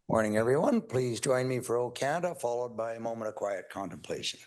Morning, everyone. Please join me for O Canada, followed by a moment of quiet contemplation.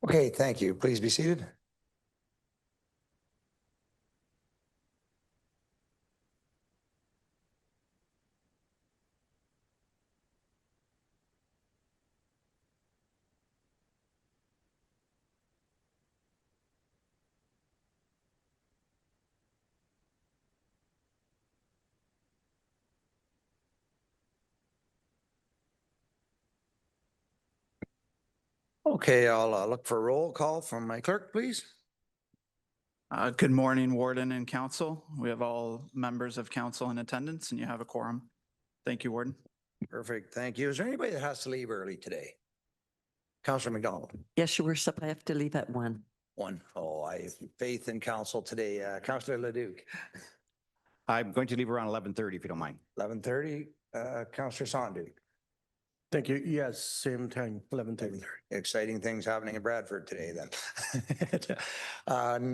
Okay, thank you. Please be seated. Okay, I'll look for a roll call from my clerk, please. Good morning, Warden and Council. We have all members of Council in attendance and you have a quorum. Thank you, Warden. Perfect, thank you. Is there anybody that has to leave early today? Councillor McDonald. Yes, Your Worship, I have to leave at 1. Oh, I have faith in council today. Councillor Leduc. I'm going to leave around 11:30 if you don't mind. 11:30. Councillor Sandu. Thank you. Yes, same time, 11:30. Exciting things happening in Bradford today then.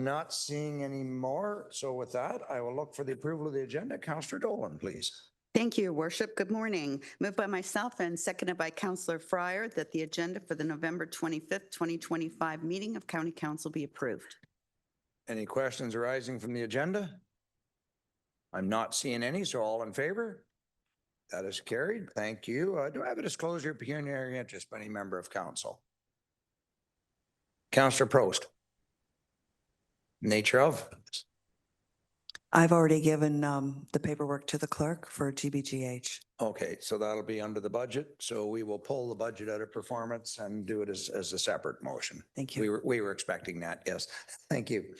Not seeing any more. So with that, I will look for the approval of the agenda. Councillor Dolan, please. Thank you, Your Worship. Good morning. Moved by myself and seconded by Councillor Fryer that the agenda for the November 25th, 2025 meeting of County Council be approved. Any questions arising from the agenda? I'm not seeing any, so all in favor? That is carried. Thank you. Do I have a disclosure of pecuniary interest by any member of council? Councillor Prost. Nature of? I've already given the paperwork to the clerk for GBGH. Okay, so that'll be under the budget. So we will pull the budget out of performance and do it as a separate motion. Thank you. We were expecting that, yes. Thank you.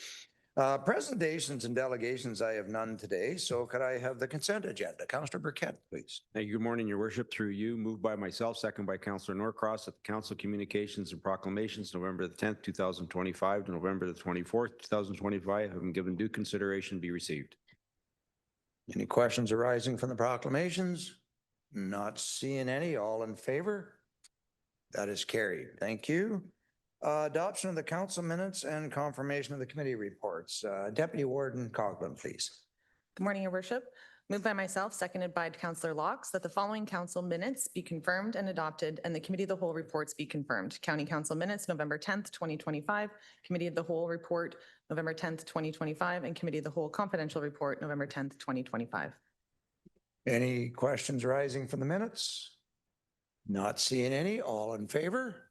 Presentations and delegations, I have none today. So could I have the consent agenda? Councillor Burkett, please. Thank you. Good morning, Your Worship. Through you, moved by myself, second by Councillor Norcross, that the Council Communications and Proclamations, November the 10th, 2025 to November the 24th, 2025, have been given due consideration, be received. Any questions arising from the proclamations? Not seeing any. All in favor? That is carried. Thank you. Adoption of the council minutes and confirmation of the committee reports. Deputy Warden Coghlan, please. Good morning, Your Worship. Moved by myself, seconded by Councillor Locks, that the following council minutes be confirmed and adopted and the Committee of the Whole reports be confirmed. County Council minutes, November 10th, 2025, Committee of the Whole report, November 10th, 2025, and Committee of the Whole confidential report, November 10th, 2025. Any questions arising from the minutes? Not seeing any. All in favor?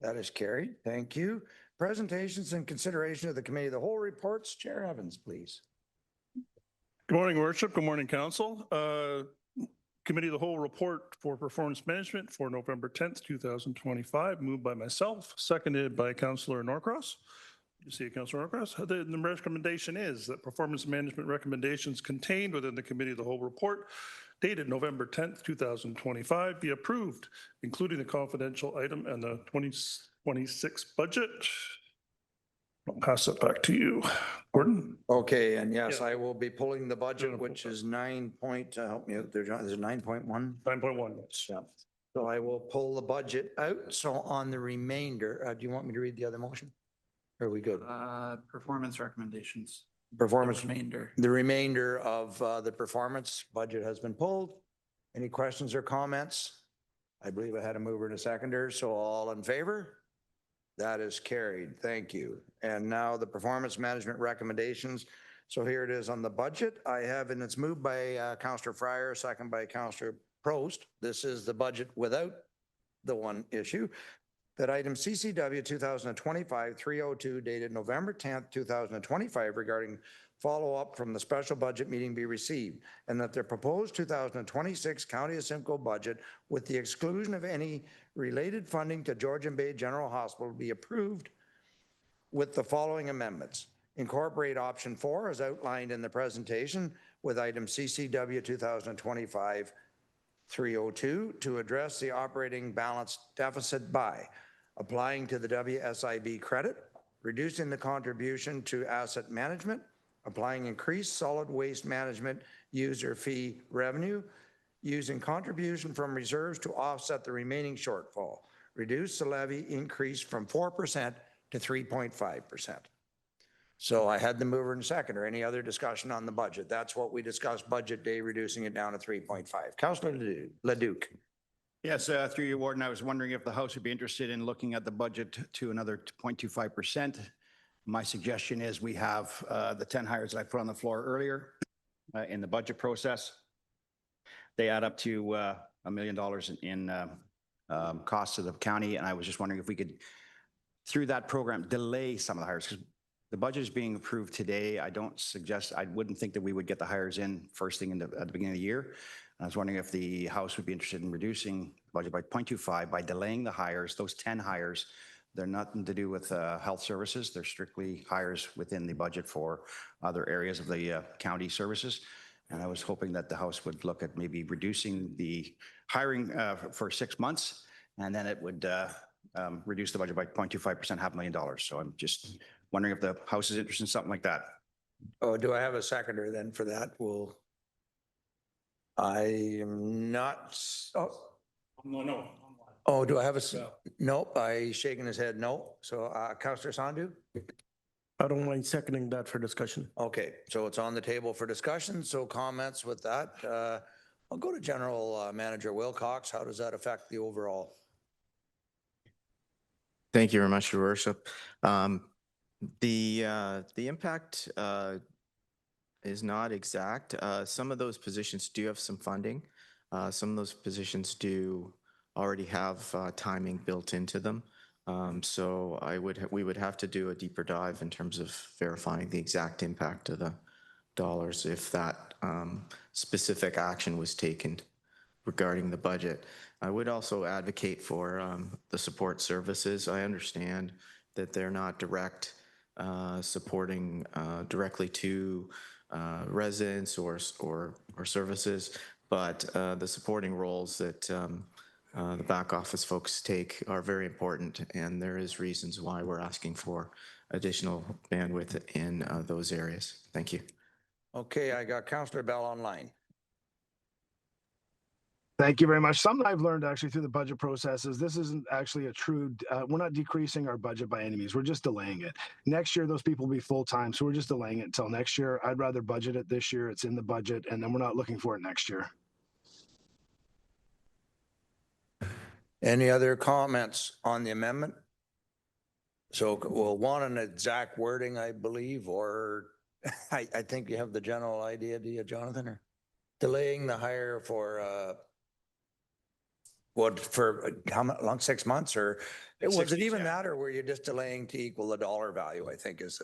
That is carried. Thank you. Presentations and consideration of the Committee of the Whole reports. Chair Evans, please. Good morning, Worship. Good morning, Council. Committee of the Whole report for performance management for November 10th, 2025, moved by myself, seconded by Councillor Norcross. You see it, Councillor Norcross. The recommendation is that performance management recommendations contained within the Committee of the Whole report dated November 10th, 2025 be approved, including the confidential item and the 2026 budget. I'll pass it back to you. Gordon? Okay, and yes, Yeah. I will be pulling the budget, Gonna which pull is 9 point, help me out there, John, is it 9.1? 9.1, yes. Yeah. So I will pull the budget out. So on the remainder, do you want me to read the other motion? Are we good? Performance recommendations. Performance, Remainder. the remainder of the performance budget has been pulled. Any questions or comments? I believe I had a mover and a seconder, so all in favor? That is carried. Thank you. And now the performance management recommendations. So here it is on the budget. I have, and it's moved by Councillor Fryer, second by Councillor Prost. This is the budget without the one issue. That item CCW 2025-302 dated November 10th, 2025 regarding follow-up from the special budget meeting be received, and that the proposed 2026 County of Simcoe budget, with the exclusion of any related funding to Georgian Bay General Hospital, be approved with the following amendments. Incorporate option 4 as outlined in the presentation with item CCW 2025-302 to address the operating balance deficit by applying to the WSIB credit, reducing the contribution to asset management, applying increased solid waste management user fee revenue, using contribution from reserves to offset the remaining shortfall, reduce the levy increase from 4% to 3.5%. So I had the mover and seconder. Any other discussion on the budget? That's what we discussed budget day, reducing it down to 3.5. Councillor Leduc. Yes, through you, Warden, I was wondering if the House would be interested in looking at the budget to another 0.25%. My suggestion is we have the 10 hires that I put on the floor earlier in the budget process. They add up to $1 million in costs to the county. And I was just wondering if we could, through that program, delay some of the hires, because the budget is being approved today. I wouldn't think that we would get the hires in first thing at the beginning of the year. I was wondering if the House would be interested in reducing the budget by 0.25 by delaying the hires, those 10 hires. They're nothing to do with health services. They're strictly hires within the budget for other areas of the county services. And I was hoping that the House would look at maybe reducing the hiring for 6 months, and then it would reduce the budget by 0.25%, $500,000. So I'm just wondering if the House is interested in something like that. Oh, do I have a seconder then for that? I am not, No. oh, do I have a, nope, shaking his head, no. So Councillor Sandu? I don't mind seconding that for discussion. Okay, so it's on the table for discussion. So comments with that. I'll go to General Manager Wilcox. How does that affect the overall? Thank you very much, Your Worship. The impact is not exact. Some of those positions do have some funding. Some of those positions do already have timing built into them. So we would have to do a deeper dive in terms of verifying the exact impact of the dollars if that specific action was taken regarding the budget. I would also advocate for the support services. I understand that they're not supporting directly to residents or services, but the supporting roles that the back office folks take are very important, and there is reasons why we're asking for additional bandwidth in those areas. Thank you. Okay, I got Councillor Bell online. Thank you very much. Something I've learned actually through the budget process is this isn't actually a true, we're not decreasing our budget by any means. We're just delaying it. Next year, those people will be full-time, so we're just delaying it until next year. I'd rather budget it this year. It's in the budget, and then we're not looking for it next year. Any other comments on the amendment? So we'll want an exact wording, I believe, or I think you have the general idea, do you, Jonathan? Or delaying the hire for how long, 6 months, or was it even that, or were you just delaying to equal the dollar value? I think is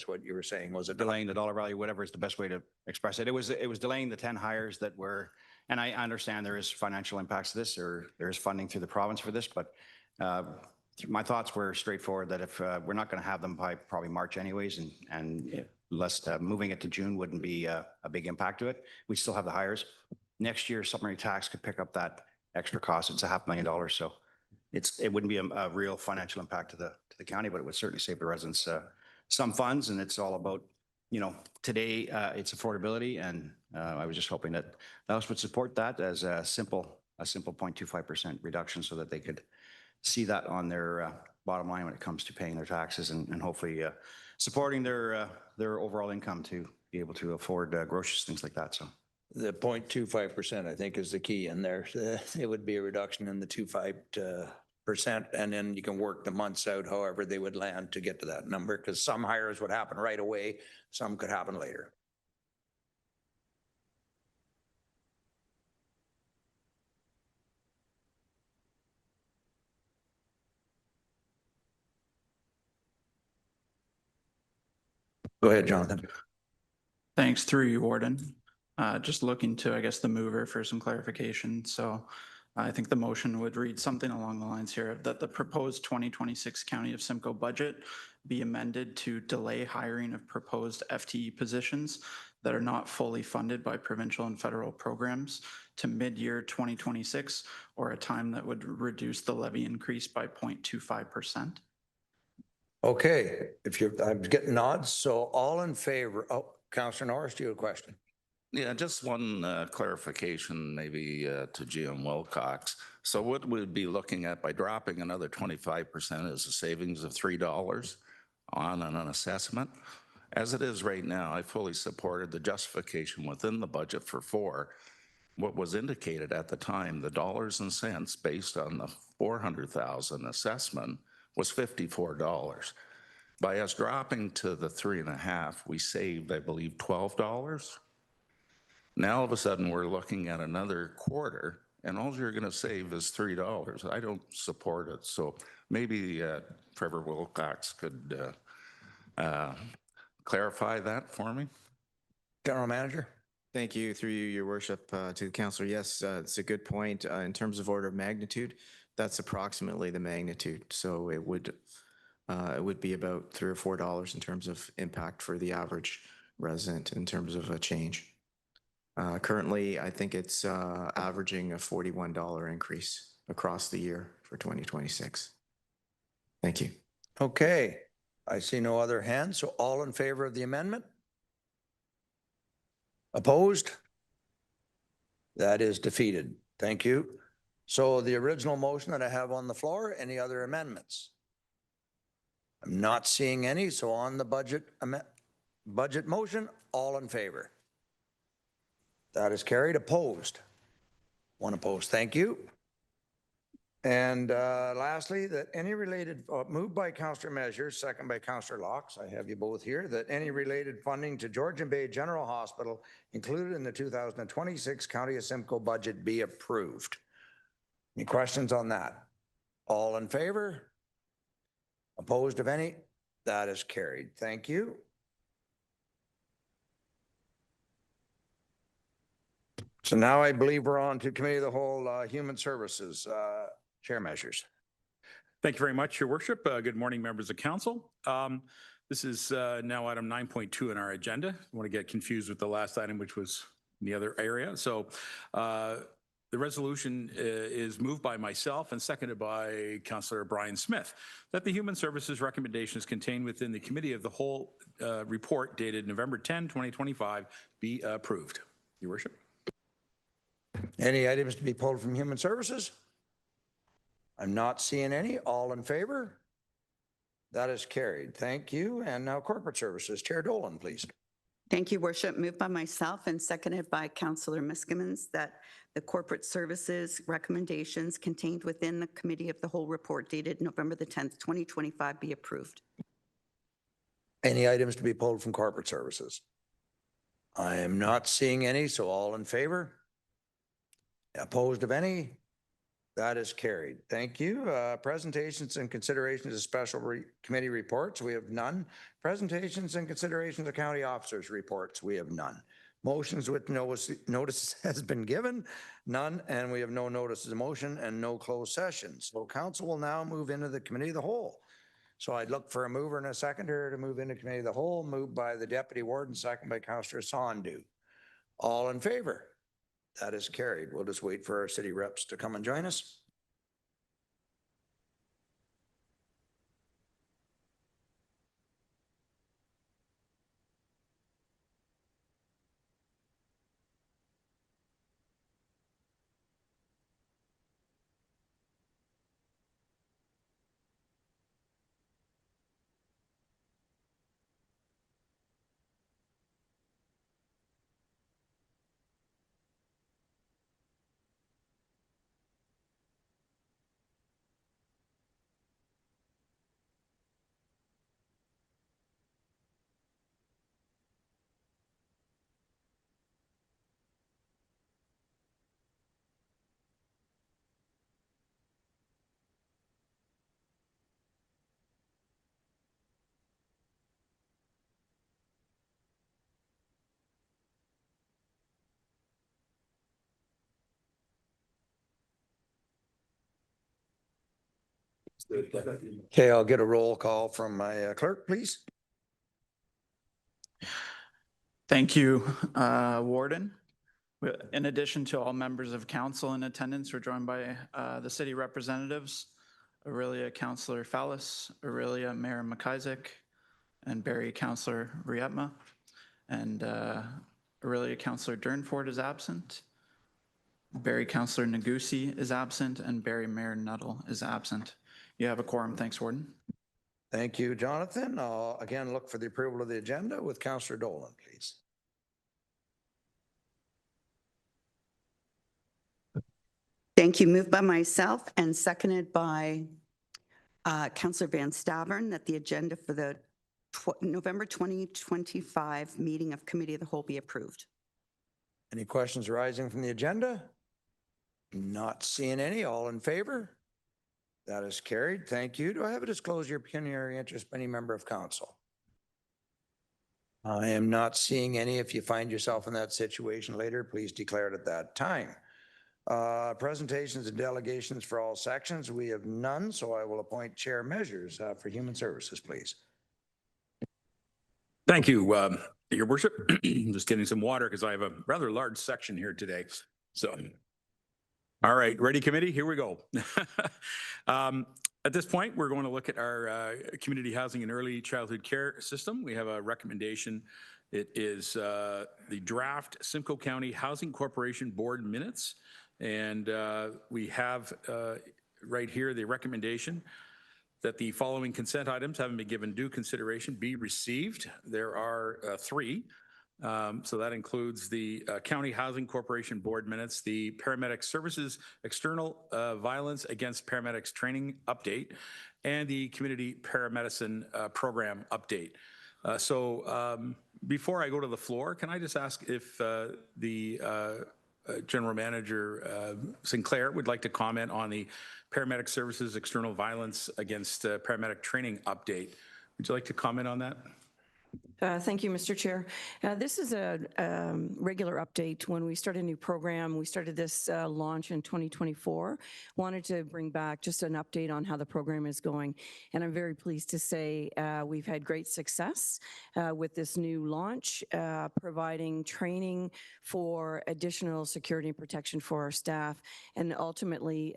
what you were saying. Was it Delaying the dollar value, whatever is the best way to express it. It was delaying the 10 hires that were, and I understand there is financial impacts to this, or there is funding through the province for this, but my thoughts were straightforward that if we're not going to have them by probably March anyways, and less moving it to June wouldn't be a big impact to it. We still have the hires. Next year, supplementary tax could pick up that extra cost. It's $500,000. So it wouldn't be a real financial impact to the county, but it would certainly save the residents some funds, and it's all about, today it's affordability, and I was just hoping that the House would support that as a simple 0.25% reduction so that they could see that on their bottom line when it comes to paying their taxes and hopefully supporting their overall income to be able to afford groceries, things like that. So The 0.25%, I think, is the key in there. It would be a reduction in the 2.5%, and then you can work the months out however they would land to get to that number, because some hires would happen right away, some could happen later. Go ahead, Jonathan. Thanks, through you, Warden. Just looking to, I guess, the mover for some clarification. So I think the motion would read something along the lines here that the proposed 2026 County of Simcoe budget be amended to delay hiring of proposed FTE positions that are not fully funded by provincial and federal programs to mid-year 2026, or a time that would reduce the levy increase by 0.25%. Okay, I'm getting nods, so all in favor. Oh, Councillor Norris, do you have a question? Yeah, just one clarification maybe to GM Wilcox. So what we'd be looking at by dropping another 25% is a savings of $3 on an assessment. As it is right now, I fully supported the justification within the budget for 4. What was indicated at the time, the dollars and cents based on the 400,000 assessment was $54. By us dropping to the 3.5, we saved, I believe, $12. Now, all of a sudden, we're looking at another quarter, and all you're going to save is $3. I don't support it. So maybe Trevor Wilcox could clarify that for me. General Manager? Thank you, through you, Your Worship, to the councillor. Yes, it's a good point. In terms of order of magnitude, that's approximately the magnitude. So it would be about $3 or $4 in terms of impact for the average resident in terms of a change. Currently, I think it's averaging a $41 increase across the year for 2026. Thank you. Okay, I see no other hands, so all in favor of the amendment? Opposed? That is defeated. Thank you. So the original motion that I have on the floor, any other amendments? I'm not seeing any, so on the budget motion, all in favor? That is carried. Opposed? One opposed. Thank you. And lastly, that any related, moved by Councillor Measures, second by Councillor Locks, I have you both here, that any related funding to Georgian Bay General Hospital included in the 2026 County of Simcoe budget be approved. Any questions on that? All in favor? Opposed of any? That is carried. Thank you. So now I believe we're on to Committee of the Whole, Human Services, Chair Measures. Thank you very much, Your Worship. Good morning, members of council. This is now item 9.2 in our agenda. I want to get confused with the last item, which was in the other area. So the resolution is moved by myself and seconded by Councillor Brian Smith, that the Human Services recommendations contained within the Committee of the Whole report dated November 10, 2025 be approved. Your Worship. Any items to be pulled from Human Services? I'm not seeing any. All in favor? That is carried. Thank you. And now Corporate Services, Chair Dolan, please. Thank you, Worship. Moved by myself and seconded by Councillor Miskimins that the Corporate Services recommendations contained within the Committee of the Whole report dated November the 10th, 2025 be approved. Any items to be pulled from Corporate Services? I am not seeing any, so all in favor? Opposed of any? That is carried. Thank you. Presentations and considerations of special committee reports, we have none. Presentations and considerations of county officers' reports, we have none. Motions with notice has been given, none, and we have no notices of motion and no closed sessions. So council will now move into the Committee of the Whole. So I'd look for a mover and a seconder to move into Committee of the Whole, moved by the Deputy Warden, second by Councillor Sondu. All in favor? That is carried. We'll just wait for our city reps to come and join us. Okay, I'll get a roll call from my clerk, please. Thank you, Warden. In addition to all members of council in attendance, we're joined by the city representatives, Aurelia Councillor Fallis, Aurelia Mayor McIsaac, and Barrie Councillor Rietma. And Aurelia Councillor Durnford is absent. Barrie Councillor Nagusi is absent, and Barrie Mayor Nuttall is absent. You have a quorum. Thanks, Warden. Thank you, Jonathan. I'll again look for the approval of the agenda with Councillor Dolan, please. Thank you. Moved by myself and seconded by Councillor Van Stavern that the agenda for the November 2025 meeting of Committee of the Whole be approved. Any questions arising from the agenda? Not seeing any. All in favor? That is carried. Thank you. Do I have a disclosure of pecuniary interest by any member of council? I am not seeing any. If you find yourself in that situation later, please declare it at that time. Presentations and delegations for all sections. We have none, so I will appoint Chair Measures for Human Services, please. Thank you, Your Worship. Just getting some water because I have a rather large section here today. So, all right, ready, committee? Here we go. At this point, we're going to look at our community housing and early childhood care system. We have a recommendation. It is the draft Simcoe County Housing Corporation Board minutes. And we have right here the recommendation that the following consent items, having been given due consideration, be received. There are three. So that includes the County Housing Corporation Board minutes, the Paramedic Services External Violence Against Paramedics Training Update, and the Community Paramedicine Program Update. Before I go to the floor, can I just ask if the General Manager Sinclair would like to comment on the Paramedic Services External Violence Against Paramedic Training Update? Would you like to comment on that? Thank you, Mr. Chair. This is a regular update. When we start a new program, we started this launch in 2024. Wanted to bring back just an update on how the program is going. And I'm very pleased to say we've had great success with this new launch, providing training for additional security and protection for our staff, and ultimately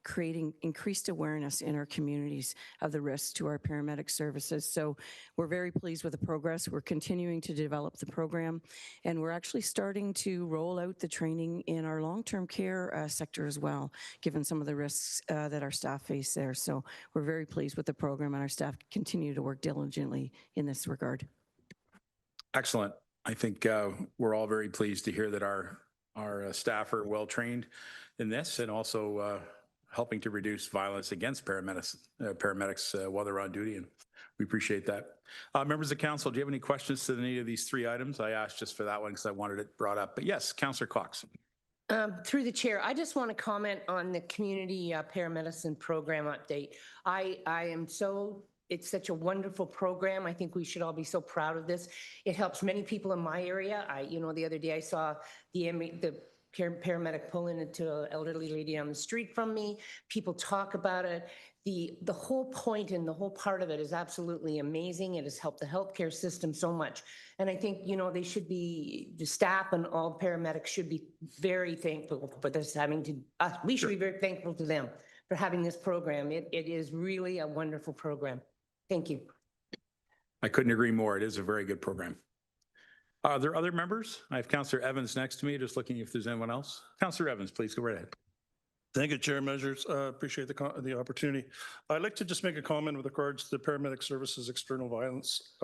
creating increased awareness in our communities of the risks to our paramedic services. So we're very pleased with the progress. We're continuing to develop the program, and we're actually starting to roll out the training in our long-term care sector as well, given some of the risks that our staff face there. So we're very pleased with the program, and our staff continue to work diligently in this regard. Excellent. I think we're all very pleased to hear that our staff are well trained in this, and also helping to reduce violence against paramedics while they're on duty, and we appreciate that. Members of council, do you have any questions to any of these three items? I asked just for that one because I wanted it brought up. But yes, Councillor Cox. Through the chair, I just want to comment on the community paramedicine program update. It's such a wonderful program. I think we should all be so proud of this. It helps many people in my area. The other day I saw the paramedic pull into an elderly lady on the street from me. People talk about it. The whole point and the whole part of it is absolutely amazing. It has helped the healthcare system so much. And I think, they should be, the staff and all paramedics should be very thankful for this we should be very thankful to them for having this program. It is really a wonderful program. Thank you. I couldn't agree more. It is a very good program. Are there other members? I have Councillor Evans next to me, just looking if there's anyone else. Councillor Evans, please go right ahead. Thank you, Chair Measures. Appreciate the opportunity. I'd like to just make a comment with regards to the Paramedic Services External Violence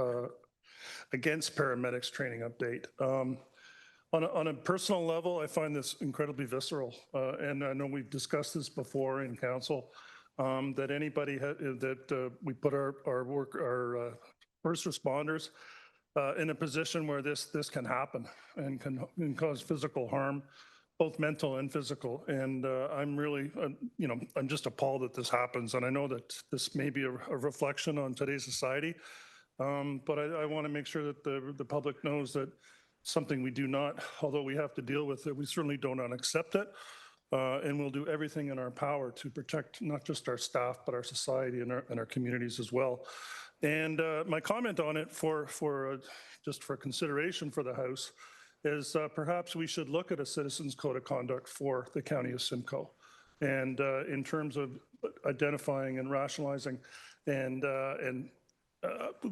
Against Paramedics Training Update. On a personal level, I find this incredibly visceral, and I know we've discussed this before in council, that anybody we put our first responders in a position where this can happen and can cause physical harm, both mental and physical. And I'm really, I'm just appalled that this happens. And I know that this may be a reflection on today's society, but I want to make sure that the public knows that something we do not, although we have to deal with it, we certainly do not accept it. And we'll do everything in our power to protect not just our staff, but our society and our communities as well. And my comment on it just for consideration for the House is perhaps we should look at a citizens code of conduct for the county of Simcoe. And in terms of identifying and rationalizing and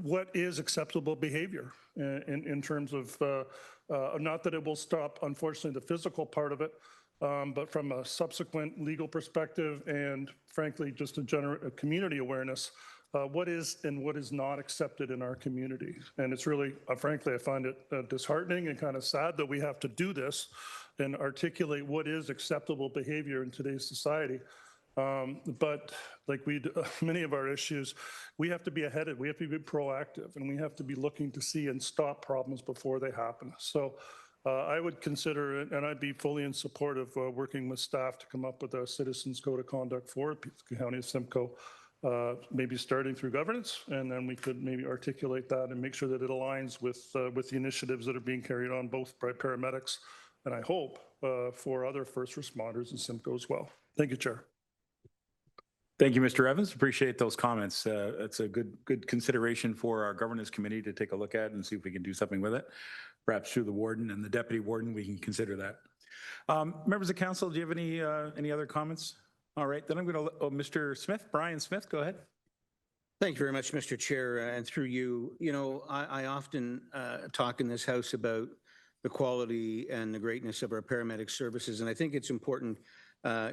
what is acceptable behavior in terms of, not that it will stop, unfortunately, the physical part of it, but from a subsequent legal perspective and frankly, just a community awareness, what is and what is not accepted in our community. And it's really, frankly, I find it disheartening and kind of sad that we have to do this and articulate what is acceptable behavior in today's society. But like many of our issues, we have to be ahead of it. We have to be proactive, and we have to be looking to see and stop problems before they happen. So I would consider it, and I'd be fully in support of working with staff to come up with a citizens code of conduct for the county of Simcoe, maybe starting through governance, and then we could maybe articulate that and make sure that it aligns with the initiatives that are being carried on both by paramedics and I hope for other first responders in Simcoe as well. Thank you, Chair. Thank you, Mr. Evans. Appreciate those comments. It's a good consideration for our governance committee to take a look at and see if we can do something with it. Perhaps through the warden and the deputy warden, we can consider that. Members of council, do you have any other comments? All right, then I'm going to, Mr. Smith, Brian Smith, go ahead. Thank you very much, Mr. Chair, and through you. You know, I often talk in this House about the quality and the greatness of our paramedic services, and I think it's important,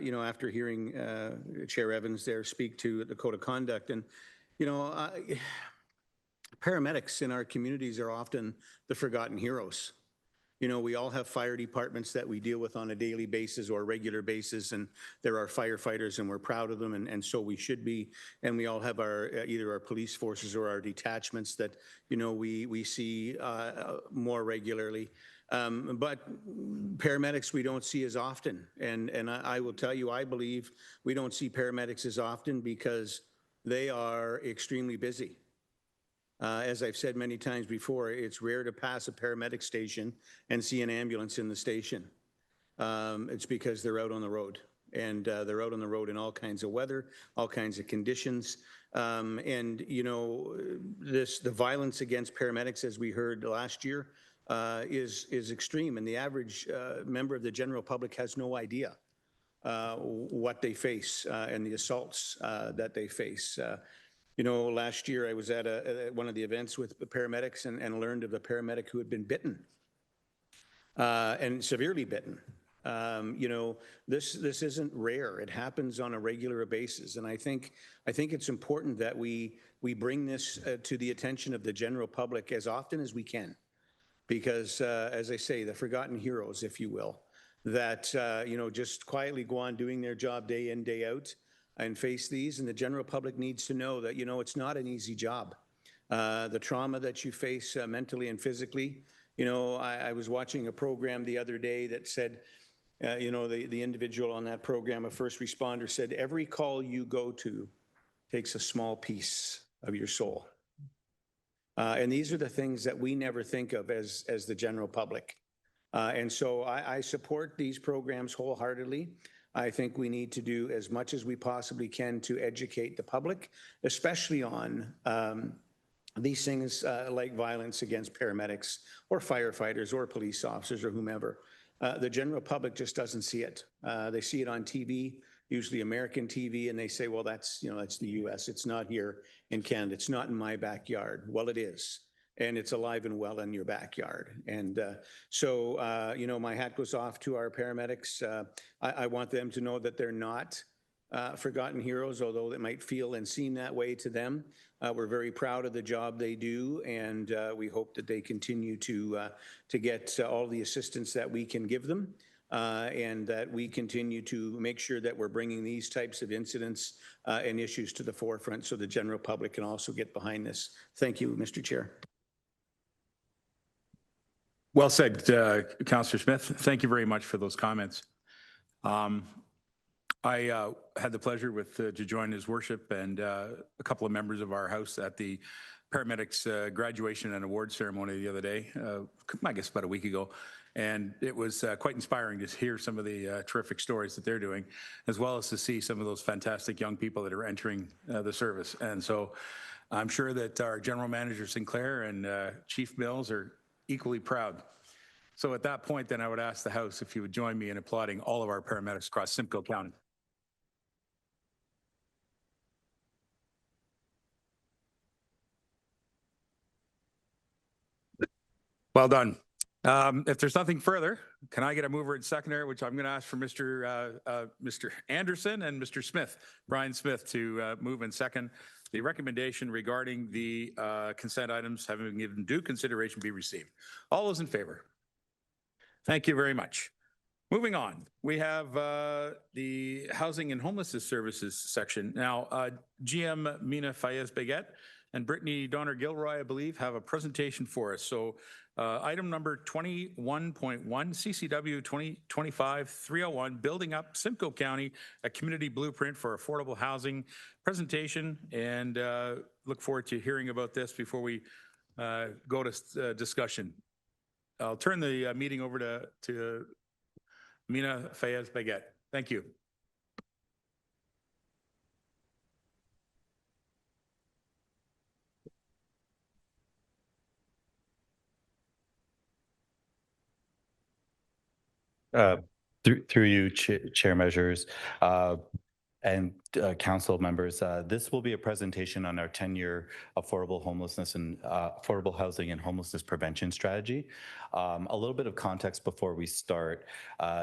you know, after hearing Chair Evans there speak to the code of conduct, and, you know, paramedics in our communities are often the forgotten heroes. You know, we all have fire departments that we deal with on a daily basis or regular basis, and there are firefighters, and we're proud of them, and so we should be. And we all have our either our police forces or our detachments that, you know, we see more regularly. But paramedics we don't see as often, and I will tell you, I believe we don't see paramedics as often because they are extremely busy. As I've said many times before, it's rare to pass a paramedic station and see an ambulance in the station. It's because they're out on the road, and they're out on the road in all kinds of weather, all kinds of conditions. And, you know, the violence against paramedics, as we heard last year, is extreme. And the average member of the general public has no idea what they face and the assaults that they face. You know, last year I was at one of the events with the paramedics and learned of a paramedic who had been bitten and severely bitten. You know, this isn't rare. It happens on a regular basis, and I think it's important that we bring this to the attention of the general public as often as we can, because as I say, the forgotten heroes, if you will, that you know, just quietly go on doing their job day in, day out, and face these. And the general public needs to know that, you know, it's not an easy job. The trauma that you face mentally and physically. You know, I was watching a program the other day that said, you know, the individual on that program, a first responder, said, every call you go to takes a small piece of your soul. And these are the things that we never think of as the general public. And so I support these programs wholeheartedly. I think we need to do as much as we possibly can to educate the public, especially on these things like violence against paramedics or firefighters or police officers or whomever. The general public just doesn't see it. They see it on TV, usually American TV, and they say, well, that's, you know, that's the US. It's not here in Canada. It's not in my backyard. Well, it is. And it's alive and well in your backyard. And so, you know, my hat goes off to our paramedics. I want them to know that they're not forgotten heroes, although it might feel and seem that way to them. We're very proud of the job they do, and we hope that they continue to get all the assistance that we can give them, and that we continue to make sure that we're bringing these types of incidents and issues to the forefront so the general public can also get behind this. Thank you, Mr. Chair. Well said, Councillor Smith. Thank you very much for those comments. I had the pleasure to join His Worship and a couple of members of our House at the paramedics graduation and award ceremony the other day, I guess about a week ago. And it was quite inspiring to hear some of the terrific stories that they're doing, as well as to see some of those fantastic young people that are entering the service. And so I'm sure that our General Manager Sinclair and Chief Mills are equally proud. So at that point, then I would ask the House if you would join me in applauding all of our paramedics across Simcoe County. Well done. If there's nothing further, can I get a mover and seconder, which I'm going to ask for Mr. Anderson and Mr. Smith, Brian Smith, to move and second the recommendation regarding the consent items having been given due consideration be received. All those in favor? Thank you very much. Moving on, we have the Housing and Homelessness Services section. Now, GM Mina Fayez-Baguette and Brittany Donner-Gilroy, I believe, have a presentation for us. So item number 21.1, CCW 2025-301, Building Up Simcoe County, a Community Blueprint for Affordable Housing presentation. And look forward to hearing about this before we go to discussion. I'll turn the meeting over to Mina Fayez-Baguette. Thank you. Through you, Chair Measures and council members, this will be a presentation on our 10-year affordable homelessness and affordable housing and homelessness prevention strategy. A little bit of context before we start.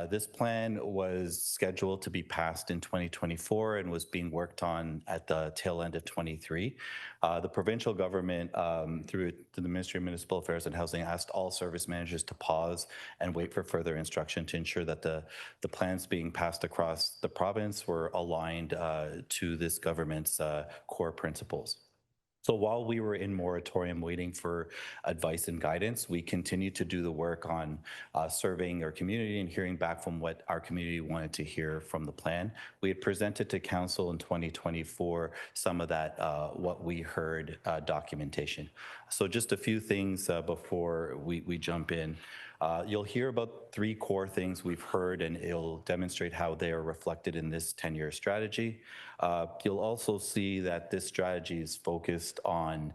This plan was scheduled to be passed in 2024 and was being worked on at the tail end of 23. The provincial government, through the Ministry of Municipal Affairs and Housing, asked all service managers to pause and wait for further instruction to ensure that the plans being passed across the province were aligned to this government's core principles. So while we were in moratorium waiting for advice and guidance, we continued to do the work on surveying our community and hearing back from what our community wanted to hear from the plan. We had presented to council in 2024 some of that what we heard documentation. So just a few things before we jump in. You'll hear about 3 core things we've heard, and it'll demonstrate how they are reflected in this 10-year strategy. You'll also see that this strategy is focused on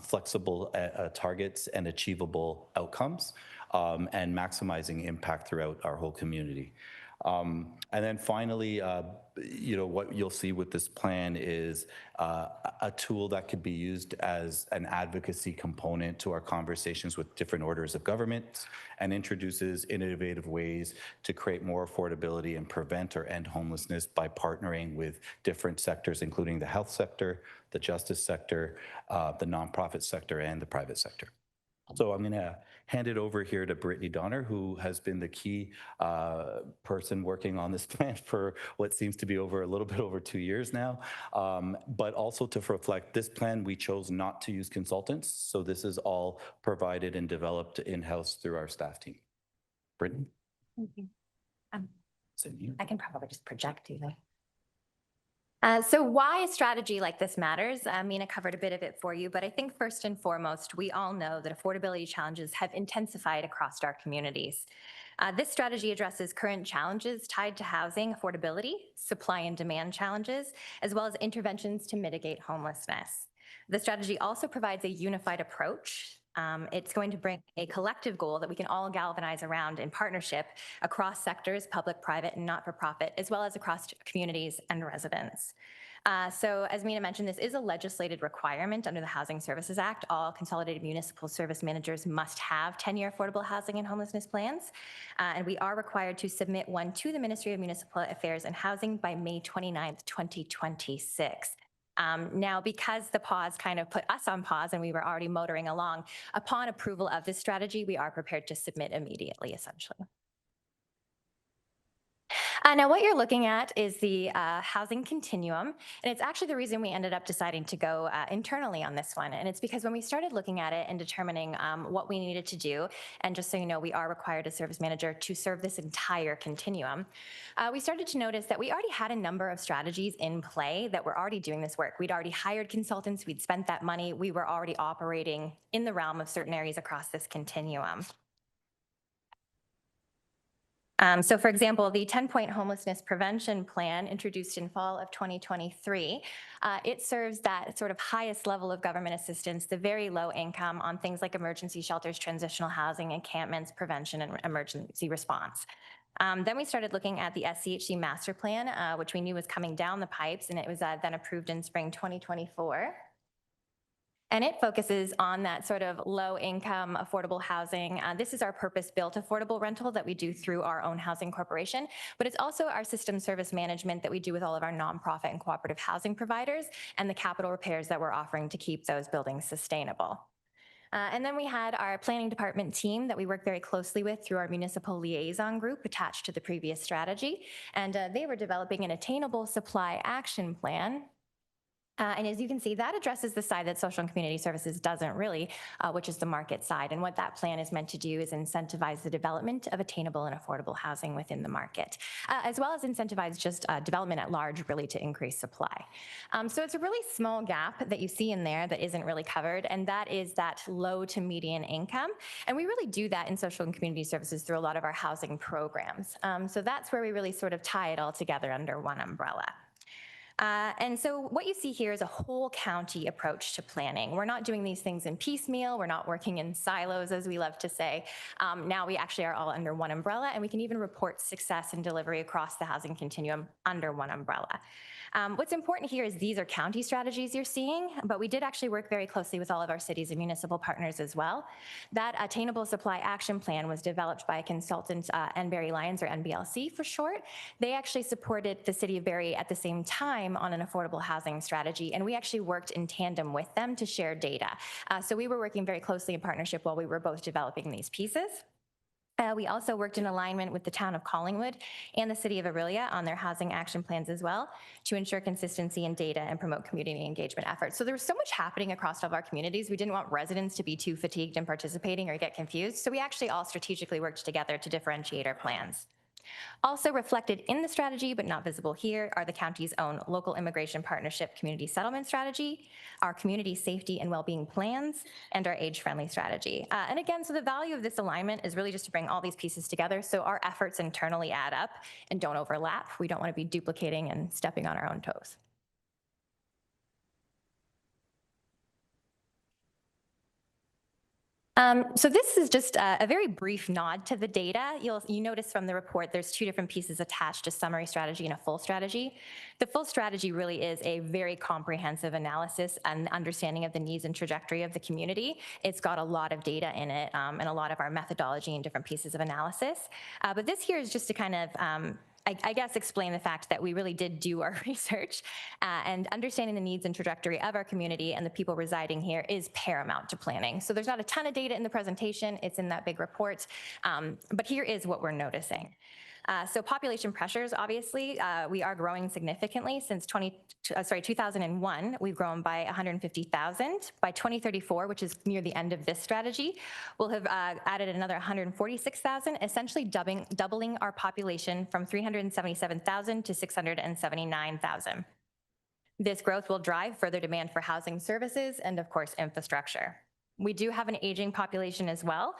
flexible targets and achievable outcomes, and maximizing impact throughout our whole community. And then finally, what you'll see with this plan is a tool that could be used as an advocacy component to our conversations with different orders of government, and introduces innovative ways to create more affordability and prevent or end homelessness by partnering with different sectors, including the health sector, the justice sector, the nonprofit sector, and the private sector. So I'm going to hand it over here to Brittany Donner, who has been the key person working on this plan for what seems to be a little bit over 2 years now. But also to reflect this plan, we chose not to use consultants. So this is all provided and developed in-house through our staff team. Brittany? Thank you. I can probably just project either. So why a strategy like this matters? Mina covered a bit of it for you, but I think first and foremost, we all know that affordability challenges have intensified across our communities. This strategy addresses current challenges tied to housing affordability, supply and demand challenges, as well as interventions to mitigate homelessness. The strategy also provides a unified approach. It's going to bring a collective goal that we can all galvanize around in partnership across sectors, public, private, and not-for-profit, as well as across communities and residents. So as Mina mentioned, this is a legislated requirement under the Housing Services Act. All consolidated municipal service managers must have 10-year affordable housing and homelessness plans. And we are required to submit one to the Ministry of Municipal Affairs and Housing by May 29th, 2026. Now, because the pause kind of put us on pause and we were already motoring along, upon approval of this strategy, we are prepared to submit immediately, essentially. Now, what you're looking at is the housing continuum, and it's actually the reason we ended up deciding to go internally on this one. And it's because when we started looking at it and determining what we needed to do, and just so you know, we are required as service manager to serve this entire continuum, we started to notice that we already had a number of strategies in play that were already doing this work. We'd already hired consultants, we'd spent that money, we were already operating in the realm of certain areas across this continuum. So for example, the 10-point homelessness prevention plan introduced in fall of 2023, it serves that sort of highest level of government assistance, the very low income on things like emergency shelters, transitional housing, encampments, prevention, and emergency response. Then we started looking at the SCHC master plan, which we knew was coming down the pipes, and it was then approved in spring 2024. And it focuses on that sort of low-income affordable housing. This is our purpose-built affordable rental that we do through our own housing corporation, but it's also our system service management that we do with all of our nonprofit and cooperative housing providers and the capital repairs that we're offering to keep those buildings sustainable. And then we had our planning department team that we work very closely with through our municipal liaison group attached to the previous strategy. And they were developing an attainable supply action plan. And as you can see, that addresses the side that social and community services doesn't really, which is the market side. And what that plan is meant to do is incentivize the development of attainable and affordable housing within the market, as well as incentivize just development at large, really to increase supply. So it's a really small gap that you see in there that isn't really covered, and that is that low to median income. And we really do that in social and community services through a lot of our housing programs. So that's where we really sort of tie it all together under one umbrella. And so what you see here is a whole county approach to planning. We're not doing these things in piecemeal. We're not working in silos, as we love to say. Now we actually are all under one umbrella, and we can even report success and delivery across the housing continuum under one umbrella. What's important here is these are county strategies you're seeing, but we did actually work very closely with all of our cities and municipal partners as well. That Attainable Supply Action Plan was developed by a consultant, Barrie Lyons, or NBLC for short. They actually supported the city of Barrie at the same time on an affordable housing strategy, and we actually worked in tandem with them to share data. So we were working very closely in partnership while we were both developing these pieces. We also worked in alignment with the town of Collingwood and the city of Orillia on their housing action plans as well to ensure consistency in data and promote community engagement efforts. So there was so much happening across all of our communities. We didn't want residents to be too fatigued in participating or get confused. So we actually all strategically worked together to differentiate our plans. Also reflected in the strategy, but not visible here, are the county's own local immigration partnership community settlement strategy, our community safety and well-being plans, and our age-friendly strategy. And again, so the value of this alignment is really just to bring all these pieces together so our efforts internally add up and don't overlap. We don't want to be duplicating and stepping on our own toes. So this is just a very brief nod to the data. You notice from the report there's two different pieces attached, a summary strategy and a full strategy. The full strategy really is a very comprehensive analysis and understanding of the needs and trajectory of the community. It's got a lot of data in it and a lot of our methodology and different pieces of analysis. But this here is just to kind of I guess explain the fact that we really did do our research and understanding the needs and trajectory of our community and the people residing here is paramount to planning. So there's not a ton of data in the presentation, it's in that big report, but here is what we're noticing. So population pressures, obviously, we are growing significantly since 2001. We've grown by 150,000. By 2034, which is near the end of this strategy, we'll have added another 146,000, essentially doubling our population from 377,000 to 679,000. This growth will drive further demand for housing services and, of course, infrastructure. We do have an aging population as well.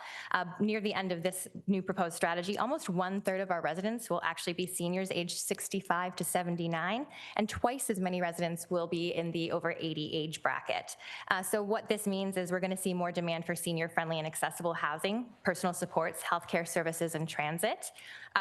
Near the end of this new proposed strategy, almost 1/3 of our residents will actually be seniors aged 65 to 79, and twice as many residents will be in the over 80 age bracket. So what this means is we're going to see more demand for senior-friendly and accessible housing, personal supports, healthcare services, and transit.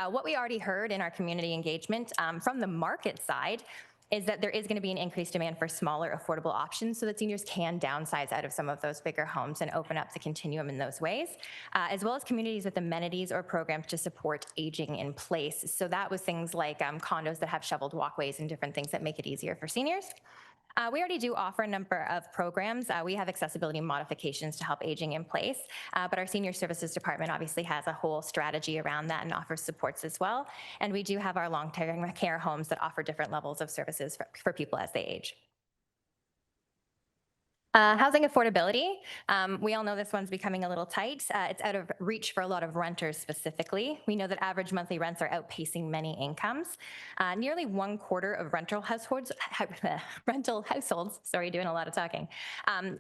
What we already heard in our community engagement from the market side is that there is going to be an increased demand for smaller, affordable options so that seniors can downsize out of some of those bigger homes and open up the continuum in those ways, as well as communities with amenities or programs to support aging in place. So that was things like condos that have shoveled walkways and different things that make it easier for seniors. We already do offer a number of programs. We have accessibility modifications to help aging in place, but our senior services department obviously has a whole strategy around that and offers supports as well. And we do have our long-term care homes that offer different levels of services for people as they age. Housing affordability. We all know this one's becoming a little tight. It's out of reach for a lot of renters specifically. We know that average monthly rents are outpacing many incomes. Nearly 1/4 of rental households, sorry, doing a lot of talking,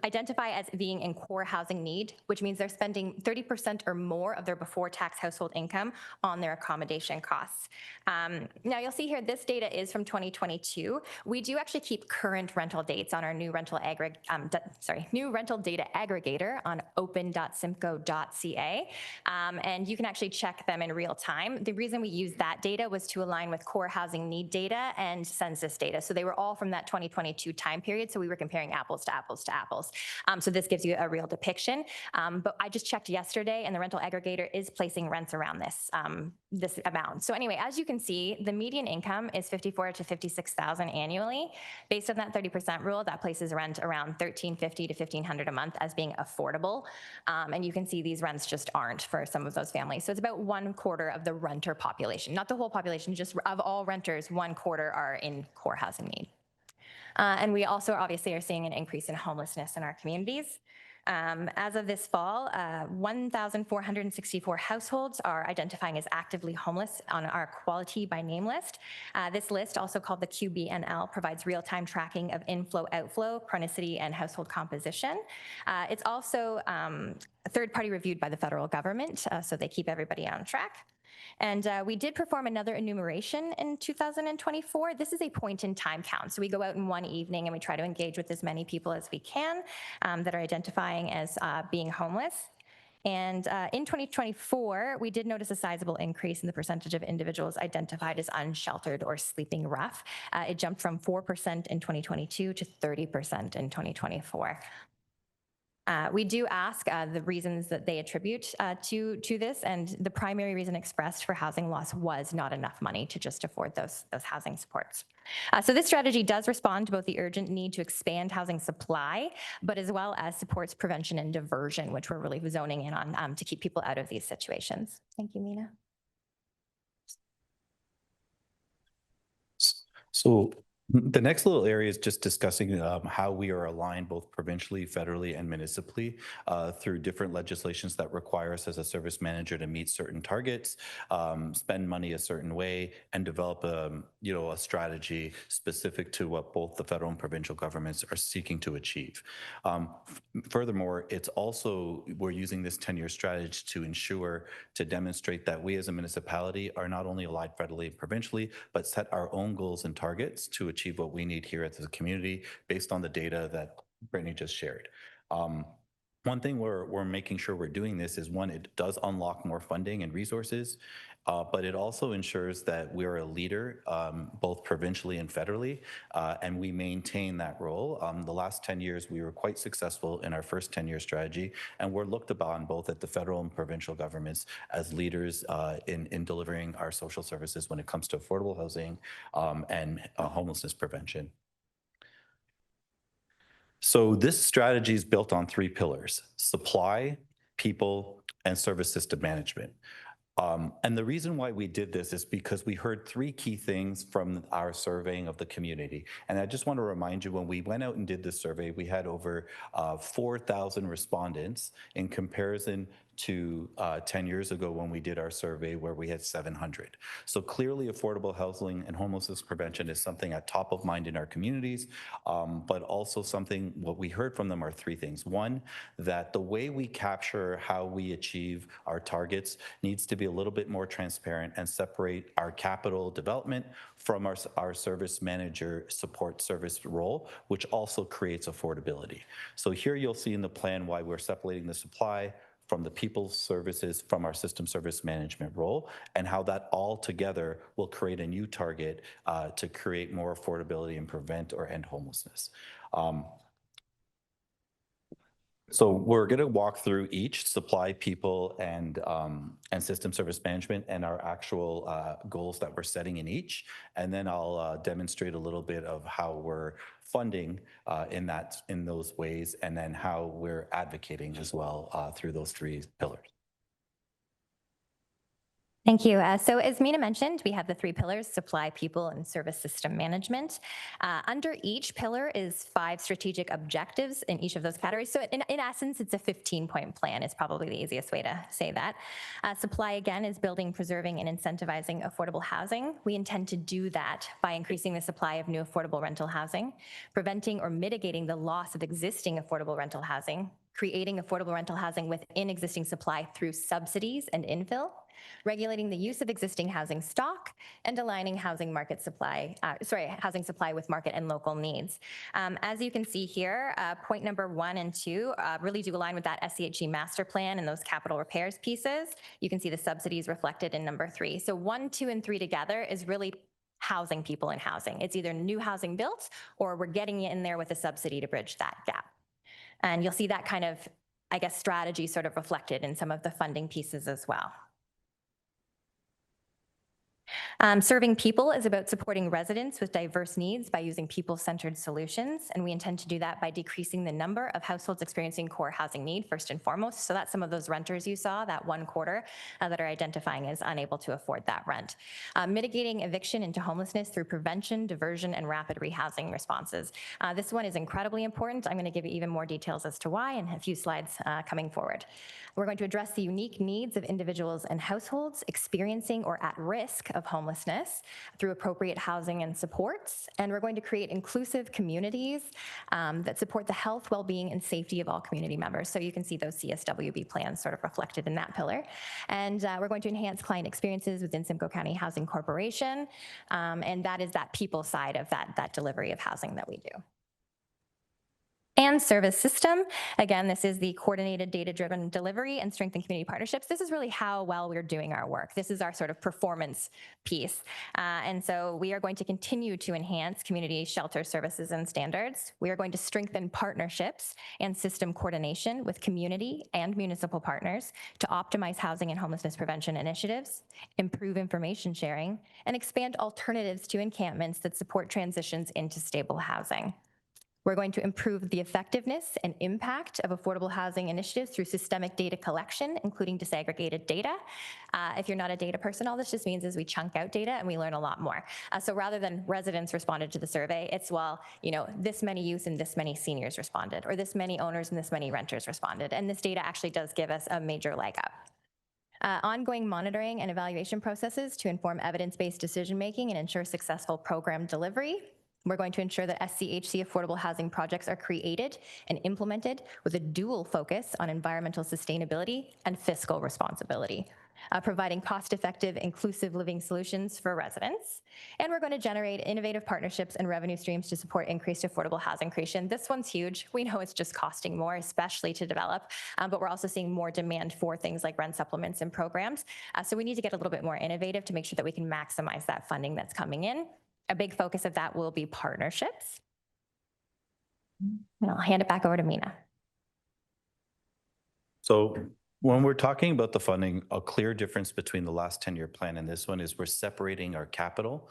identify as being in core housing need, which means they're spending 30% or more of their before tax household income on their accommodation costs. Now you'll see here, this data is from 2022. We do actually keep current rental dates on our new rental data aggregator on open.simcoe.ca. And you can actually check them in real time. The reason we use that data was to align with core housing need data and census data. So they were all from that 2022 time period. So we were comparing apples to apples to apples. So this gives you a real depiction. But I just checked yesterday and the rental aggregator is placing rents around this, this amount. So anyway, as you can see, the median income is $54,000 to $56,000 annually. Based on that 30% rule, that places rent around $1,350 to $1,500 a month as being affordable. And you can see these rents just aren't for some of those families. So it's about 1/4 of the renter population, not the whole population, just of all renters, 1/4 are in core housing need. And we also obviously are seeing an increase in homelessness in our communities. As of this fall, 1,464 households are identifying as actively homeless on our quality by name list. This list, also called the QBNL, provides real-time tracking of inflow, outflow, chronicity, and household composition. It's also third-party reviewed by the federal government, so they keep everybody on track. And we did perform another enumeration in 2024. This is a point-in-time count. So we go out in one evening and we try to engage with as many people as we can that are identifying as being homeless. And in 2024, we did notice a sizable increase in the percentage of individuals identified as unsheltered or sleeping rough. It jumped from 4% in 2022 to 30% in 2024. We do ask the reasons that they attribute to this, and the primary reason expressed for housing loss was not enough money to just afford those housing supports. So this strategy does respond to both the urgent need to expand housing supply, but as well as supports prevention and diversion, which we're really zoning in on to keep people out of these situations. Thank you, Mina. So the next little area is just discussing how we are aligned both provincially, federally, and municipally through different legislations that require us as a service manager to meet certain targets, spend money a certain way, and develop a strategy specific to what both the federal and provincial governments are seeking to achieve. Furthermore, it's also, we're using this 10-year strategy to demonstrate that we as a municipality are not only aligned federally and provincially, but set our own goals and targets to achieve what we need here as a community based on the data that Brittany just shared. One thing we're making sure we're doing this is, one, it does unlock more funding and resources, but it also ensures that we're a leader both provincially and federally, and we maintain that role. The last 10 years, we were quite successful in our first 10-year strategy, and we're looked upon both at the federal and provincial governments as leaders in delivering our social services when it comes to affordable housing and homelessness prevention. So this strategy is built on 3 pillars: supply, people, and service system management. And the reason why we did this is because we heard 3 key things from our surveying of the community. And I just want to remind you, when we went out and did this survey, we had over 4,000 respondents in comparison to 10 years ago when we did our survey where we had 700. So clearly affordable housing and homelessness prevention is something at top of mind in our communities, but also something, what we heard from them are 3 things. One, that the way we capture how we achieve our targets needs to be a little bit more transparent and separate our capital development from our service manager support service role, which also creates affordability. So here you'll see in the plan why we're separating the supply from the people's services from our system service management role, and how that all together will create a new target to create more affordability and prevent or end homelessness. So we're going to walk through each: supply, people, and system service management, and our actual goals that we're setting in each. And then I'll demonstrate a little bit of how we're funding in those ways, and then how we're advocating as well through those 3 pillars. Thank you. So as Mina mentioned, we have the 3 pillars: supply, people, and service system management. Under each pillar is 5 strategic objectives in each of those categories. So in essence, it's a 15-point plan is probably the easiest way to say that. Supply, again, is building, preserving, and incentivizing affordable housing. We intend to do that by increasing the supply of new affordable rental housing, preventing or mitigating the loss of existing affordable rental housing, creating affordable rental housing within existing supply through subsidies and infill, regulating the use of existing housing stock, and aligning housing supply with market and local needs. As you can see here, point number 1 and 2 really do align with that SCHE master plan and those capital repairs pieces. You can see the subsidies reflected in number 3. So 1, 2, and 3 together is really housing people in housing. It's either new housing built or we're getting in there with a subsidy to bridge that gap. And you'll see that kind of, I guess, strategy sort of reflected in some of the funding pieces as well. Serving people is about supporting residents with diverse needs by using people-centered solutions, and we intend to do that by decreasing the number of households experiencing core housing need, first and foremost. So that's some of those renters you saw, that 1/4 that are identifying as unable to afford that rent. Mitigating eviction into homelessness through prevention, diversion, and rapid rehousing responses. This one is incredibly important. I'm going to give you even more details as to why in a few slides coming forward. We're going to address the unique needs of individuals and households experiencing or at risk of homelessness through appropriate housing and supports. And we're going to create inclusive communities that support the health, well-being, and safety of all community members. So you can see those CSWB plans sort of reflected in that pillar. And we're going to enhance client experiences within Simcoe County Housing Corporation. And that is that people side of that delivery of housing that we do. And service system. Again, this is the coordinated data-driven delivery and strengthen community partnerships. This is really how well we're doing our work. This is our sort of performance piece. And so we are going to continue to enhance community shelter services and standards. We are going to strengthen partnerships and system coordination with community and municipal partners to optimize housing and homelessness prevention initiatives, improve information sharing, and expand alternatives to encampments that support transitions into stable housing. We're going to improve the effectiveness and impact of affordable housing initiatives through systemic data collection, including disaggregated data. If you're not a data person, all this just means is we chunk out data and we learn a lot more. So rather than residents responded to the survey, it's, well, you know, this many youth and this many seniors responded, or this many owners and this many renters responded. And this data actually does give us a major leg up. Ongoing monitoring and evaluation processes to inform evidence-based decision-making and ensure successful program delivery. We're going to ensure that SCHC affordable housing projects are created and implemented with a dual focus on environmental sustainability and fiscal responsibility, providing cost-effective, inclusive living solutions for residents. And we're going to generate innovative partnerships and revenue streams to support increased affordable housing creation. This one's huge. We know it's just costing more, especially to develop, but we're also seeing more demand for things like rent supplements and programs. So we need to get a little bit more innovative to make sure that we can maximize that funding that's coming in. A big focus of that will be partnerships. And I'll hand it back over to Mina. So when we're talking about the funding, a clear difference between the last 10-year plan and this one is we're separating our capital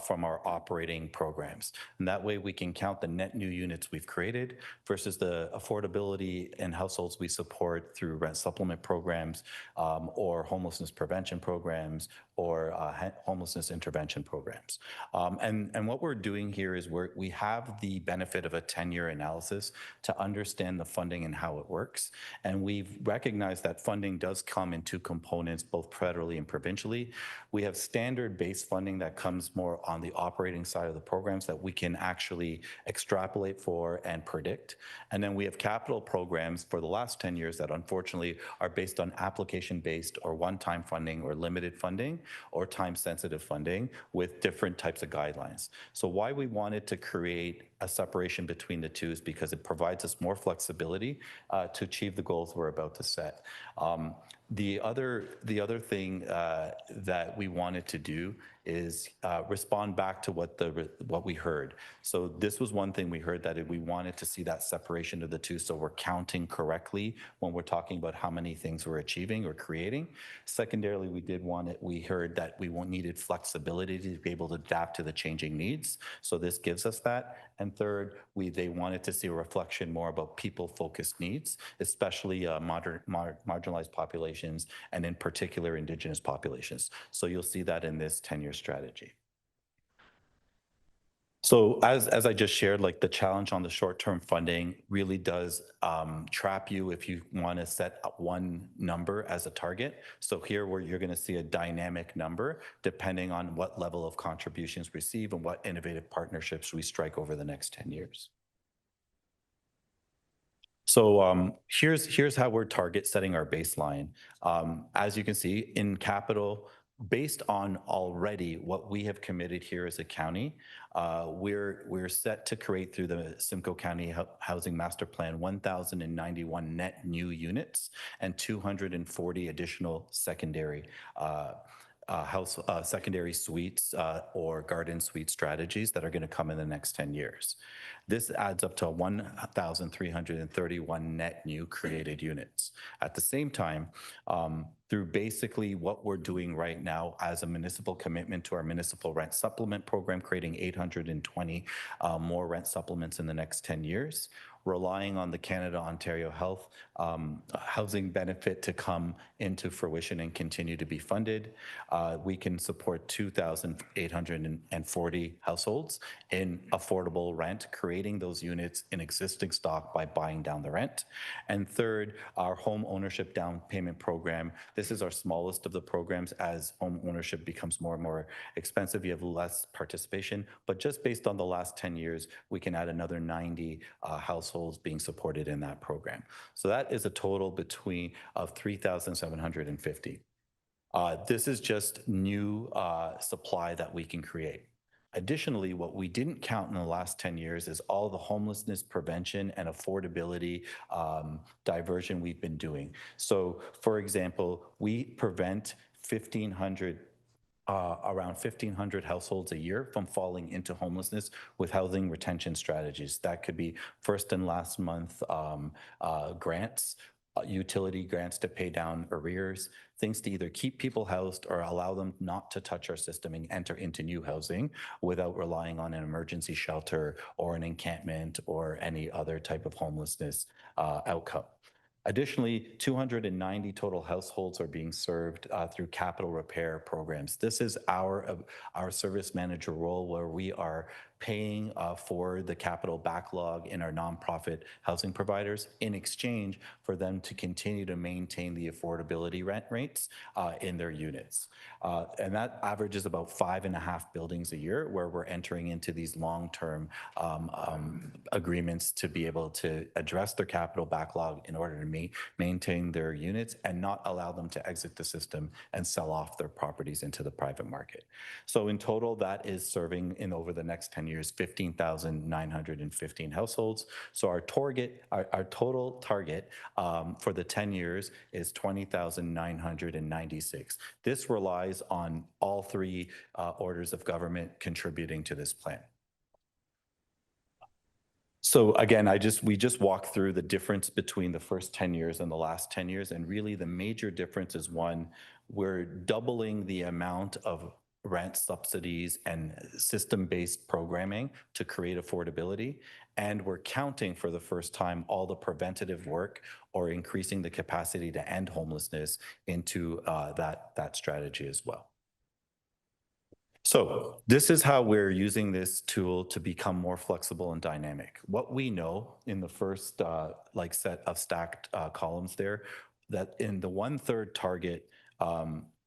from our operating programs. And that way we can count the net new units we've created versus the affordability and households we support through rent supplement programs or homelessness prevention programs or homelessness intervention programs. And what we're doing here is we have the benefit of a 10-year analysis to understand the funding and how it works. And we've recognized that funding does come in 2 components, both federally and provincially. We have standard-based funding that comes more on the operating side of the programs that we can actually extrapolate for and predict. And then we have capital programs for the last 10 years that unfortunately are based on application-based or one-time funding or limited funding or time-sensitive funding with different types of guidelines. So why we wanted to create a separation between the two is because it provides us more flexibility to achieve the goals we're about to set. The other thing that we wanted to do is respond back to what we heard. So this was one thing we heard, that we wanted to see that separation of the two, so we're counting correctly when we're talking about how many things we're achieving or creating. Secondarily, we heard that we needed flexibility to be able to adapt to the changing needs. So this gives us that. And third, they wanted to see a reflection more about people-focused needs, especially marginalized populations, and in particular, Indigenous populations. So you'll see that in this 10-year strategy. So as I just shared, like the challenge on the short-term funding really does trap you if you want to set up one number as a target. So here where you're going to see a dynamic number depending on what level of contributions received and what innovative partnerships we strike over the next 10 years. So here's how we're target setting our baseline. As you can see in capital, based on already what we have committed here as a county, we're set to create through the Simcoe County Housing Master Plan 1,091 net new units and 240 additional secondary secondary suites or garden suite strategies that are going to come in the next 10 years. This adds up to 1,331 net new created units. At the same time, through basically what we're doing right now as a municipal commitment to our municipal rent supplement program, creating 820 more rent supplements in the next 10 years, relying on the Canada-Ontario Health housing benefit to come into fruition and continue to be funded. We can support 2,840 households in affordable rent, creating those units in existing stock by buying down the rent. And third, our home ownership down payment program. This is our smallest of the programs. As home ownership becomes more and more expensive, you have less participation. But just based on the last 10 years, we can add another 90 households being supported in that program. So that is a total of 3,750. This is just new supply that we can create. Additionally, what we didn't count in the last 10 years is all the homelessness prevention and affordability diversion we've been doing. So, for example, we prevent around 1,500 households a year from falling into homelessness with housing retention strategies. That could be first and last month grants, utility grants to pay down arrears, things to either keep people housed or allow them not to touch our system and enter into new housing without relying on an emergency shelter or an encampment or any other type of homelessness outcome. Additionally, 290 total households are being served through capital repair programs. This is our service manager role, where we are paying for the capital backlog in our nonprofit housing providers in exchange for them to continue to maintain the affordability rent rates in their units. And that averages about 5.5 buildings a year, where we're entering into these long-term agreements to be able to address their capital backlog in order to maintain their units and not allow them to exit the system and sell off their properties into the private market. So in total, that is serving in over the next 10 years, 15,915 households. So our total target for the 10 years is 20,996. This relies on all three orders of government contributing to this plan. So again, we just walked through the difference between the first 10 years and the last 10 years. And really the major difference is, one, we're doubling the amount of rent subsidies and system-based programming to create affordability. And we're counting for the first time all the preventative work or increasing the capacity to end homelessness into that strategy as well. So this is how we're using this tool to become more flexible and dynamic. What we know in the first set of stacked columns there, that in the 1/3 target,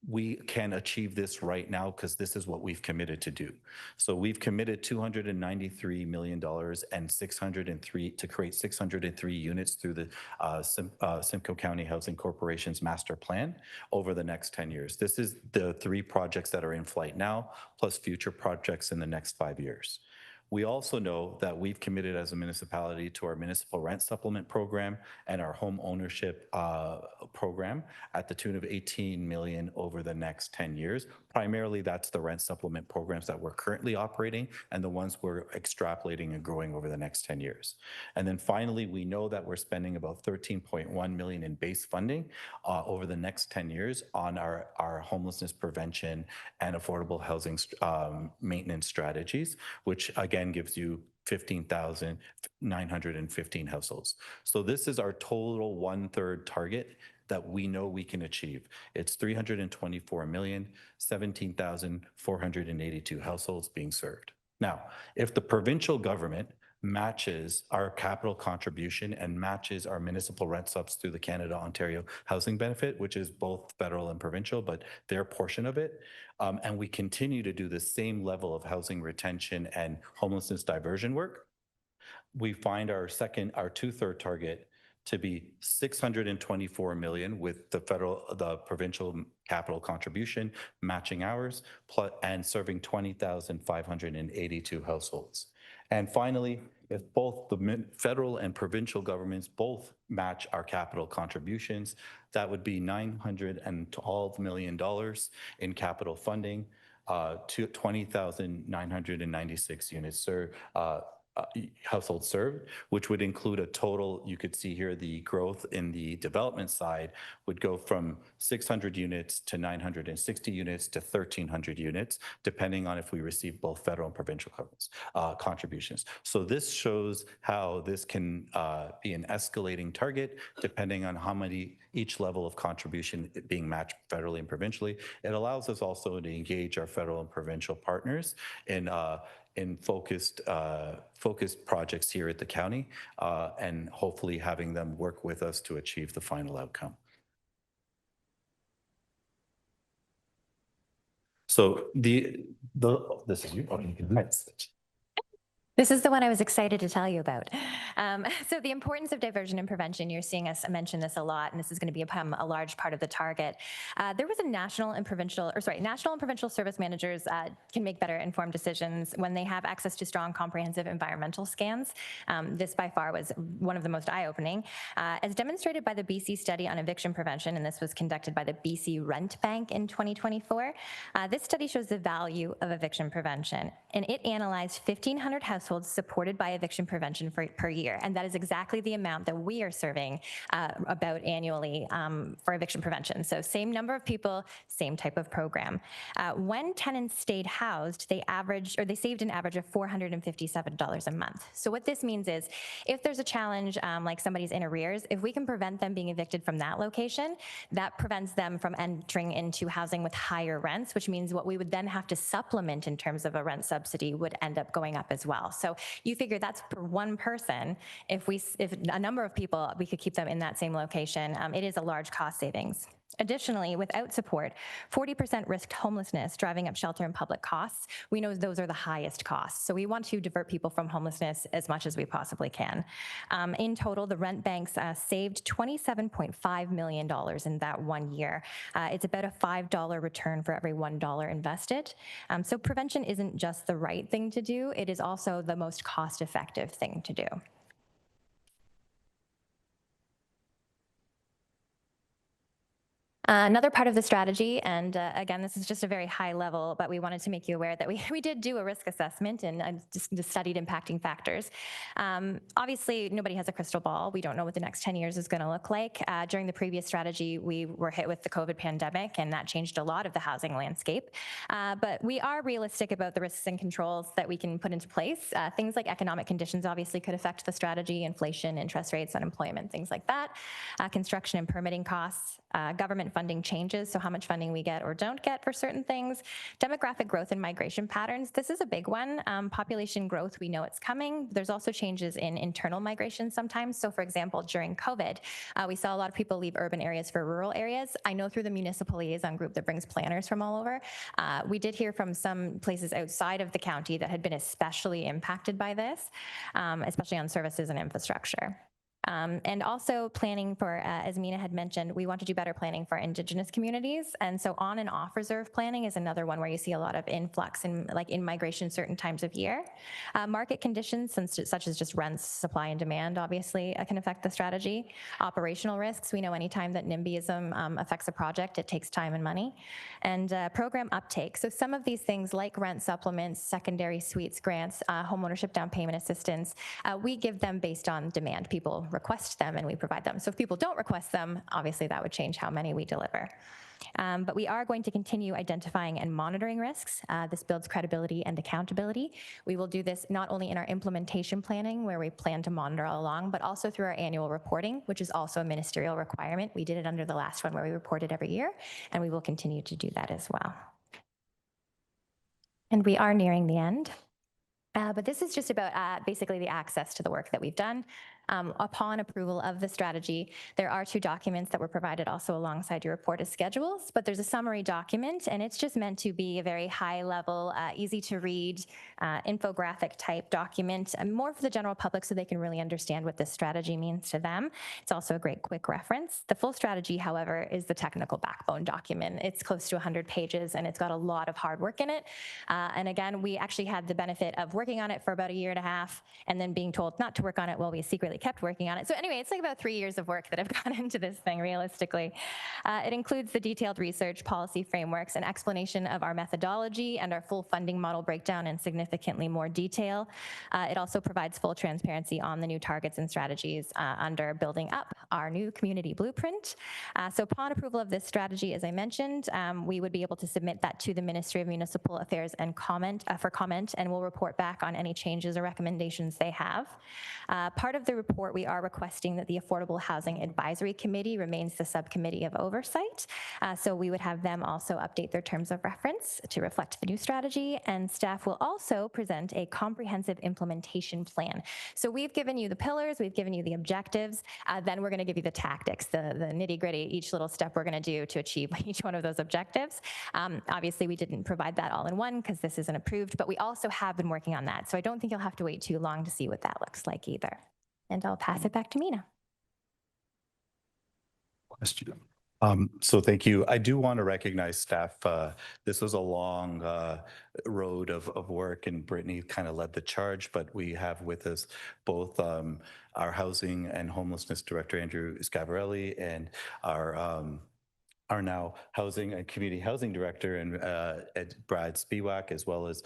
we can achieve this right now because this is what we've committed to do. So we've committed $293 million and 603 to create 603 units through the Simcoe County Housing Corporation's master plan over the next 10 years. This is the 3 projects that are in flight now, plus future projects in the next 5 years. We also know that we've committed as a municipality to our municipal rent supplement program and our home ownership program at the tune of $18 million over the next 10 years. Primarily, that's the rent supplement programs that we're currently operating and the ones we're extrapolating and growing over the next 10 years. And then finally, we know that we're spending about $13.1 million in base funding over the next 10 years on our homelessness prevention and affordable housing maintenance strategies, which again gives you 15,915 households. So this is our total 1/3 target that we know we can achieve. It's 324,017,482 households being served. Now, if the provincial government matches our capital contribution and matches our municipal rent subs through the Canada-Ontario Housing Benefit, which is both federal and provincial, but their portion of it, and we continue to do the same level of housing retention and homelessness diversion work, we find our 2/3 target to be 624 million with the provincial capital contribution matching ours, and serving 20,582 households. And finally, if both the federal and provincial governments both match our capital contributions, that would be $912 million in capital funding, to 20,996 units households served, which would include a total, you could see here, the growth in the development side would go from 600 units to 960 units to 1,300 units, depending on if we receive both federal and provincial contributions. So this shows how this can be an escalating target, depending on how many each level of contribution being matched federally and provincially. It allows us also to engage our federal and provincial partners in focused projects here at the county, and hopefully having them work with us to achieve the final outcome. So this is you. Okay, nice. This is the one I was excited to tell you about. So the importance of diversion and prevention, you're seeing us mention this a lot, and this is going to become a large part of the target. There was a national and provincial service managers can make better informed decisions when they have access to strong comprehensive environmental scans. This by far was one of the most eye-opening. As demonstrated by the BC study on eviction prevention, and this was conducted by the BC Rent Bank in 2024, this study shows the value of eviction prevention, and it analyzed 1,500 households supported by eviction prevention per year. And that is exactly the amount that we are serving about annually for eviction prevention. So same number of people, same type of program. When tenants stayed housed, they saved an average of $457 a month. So what this means is if there's a challenge like somebody's in arrears, if we can prevent them being evicted from that location, that prevents them from entering into housing with higher rents, which means what we would then have to supplement in terms of a rent subsidy would end up going up as well. So you figure that's per one person. If a number of people, we could keep them in that same location, it is a large cost savings. Additionally, without support, 40% risked homelessness, driving up shelter and public costs. We know those are the highest costs. So we want to divert people from homelessness as much as we possibly can. In total, the rent banks saved $27.5 million in that 1 year. It's about a $5 return for every $1 invested. So prevention isn't just the right thing to do, it is also the most cost-effective thing to do. Another part of the strategy, and again, this is just a very high level, but we wanted to make you aware that we did do a risk assessment and just studied impacting factors. Obviously, nobody has a crystal ball. We don't know what the next 10 years is going to look like. During the previous strategy, we were hit with the COVID pandemic, and that changed a lot of the housing landscape. But we are realistic about the risks and controls that we can put into place. Things like economic conditions obviously could affect the strategy, inflation, interest rates, unemployment, things like that. Construction and permitting costs, government funding changes, so how much funding we get or don't get for certain things. Demographic growth and migration patterns, this is a big one. Population growth, we know it's coming. There's also changes in internal migration sometimes. So for example, during COVID, we saw a lot of people leave urban areas for rural areas. I know through the municipal liaison group that brings planners from all over, we did hear from some places outside of the county that had been especially impacted by this, especially on services and infrastructure. And also planning for, as Mina had mentioned, we want to do better planning for Indigenous communities. And so on and off reserve planning is another one where you see a lot of influx in migration certain times of year. Market conditions, such as just rents, supply and demand, obviously can affect the strategy. Operational risks, we know anytime that NIMBYism affects a project, it takes time and money. And program uptake. So some of these things like rent supplements, secondary suites grants, homeownership down payment assistance, we give them based on demand. People request them and we provide them. So if people don't request them, obviously that would change how many we deliver. But we are going to continue identifying and monitoring risks. This builds credibility and accountability. We will do this not only in our implementation planning, where we plan to monitor all along, but also through our annual reporting, which is also a ministerial requirement. We did it under the last one where we reported every year, and we will continue to do that as well. And we are nearing the end. But this is just about basically the access to the work that we've done. Upon approval of the strategy, there are 2 documents that were provided also alongside your report as schedules, but there's a summary document, and it's just meant to be a very high level, easy to read, infographic type document, more for the general public so they can really understand what this strategy means to them. It's also a great quick reference. The full strategy, however, is the technical backbone document. It's close to 100 pages, and it's got a lot of hard work in it. And again, we actually had the benefit of working on it for about 1.5 years and then being told not to work on it while we secretly kept working on it. So anyway, it's like about 3 years of work that have gone into this thing realistically. It includes the detailed research, policy frameworks, and explanation of our methodology and our full funding model breakdown in significantly more detail. It also provides full transparency on the new targets and strategies under building up our new community blueprint. So upon approval of this strategy, as I mentioned, we would be able to submit that to the Ministry of Municipal Affairs and for comment, and we'll report back on any changes or recommendations they have. Part of the report, we are requesting that the Affordable Housing Advisory Committee remains the subcommittee of oversight. So we would have them also update their terms of reference to reflect the new strategy, and staff will also present a comprehensive implementation plan. So we've given you the pillars, we've given you the objectives, then we're going to give you the tactics, the nitty gritty, each little step we're going to do to achieve each one of those objectives. Obviously, we didn't provide that all in one because this isn't approved, but we also have been working on that. So I don't think you'll have to wait too long to see what that looks like either. And I'll pass it back to Mina. Question. So thank you. I do want to recognize staff. This was a long road of work, and Brittany kind of led the charge, but we have with us both our Housing and Homelessness Director, Andrew Scavarelli, and our now Housing and Community Housing Director, and Brad Spiewak, as well as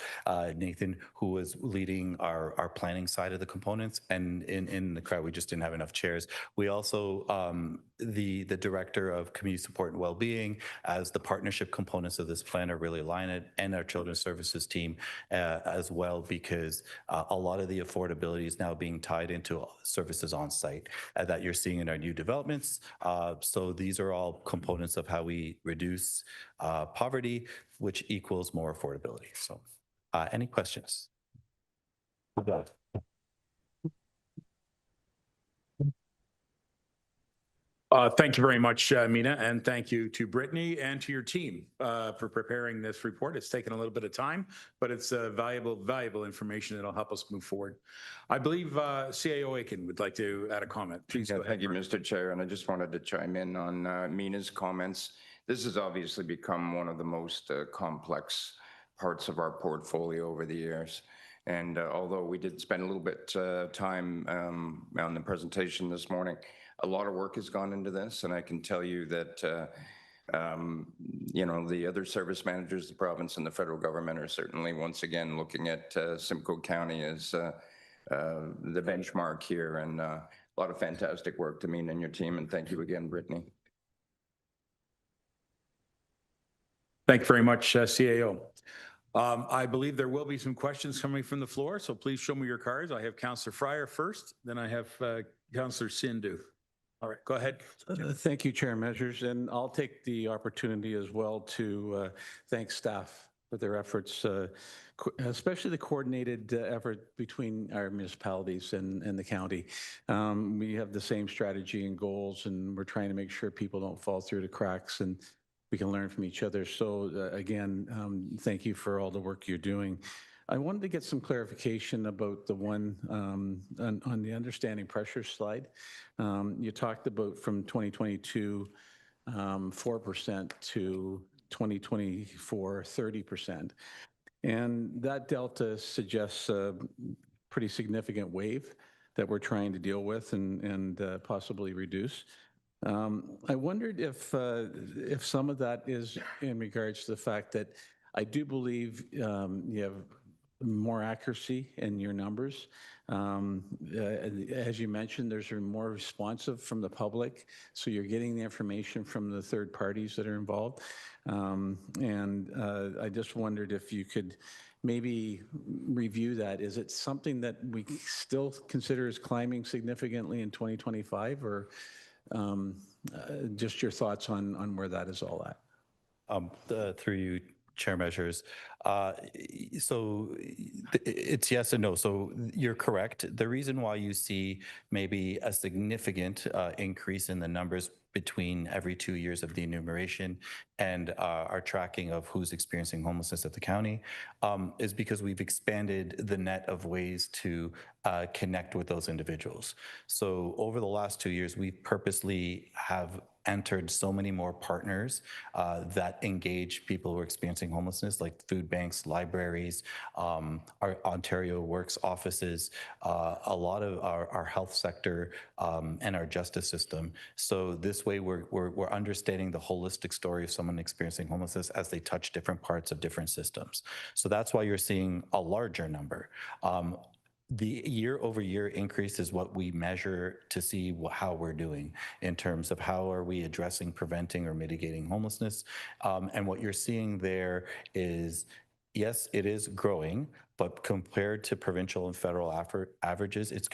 Nathan, who was leading our planning side of the components. And in the crowd, we just didn't have enough chairs. We also, the Director of Community Support and Wellbeing, as the partnership components of this plan are really aligned, and our Children's Services team as well, because a lot of the affordability is now being tied into services on site that you're seeing in our new developments. So these are all components of how we reduce poverty, which equals more affordability. So any questions? Thank you very much, Mina, and thank you to Brittany and to your team for preparing this report. It's taken a little bit of time, but it's valuable information that'll help us move forward. I believe CAO Aiken would like to add a comment. Please go ahead. Thank you, Mr. Chair, and I just wanted to chime in on Mina's comments. This has obviously become one of the most complex parts of our portfolio over the years. And although we did spend a little bit time on the presentation this morning, a lot of work has gone into this, and I can tell you that the other service managers, the province and the federal government, are certainly once again looking at Simcoe County as the benchmark here, and a lot of fantastic work to Mina and your team, and thank you again, Brittany. Thank you very much, CAO. I believe there will be some questions coming from the floor, so please show me your cards. I have Councillor Fryer first, then I have Councillor Sindhu. All right, go ahead. Thank you, Chair Measures, and I'll take the opportunity as well to thank staff for their efforts, especially the coordinated effort between our municipalities and the county. We have the same strategy and goals, and we're trying to make sure people don't fall through the cracks, and we can learn from each other. So again, thank you for all the work you're doing. I wanted to get some clarification about the one on the understanding pressure slide. You talked about from 2022, 4% to 2024, 30%. And that delta suggests a pretty significant wave that we're trying to deal with and possibly reduce. I wondered if some of that is in regards to the fact that I do believe you have more accuracy in your numbers. As you mentioned, there's more responsive from the public, so you're getting the information from the third parties that are involved. I just wondered if you could maybe review that. Is it something that we still consider as climbing significantly in 2025, or just your thoughts on where that is all at? Through you, Chair Measures. So it's yes and no. So you're correct. The reason why you see maybe a significant increase in the numbers between every 2 years of the enumeration and our tracking of who's experiencing homelessness at the county is because we've expanded the net of ways to connect with those individuals. So over the last 2 years, we purposely have entered so many more partners that engage people who are experiencing homelessness, like food banks, libraries, our Ontario Works offices, a lot of our health sector, and our justice system. So this way, we're understanding the holistic story of someone experiencing homelessness as they touch different parts of different systems. So that's why you're seeing a larger number. The year-over-year increase is what we measure to see how we're doing in terms of how are we addressing, preventing, or mitigating homelessness. And what you're seeing there is, yes, it is growing, but compared to provincial and federal averages, it's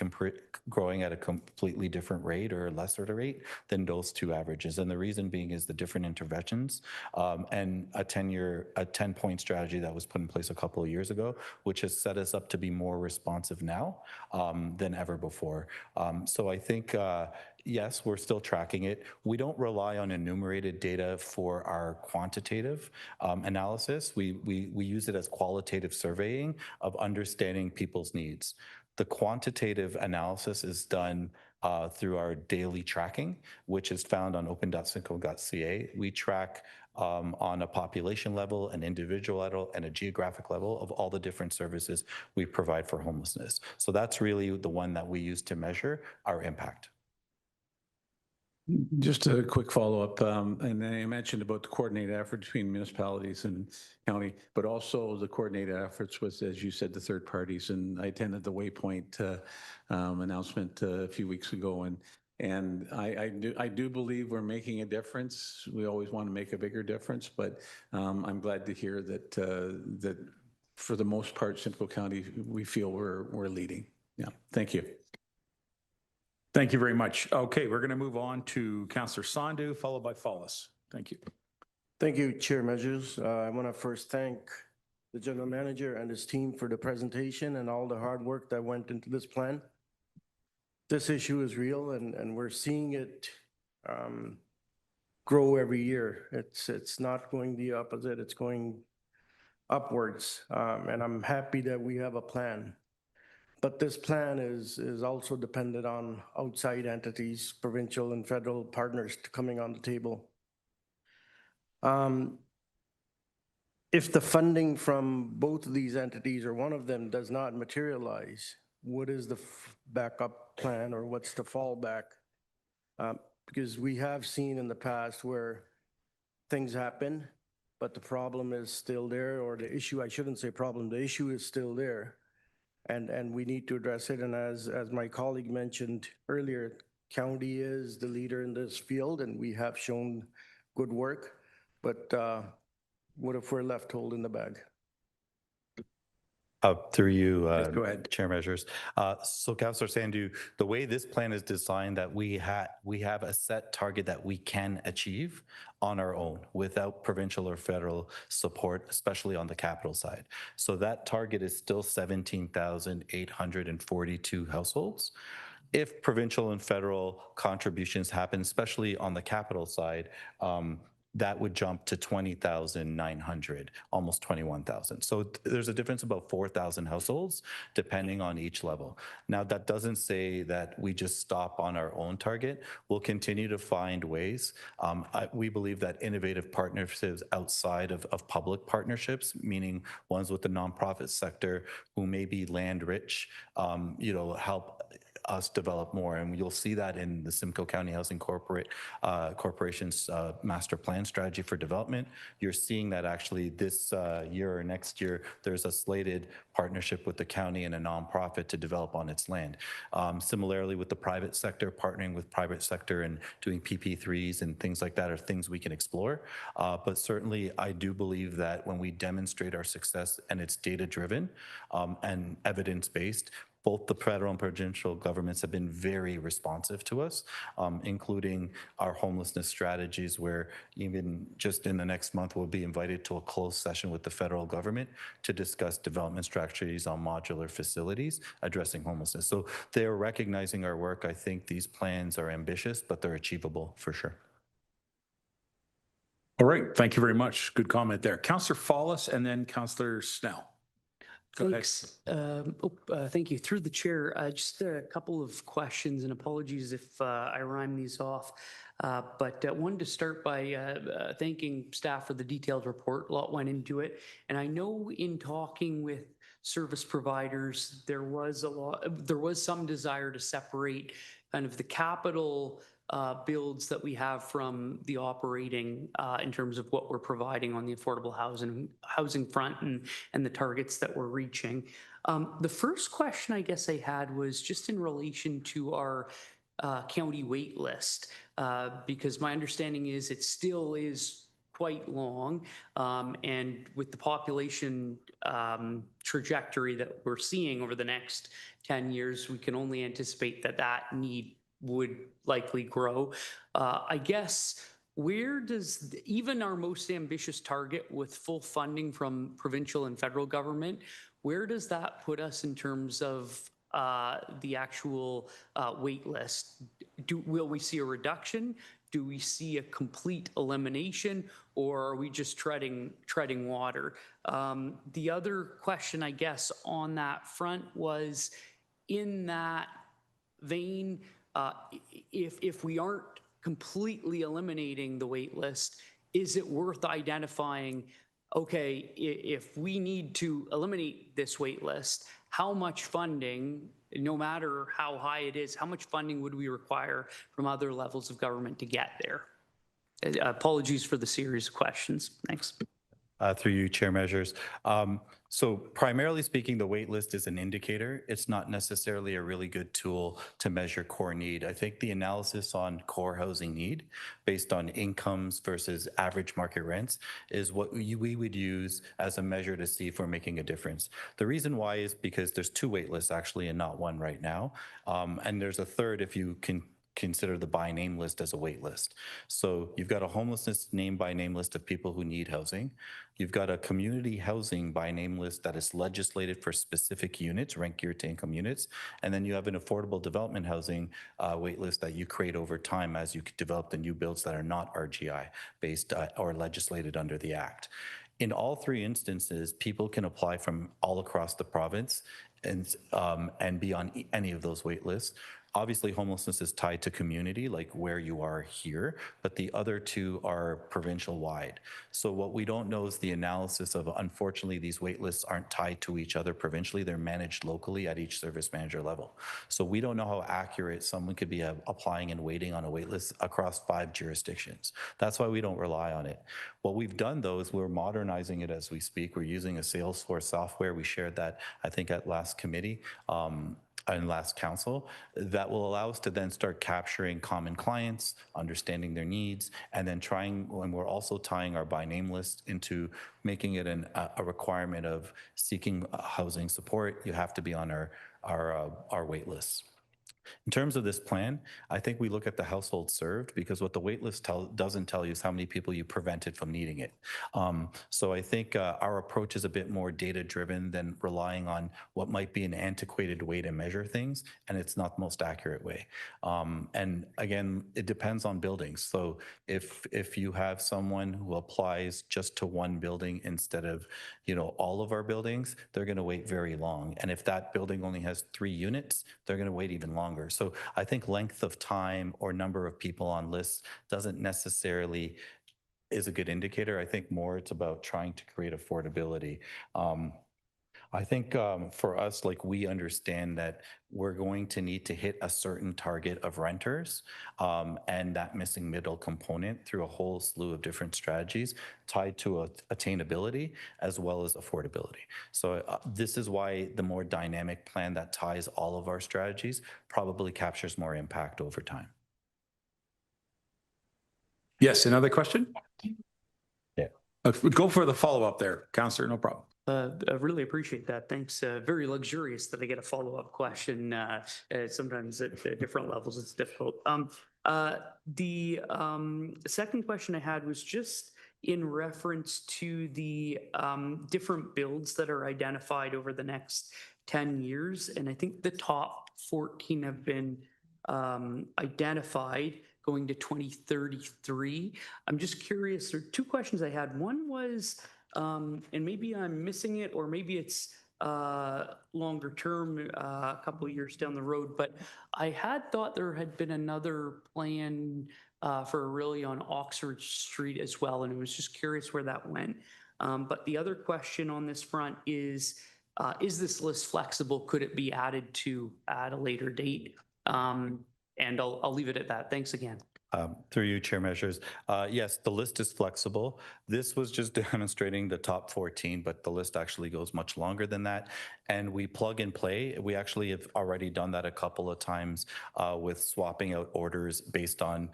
growing at a completely different rate or lesser rate than those two averages. And the reason being is the different interventions and a 10-point strategy that was put in place a couple of years ago, which has set us up to be more responsive now than ever before. So I think, yes, we're still tracking it. We don't rely on enumerated data for our quantitative analysis. We use it as qualitative surveying of understanding people's needs. The quantitative analysis is done through our daily tracking, which is found on open.simcoe.ca. We track on a population level, an individual level, and a geographic level of all the different services we provide for homelessness. So that's really the one that we use to measure our impact. Just a quick follow-up, and then you mentioned about the coordinated effort between municipalities and county, but also the coordinated efforts with, as you said, the third parties. And I attended the Waypoint announcement a few weeks ago, and I do believe we're making a difference. We always want to make a bigger difference, but I'm glad to hear that for the most part, Simcoe County, we feel we're leading. Yeah, thank you. Thank you very much. Okay, we're going to move on to Councillor Sandhu, followed by Follis. Thank you. Thank you, Chair Measures. I want to first thank the General Manager and his team for the presentation and all the hard work that went into this plan. This issue is real, and we're seeing it grow every year. It's not going the opposite, it's going upwards. And I'm happy that we have a plan. But this plan is also dependent on outside entities, provincial and federal partners coming on the table. If the funding from both of these entities or one of them does not materialize, what is the backup plan or what's the fallback? Because we have seen in the past where things happen, but the problem is still there, or the issue, I shouldn't say problem, the issue is still there. And we need to address it. And as my colleague mentioned earlier, county is the leader in this field, and we have shown good work. But what if we're left holding the bag? Through you, go ahead. Chair Measures. So Councillor Sandhu, the way this plan is designed, that we have a set target that we can achieve on our own without provincial or federal support, especially on the capital side. So that target is still 17,842 households. If provincial and federal contributions happen, especially on the capital side, that would jump to 20,900, almost 21,000. So there's a difference of about 4,000 households depending on each level. Now, that doesn't say that we just stop on our own target. We'll continue to find ways. We believe that innovative partnerships outside of public partnerships, meaning ones with the nonprofit sector who may be land rich, help us develop more. And you'll see that in the Simcoe County Housing Corporation's master plan strategy for development. You're seeing that actually this year or next year, there's a slated partnership with the county and a nonprofit to develop on its land. Similarly with the private sector, partnering with private sector and doing PP3s and things like that are things we can explore. But certainly I do believe that when we demonstrate our success and it's data-driven and evidence-based, both the federal and provincial governments have been very responsive to us, including our homelessness strategies, where even just in the next month, we'll be invited to a closed session with the federal government to discuss development strategies on modular facilities addressing homelessness. So they're recognizing our work. I think these plans are ambitious, but they're achievable for sure. All right. Thank you very much. Good comment there. Councillor Follis and then Councillor Snell. Go ahead. Thanks. Thank you. Through the chair, just a couple of questions, and apologies if I rhyme these off. But wanted to start by thanking staff for the detailed report. A lot went into it. And I know in talking with service providers, there was some desire to separate kind of the capital builds that we have from the operating in terms of what we're providing on the affordable housing front and the targets that we're reaching. The first question I guess I had was just in relation to our county wait list, because my understanding is it still is quite long, and with the population trajectory that we're seeing over the next 10 years, we can only anticipate that need would likely grow. I guess, where does even our most ambitious target with full funding from provincial and federal government, where does that put us in terms of the actual wait list? Will we see a reduction? Do we see a complete elimination, or are we just treading water? The other question, I guess, on that front was, in that vein, if we aren't completely eliminating the wait list, is it worth identifying, okay, if we need to eliminate this wait list, how much funding, no matter how high it is, how much funding would we require from other levels of government to get there? Apologies for the series of questions. Thanks. Through you, Chair Measures. So primarily speaking, the wait list is an indicator. It's not necessarily a really good tool to measure core need. I think the analysis on core housing need based on incomes versus average market rents is what we would use as a measure to see if we're making a difference. The reason why is because there's two wait lists actually and not one right now. And there's a third if you can consider the by name list as a wait list. So you've got a homelessness name by name list of people who need housing. You've got a community housing by name list that is legislated for specific units, rent geared to income units. And then you have an affordable development housing wait list that you create over time as you develop the new builds that are not RGI based or legislated under the Act. In all three instances, people can apply from all across the province and be on any of those wait lists. Obviously, homelessness is tied to community, like where you are here, but the other two are provincial wide. So what we don't know is the analysis of, unfortunately, these wait lists aren't tied to each other provincially. They're managed locally at each service manager level. So we don't know how accurate someone could be applying and waiting on a wait list across 5 jurisdictions. That's why we don't rely on it. What we've done, though, is we're modernizing it as we speak. We're using a Salesforce software. We shared that, I think, at last committee. And last council, that will allow us to then start capturing common clients, understanding their needs, and then we're also tying our by name list into making it a requirement of seeking housing support. You have to be on our wait lists. In terms of this plan, I think we look at the household served, because what the wait list doesn't tell you is how many people you prevented from needing it. So I think our approach is a bit more data driven than relying on what might be an antiquated way to measure things, and it's not the most accurate way. And again, it depends on buildings. So if you have someone who applies just to one building instead of all of our buildings, they're going to wait very long. And if that building only has 3 units, they're going to wait even longer. So I think length of time or number of people on lists doesn't necessarily is a good indicator. I think more it's about trying to create affordability. I think for us, like we understand that we're going to need to hit a certain target of renters and that missing middle component through a whole slew of different strategies tied to attainability as well as affordability. So this is why the more dynamic plan that ties all of our strategies probably captures more impact over time. Yes, another question? Yeah. Go for the follow-up there, Councillor, no problem. I really appreciate that. Thanks. Very luxurious that I get a follow-up question. Sometimes at different levels, it's difficult. The second question I had was just in reference to the different builds that are identified over the next 10 years. And I think the top 14 have been identified going to 2033. I'm just curious, there are two questions I had. One was, and maybe I'm missing it, or maybe it's longer term, a couple of years down the road, but I had thought there had been another plan for really on Oxford Street as well, and I was just curious where that went. But the other question on this front is this list flexible? Could it be added to at a later date? And I'll leave it at that. Thanks again. Through you, Chair Measures. Yes, the list is flexible. This was just demonstrating the top 14, but the list actually goes much longer than that. And we plug and play. We actually have already done that a couple of times with swapping out orders based on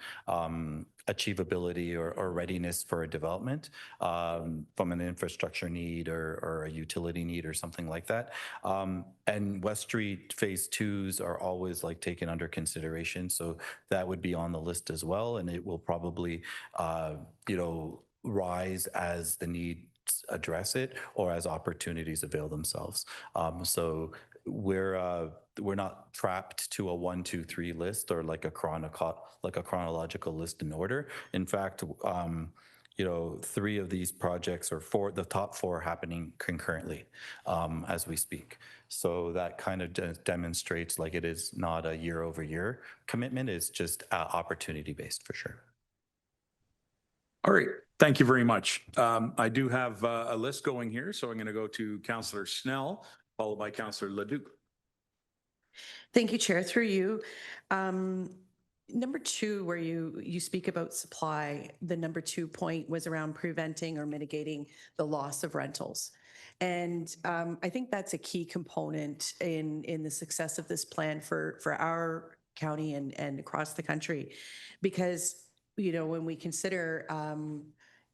achievability or readiness for a development from an infrastructure need or a utility need or something like that. And West Street Phase 2s are always like taken under consideration. So that would be on the list as well. And it will probably, rise as the needs address it or as opportunities avail themselves. So we're not trapped to a 1, 2, 3 list or like a chronological list in order. In fact, 3 of these projects or the top 4 are happening concurrently as we speak. So that kind of demonstrates like it is not a year-over-year commitment. It's just opportunity-based for sure. All right. Thank you very much. I do have a list going here, so I'm going to go to Councillor Snell, followed by Councillor Leduc. Thank you, Chair. Through you. Number 2, where you speak about supply, the number 2 point was around preventing or mitigating the loss of rentals. And I think that's a key component in the success of this plan for our county and across the country. Because, when we consider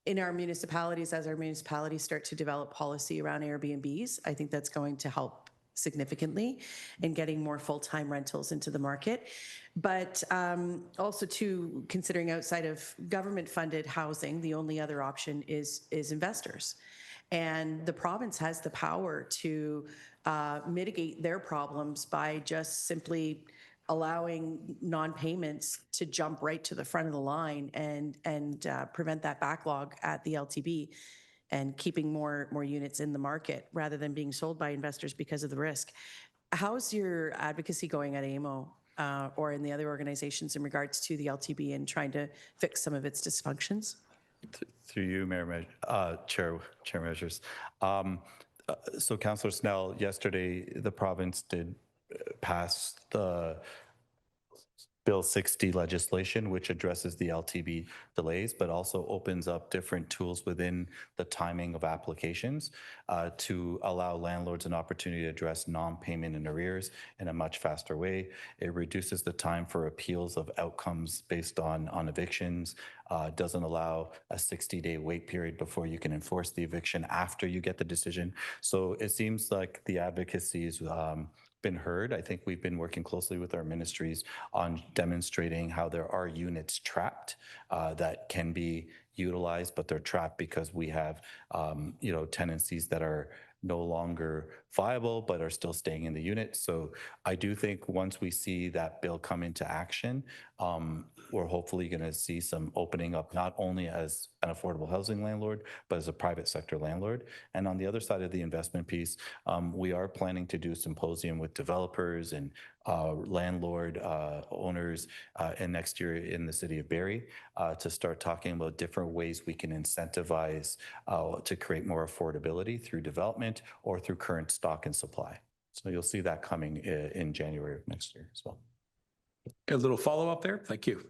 in our municipalities, as our municipalities start to develop policy around Airbnbs, I think that's going to help significantly in getting more full-time rentals into the market. But also too, considering outside of government-funded housing, the only other option is investors. And the province has the power to mitigate their problems by just simply allowing non-payments to jump right to the front of the line and prevent that backlog at the LTB and keeping more units in the market rather than being sold by investors because of the risk. How's your advocacy going at AMO or in the other organizations in regards to the LTB and trying to fix some of its dysfunctions? Through you, Chair Measures. So Councillor Snell, yesterday the province did pass the Bill 60 legislation, which addresses the LTB delays, but also opens up different tools within the timing of applications to allow landlords an opportunity to address non-payment and arrears in a much faster way. It reduces the time for appeals of outcomes based on evictions, doesn't allow a 60-day wait period before you can enforce the eviction after you get the decision. So it seems like the advocacy is been heard. I think we've been working closely with our ministries on demonstrating how there are units trapped that can be utilized, but they're trapped because we have, tenancies that are no longer viable, but are still staying in the unit. So I do think once we see that bill come into action, we're hopefully going to see some opening up, not only as an affordable housing landlord, but as a private sector landlord. And on the other side of the investment piece, we are planning to do a symposium with developers and landlord owners and next year in the city of Barrie to start talking about different ways we can incentivize to create more affordability through development or through current stock and supply. So you'll see that coming in January of next year as well. A little follow-up there. Thank you.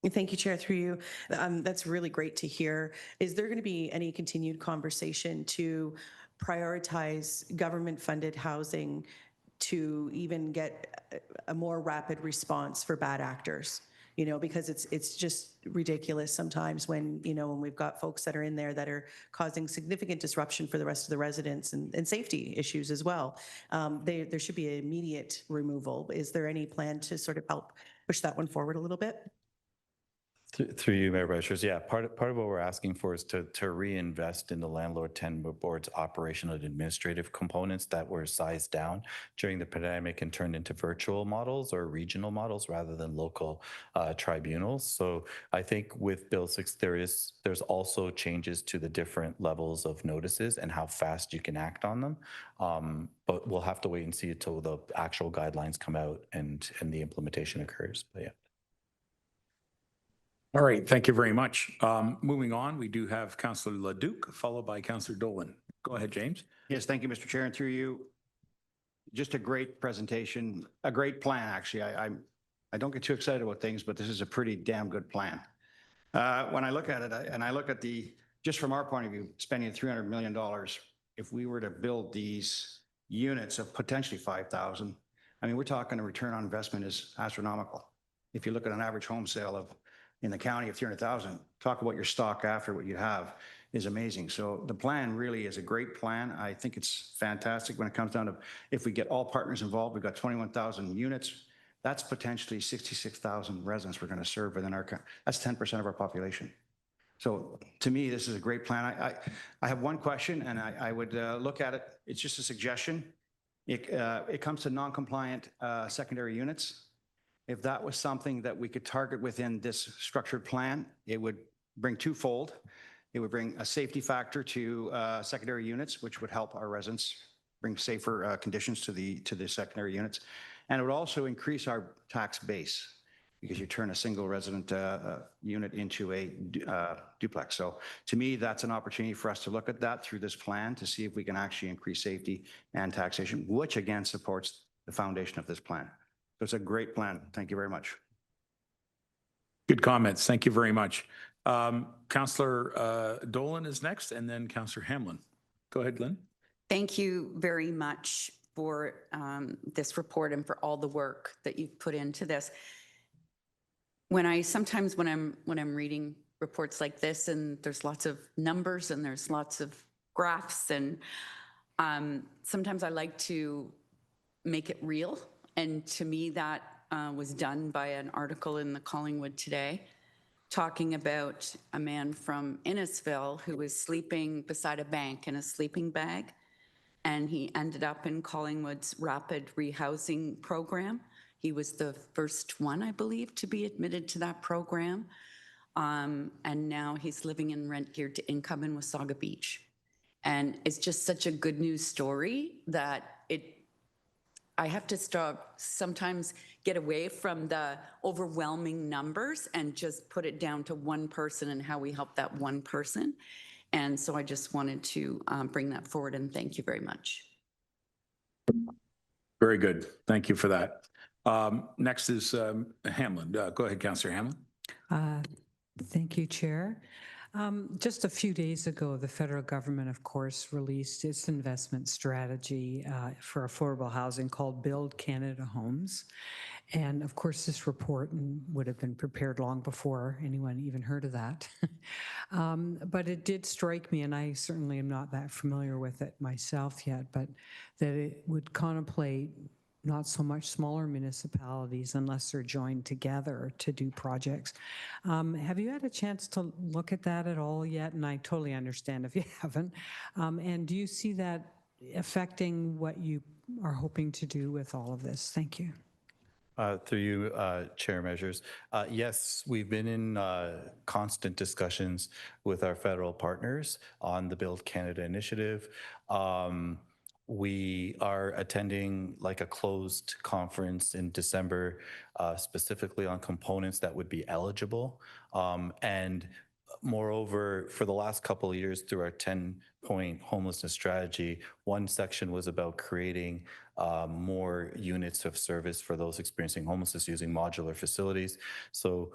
Thank you, Chair, through you. That's really great to hear. Is there going to be any continued conversation to prioritize government-funded housing to even get a more rapid response for bad actors? You know, because it's just ridiculous sometimes when, you know, when we've got folks that are in there that are causing significant disruption for the rest of the residents and safety issues as well. There should be immediate removal. Is there any plan to sort of help push that one forward a little bit? Through you, Mayor Bouchers. Yeah, part of what we're asking for is to reinvest in the Landlord 10 Board's operational and administrative components that were sized down during the pandemic and turned into virtual models or regional models rather than local tribunals. So I think with Bill 6, there's also changes to the different levels of notices and how fast you can act on them. But we'll have to wait and see until the actual guidelines come out and the implementation occurs. But yeah. All right, thank you very much. Moving on, we do have Councillor Leduc, followed by Councillor Dolan. Go ahead, James. Yes, thank you, Mr. Chair, and through you. Just a great presentation, a great plan, actually. I don't get too excited about things, but this is a pretty damn good plan. When I look at it, and I look at just from our point of view, spending $300 million, if we were to build these units of potentially 5,000, I mean, we're talking a return on investment is astronomical. If you look at an average home sale in the county of 300,000, talk about your stock after what you have is amazing. So the plan really is a great plan. I think it's fantastic when it comes down to if we get all partners involved. We've got 21,000 units. That's potentially 66,000 residents we're going to serve within our county. That's 10% of our population. So to me, this is a great plan. I have one question, and I would look at it. It's just a suggestion. It comes to non-compliant secondary units. If that was something that we could target within this structured plan, it would bring twofold. It would bring a safety factor to secondary units, which would help our residents bring safer conditions to the secondary units. And it would also increase our tax base because you turn a single resident unit into a duplex. So to me, that's an opportunity for us to look at that through this plan to see if we can actually increase safety and taxation, which again supports the foundation of this plan. So it's a great plan. Thank you very much. Good comments. Thank you very much. Councillor Dolan is next, and then Councillor Hamlin. Go ahead, Lynn. Thank you very much for this report and for all the work that you've put into this. Sometimes when I'm reading reports like this, and there's lots of numbers and there's lots of graphs, and sometimes I like to make it real. And to me, that was done by an article in the Collingwood today, talking about a man from Innisfil who was sleeping beside a bank in a sleeping bag, and he ended up in Collingwood's rapid rehousing program. He was the first one, I believe, to be admitted to that program. And now he's living in rent-geared to income in Wasaga Beach. And it's just such a good news story that I have to stop, sometimes get away from the overwhelming numbers and just put it down to one person and how we help that one person. And so I just wanted to bring that forward, and thank you very much. Very good. Thank you for that. Next is Hamlin. Go ahead, Councillor Hamlin. Thank you, Chair. Just a few days ago, the federal government, of course, released its investment strategy for affordable housing called Build Canada Homes. And of course, this report would have been prepared long before anyone even heard of that. But it did strike me, and I certainly am not that familiar with it myself yet, but that it would contemplate not so much smaller municipalities unless they're joined together to do projects. Have you had a chance to look at that at all yet? And I totally understand if you haven't. And do you see that affecting what you are hoping to do with all of this? Thank you. Through you, Chair Measures. Yes, we've been in constant discussions with our federal partners on the Build Canada initiative. We are attending like a closed conference in December, specifically on components that would be eligible. And moreover, for the last couple of years through our 10-point homelessness strategy, one section was about creating more units of service for those experiencing homelessness using modular facilities. So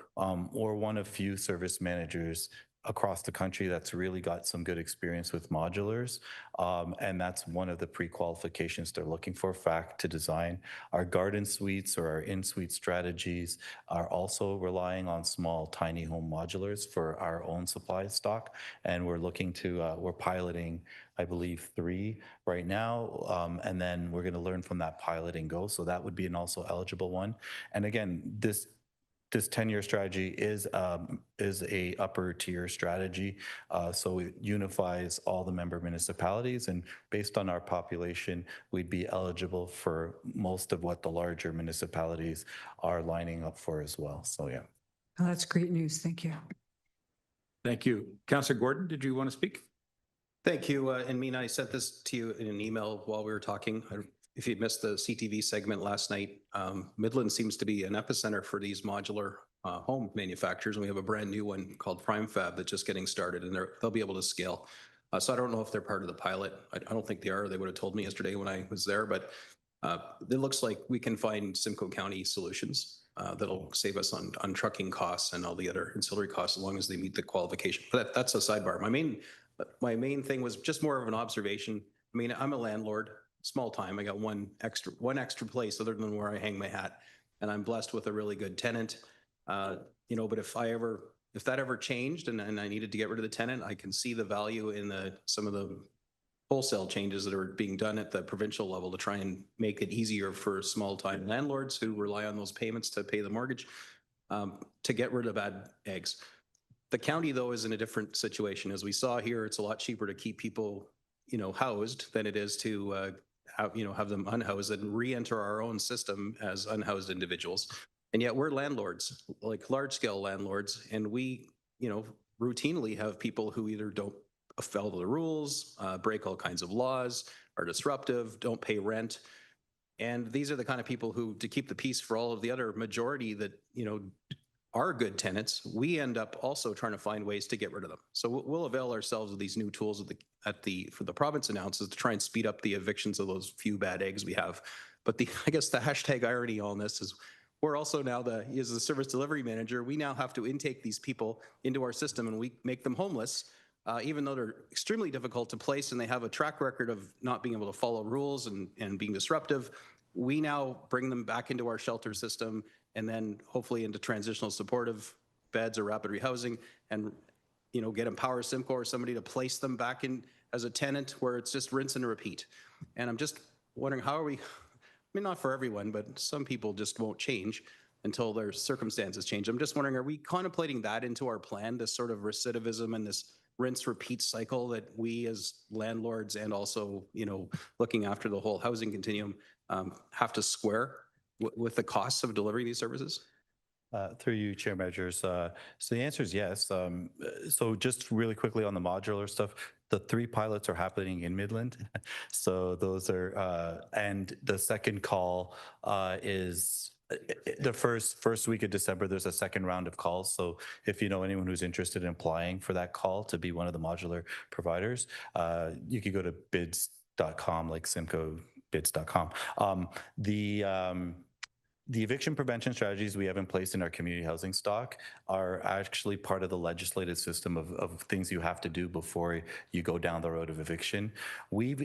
we're one of few service managers across the country that's really got some good experience with modulars. And that's one of the pre-qualifications they're looking for, fact to design. Our garden suites or our in-suite strategies are also relying on small, tiny home modulars for our own supply stock. And we're looking to, we're piloting, I believe, 3 right now. And then we're going to learn from that pilot and go. So that would be an also eligible one. And again, this 10-year strategy is a upper tier strategy. So it unifies all the member municipalities, and based on our population, we'd be eligible for most of what the larger municipalities are lining up for as well. So yeah. Oh, that's great news. Thank you. Thank you. Councillor Gordon, did you want to speak? Thank you. And Mina, I sent this to you in an email while we were talking. If you missed the CTV segment last night, Midland seems to be an epicenter for these modular home manufacturers. And we have a brand new one called Prime Fab that's just getting started, and they'll be able to scale. So I don't know if they're part of the pilot. I don't think they are. They would have told me yesterday when I was there, but it looks like we can find Simcoe County solutions that'll save us on trucking costs and all the other ancillary costs as long as they meet the qualification. But that's a sidebar. My main thing was just more of an observation. I mean, I'm a landlord, small time. I got one extra place other than where I hang my hat, and I'm blessed with a really good tenant. You know, but if that ever changed and I needed to get rid of the tenant, I can see the value in some of the wholesale changes that are being done at the provincial level to try and make it easier for small time landlords who rely on those payments to pay the mortgage to get rid of bad eggs. The county, though, is in a different situation. As we saw here, it's a lot cheaper to keep people, you know, housed than it is to have them unhoused and re-enter our own system as unhoused individuals. And yet we're landlords, like large-scale landlords, and we, you know, routinely have people who either don't follow the rules, break all kinds of laws, are disruptive, don't pay rent. And these are the kind of people who, to keep the peace for all of the other majority that, you know, are good tenants, we end up also trying to find ways to get rid of them. So we'll avail ourselves of these new tools for the province announces to try and speed up the evictions of those few bad eggs we have. But I guess the hashtag irony on this is we're also now as the service delivery manager, we now have to intake these people into our system and we make them homeless, even though they're extremely difficult to place and they have a track record of not being able to follow rules and being disruptive. We now bring them back into our shelter system and then hopefully into transitional supportive beds or rapid rehousing, and you know, get Empower Simcoe or somebody to place them back in as a tenant where it's just rinse and repeat. And I'm just wondering, how are we, I mean, not for everyone, but some people just won't change until their circumstances change. I'm just wondering, are we contemplating that into our plan, this sort of recidivism and this rinse repeat cycle that we as landlords and also, you know, looking after the whole housing continuum have to square with the costs of delivering these services? Through you, Chair Measures. So the answer is yes. So just really quickly on the modular stuff, the 3 pilots are happening in Midland. So those are, and the second call is the first week of December. There's a second round of calls. So if you know anyone who's interested in applying for that call to be one of the modular providers, you could go to bids.com, like Simcoe bids.com. The eviction prevention strategies we have in place in our community housing stock are actually part of the legislative system of things you have to do before you go down the road of eviction. We've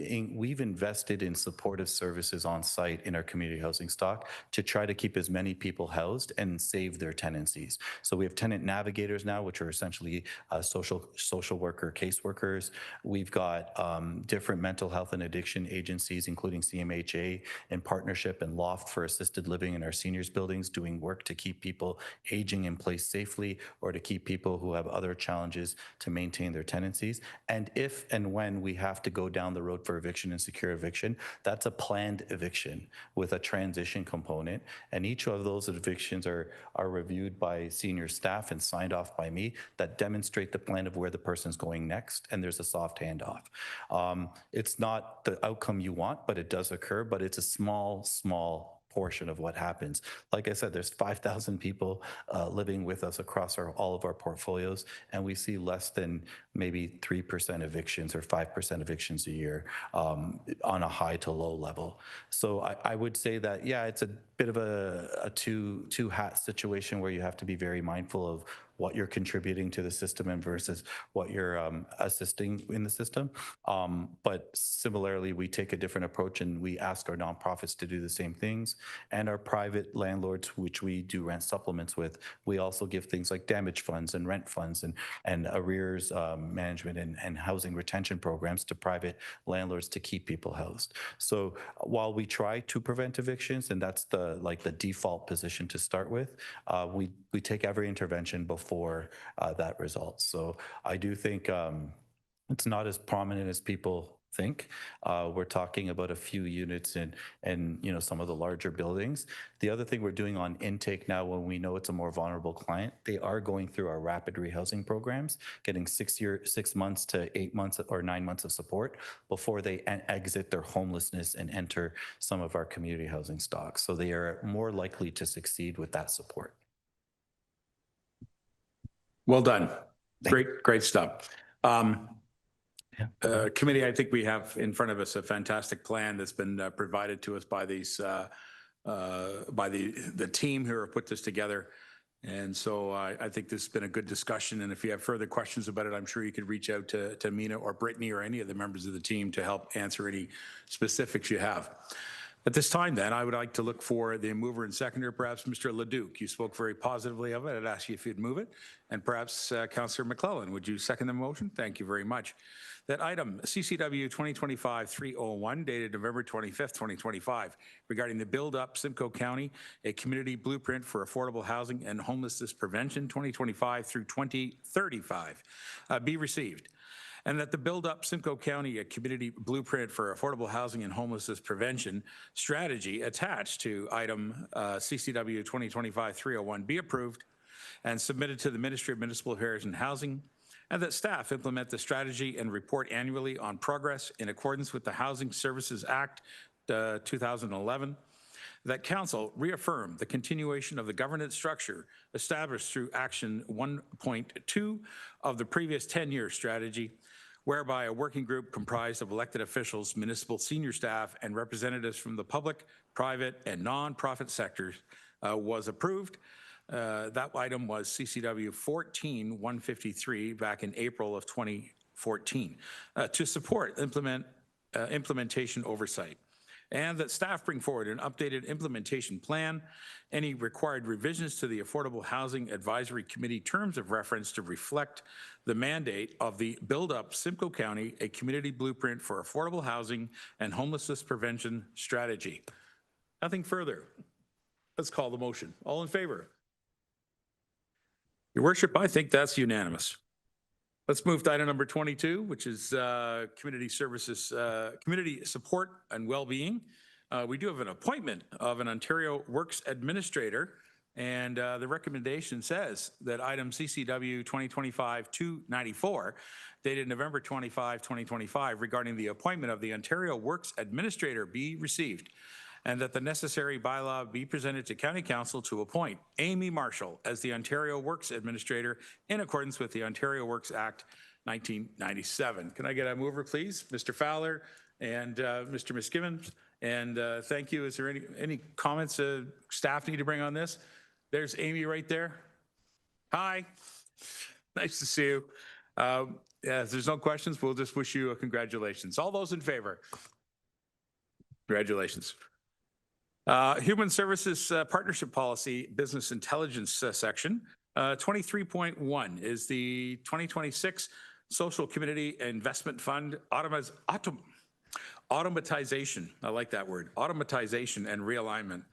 invested in supportive services on site in our community housing stock to try to keep as many people housed and save their tenancies. So we have tenant navigators now, which are essentially social worker caseworkers. We've got different mental health and addiction agencies, including CMHA in partnership and Loft for assisted living in our seniors buildings, doing work to keep people aging in place safely or to keep people who have other challenges to maintain their tenancies. And if and when we have to go down the road for eviction and secure eviction, that's a planned eviction with a transition component. And each of those evictions are reviewed by senior staff and signed off by me that demonstrate the plan of where the person's going next. And there's a soft handoff. It's not the outcome you want, but it does occur, but it's a small portion of what happens. Like I said, there's 5,000 people living with us across all of our portfolios, and we see less than maybe 3% evictions or 5% evictions a year on a high to low level. So I would say that, yeah, it's a bit of a two-hat situation where you have to be very mindful of what you're contributing to the system and versus what you're assisting in the system. But similarly, we take a different approach and we ask our nonprofits to do the same things. And our private landlords, which we do rent supplements with, we also give things like damage funds and rent funds and arrears management and housing retention programs to private landlords to keep people housed. So while we try to prevent evictions, and that's the default position to start with, we take every intervention before that results. So I do think it's not as prominent as people think. We're talking about a few units in some of the larger buildings. The other thing we're doing on intake now, when we know it's a more vulnerable client, they are going through our rapid rehousing programs, getting 6 months to 8 months or 9 months of support before they exit their homelessness and enter some of our community housing stocks. So they are more likely to succeed with that support. Well done. Great stuff. Committee, I think we have in front of us a fantastic plan that's been provided to us by these by the team who have put this together. And so I think this has been a good discussion. And if you have further questions about it, I'm sure you could reach out to Mina or Brittany or any of the members of the team to help answer any specifics you have. At this time, then, I would like to look for the mover and seconder, perhaps Mr. Leduc. You spoke very positively of it. I'd ask you if you'd move it. And perhaps Councillor McClellan, would you second the motion? Thank you very much. That item, CCW 2025-301, dated November 25th, 2025, regarding the Build Up Simcoe County, a community blueprint for affordable housing and homelessness prevention 2025 through 2035, be received. And that the Build Up Simcoe County, a community blueprint for affordable housing and homelessness prevention strategy attached to item CCW 2025-301 be approved and submitted to the Ministry of Municipal Affairs and Housing, and that staff implement the strategy and report annually on progress in accordance with the Housing Services Act 2011. That Council reaffirm the continuation of the governance structure established through Action 1.2 of the previous 10-year strategy, whereby a working group comprised of elected officials, municipal senior staff, and representatives from the public, private, and nonprofit sectors was approved. That item was CCW 14-153 back in April of 2014 to support implementation oversight. And that staff bring forward an updated implementation plan, any required revisions to the Affordable Housing Advisory Committee terms of reference to reflect the mandate of the Build Up Simcoe County, a community blueprint for affordable housing and homelessness prevention strategy. Nothing further. Let's call the motion. All in favor? Your Worship, I think that's unanimous. Let's move to item number 22, which is community services, community support and well-being. We do have an appointment of an Ontario Works Administrator, and the recommendation says that item CCW 2025-294, dated November 25, 2025, regarding the appointment of the Ontario Works Administrator be received, and that the necessary bylaw be presented to County Council to appoint Amy Marshall as the Ontario Works Administrator in accordance with the Ontario Works Act 1997. Can I get a mover, please? Mr. Fowler and Mr. Miskimmins. And thank you. Is there any comments staff need to bring on this? There's Amy right there. Hi. Nice to see you. Yeah, if there's no questions, we'll just wish you a congratulations. All those in favor? Congratulations. Human Services Partnership Policy Business Intelligence section. 23.1 is the 2026 Social Community Investment Fund automatization. I like that word. Automatization and realignment.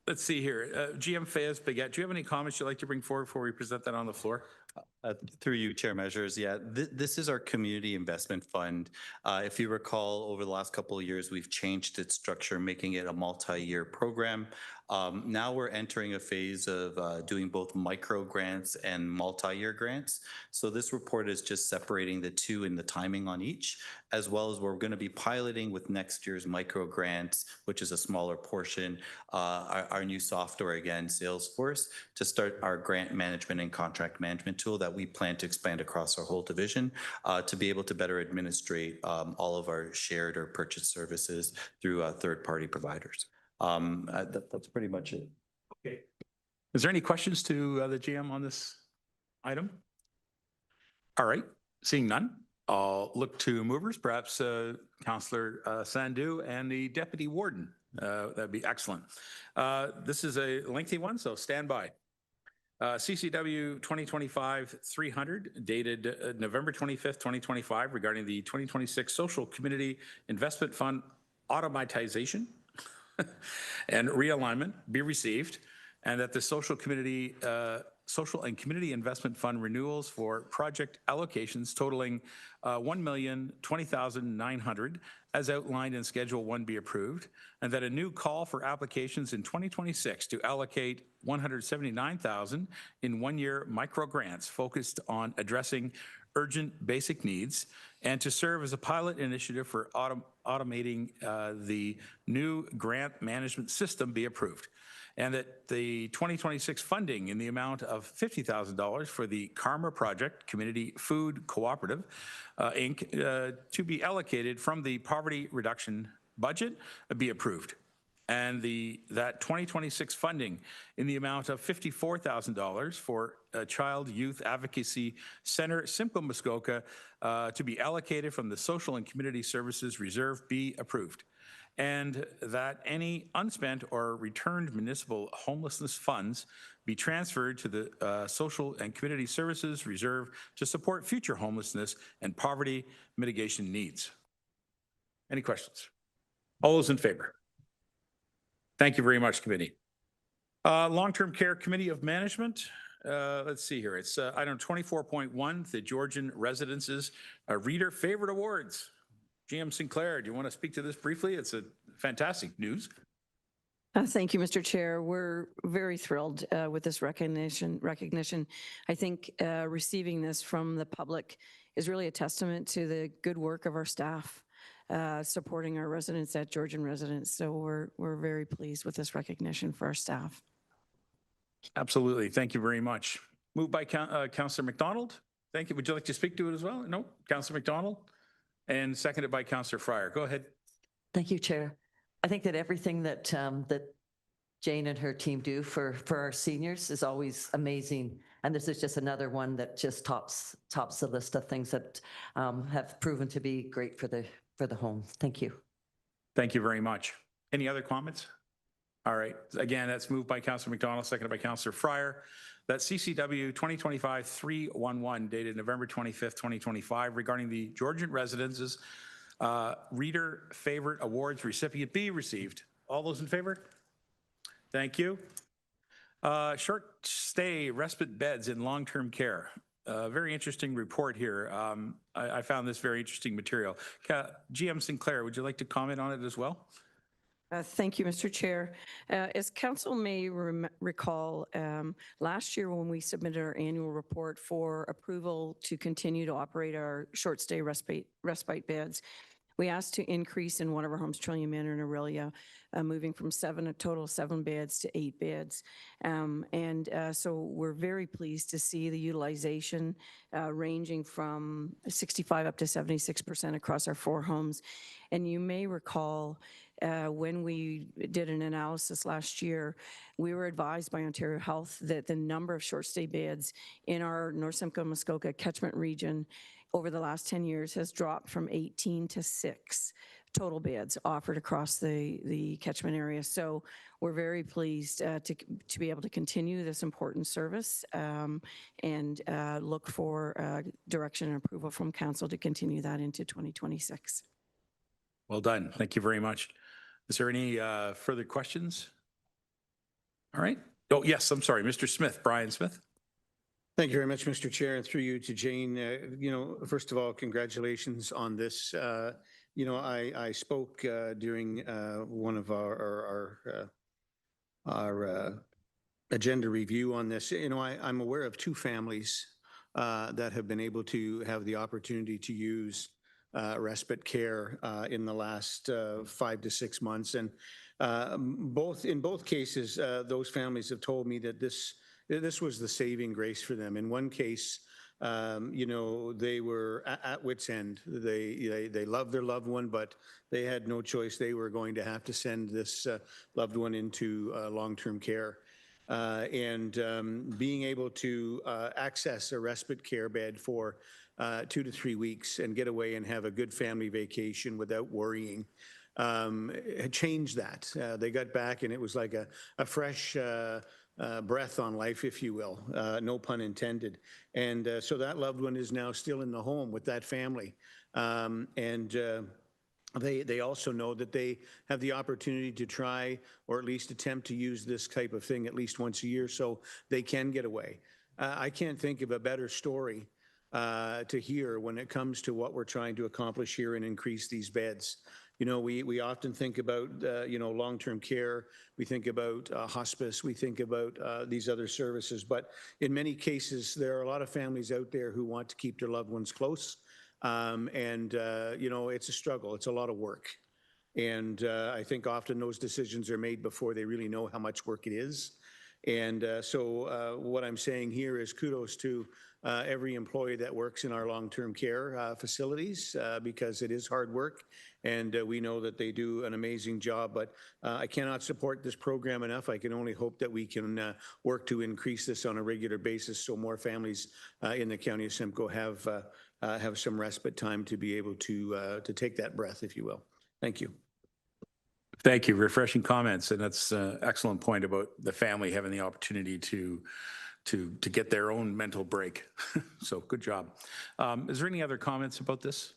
let's see here. GM Fayez Baguette, do you have any comments you'd like to bring forward before we present that on the floor? Through you, Chair Measures. Yeah, this is our community investment fund. If you recall, over the last couple of years, we've changed its structure, making it a multi-year program. Now we're entering a phase of doing both micro grants and multi-year grants. So this report is just separating the two in the timing on each, as well as we're going to be piloting with next year's micro grants, which is a smaller portion, our new software again, Salesforce, to start our grant management and contract management tool that we plan to expand across our whole division to be able to better administrate all of our shared or purchased services through third-party providers. That's pretty much it. Okay. Is there any questions to the GM on this item? All right, seeing none, I'll look to movers, perhaps Councillor Sandhu and the Deputy Warden. That'd be excellent. This is a lengthy one, so stand by. CCW 2025-300 dated November 25th, 2025 regarding the 2026 Social Community Investment Fund automatization and realignment be received, and that the Social and Community Investment Fund renewals for project allocations totaling $1,020,900 as outlined in Schedule 1 be approved, and that a new call for applications in 2026 to allocate $179,000 in one-year micro grants focused on addressing urgent basic needs and to serve as a pilot initiative for automating the new grant management system be approved, and that the 2026 funding in the amount of $50,000 for the Karma Project Community Food Cooperative, Inc., to be allocated from the poverty reduction budget be approved, and that 2026 funding in the amount of $54,000 for Child Youth Advocacy Center, Simcoe, Muskoka, to be allocated from the Social and Community Services Reserve be approved, and that any unspent or returned municipal homelessness funds be transferred to the Social and Community Services Reserve to support future homelessness and poverty mitigation needs. Any questions? All those in favor? Thank you very much, committee. Long-Term Care Committee of Management. Let's see here. It's item 24.1, the Georgian Residences Reader Favorite Awards. GM Sinclair, do you want to speak to this briefly? It's a fantastic news. Thank you, Mr. Chair. We're very thrilled with this recognition. I think receiving this from the public is really a testament to the good work of our staff supporting our residents at Georgian Residence. So we're very pleased with this recognition for our staff. Absolutely. Thank you very much. Moved by Councillor McDonald. Thank you. Would you like to speak to it as well? No? Councillor McDonald? And seconded by Councillor Fryer. Go ahead. Thank you, Chair. I think that everything that that Jane and her team do for our seniors is always amazing, and this is just another one that just tops the list of things that have proven to be great for the home. Thank you. Thank you very much. Any other comments? All right. Again, that's moved by Councillor McDonald, seconded by Councillor Fryer. That's CCW 2025-311 dated November 25th, 2025 regarding the Georgian Residences Reader Favorite Awards recipient be received. All those in favor? Thank you. Short stay respite beds in long-term care. Very interesting report here. I found this very interesting material. GM Sinclair, would you like to comment on it as well? Thank you, Mr. Chair. As Council may recall, last year when we submitted our annual report for approval to continue to operate our short stay respite beds, we asked to increase in one of our homes, Trillium Manor in Aurelia, moving from a total of 7 beds to 8 beds. So we're very pleased to see the utilization ranging from 65 up to 76% across our 4 homes. And you may recall when we did an analysis last year, we were advised by Ontario Health that the number of short stay beds in our North Simcoe Muskoka catchment region over the last 10 years has dropped from 18 to 6 total beds offered across the catchment area. So we're very pleased to be able to continue this important service and look for direction and approval from Council to continue that into 2026. Well done. Thank you very much. Is there any further questions? All right. Oh, yes, I'm sorry, Mr. Smith, Brian Smith. Thank you very much, Mr. Chair, and through you to Jane. First of all, congratulations on this. I spoke during one of our agenda review on this. I'm aware of two families that have been able to have the opportunity to use respite care in the last 5 to 6 months. And in both cases, those families have told me that this was the saving grace for them. In one case, they were at wit's end. They loved their loved one, but they had no choice. They were going to have to send this loved one into long-term care. Being able to access a respite care bed for 2 to 3 weeks and get away and have a good family vacation without worrying had changed that. They got back and it was like a fresh breath on life, if you will, no pun intended. So that loved one is now still in the home with that family. They also know that they have the opportunity to try or at least attempt to use this type of thing at least once a year so they can get away. I can't think of a better story to hear when it comes to what we're trying to accomplish here and increase these beds. We often think about, long-term care. We think about hospice. We think about these other services. But in many cases, there are a lot of families out there who want to keep their loved ones close. It's a struggle. It's a lot of work. And I think often those decisions are made before they really know how much work it is. So what I'm saying here is kudos to every employee that works in our long-term care facilities because it is hard work. And we know that they do an amazing job. But I cannot support this program enough. I can only hope that we can work to increase this on a regular basis so more families in the county of Simcoe have some respite time to be able to take that breath, if you will. Thank you. Thank you. Refreshing comments. And that's an excellent point about the family having the opportunity to get their own mental break. So good job. Is there any other comments about this?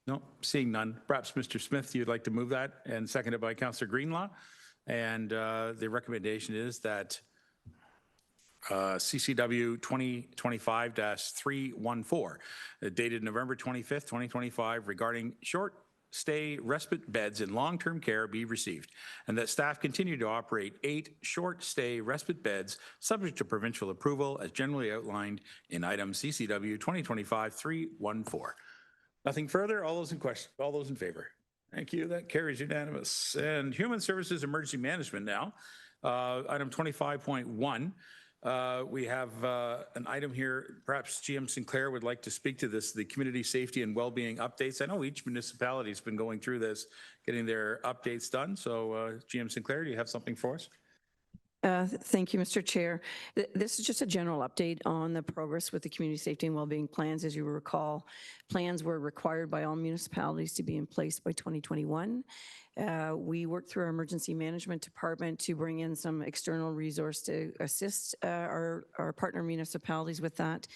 No, seeing none. Perhaps Mr. Smith, you'd like to move that, and seconded by Councillor Greenlaw. And the recommendation is that CCW 2025-314, dated November 25th, 2025, regarding short-stay respite beds in long-term care be received, and that staff continue to operate 8 short-stay respite beds subject to provincial approval as generally outlined in item CCW 2025-314. Nothing further. All those in favor? Thank you. That carries unanimous. And Human Services Emergency Management now. Item 25.1. We have an item here. Perhaps GM Sinclair would like to speak to this, the community safety and well-being updates. I know each municipality has been going through this, getting their updates done. So GM Sinclair, do you have something for us? Thank you, Mr. Chair. This is just a general update on the progress with the community safety and wellbeing plans. As you recall, plans were required by all municipalities to be in place by 2021. We worked through our emergency management department to bring in some external resource to assist our partner municipalities with that.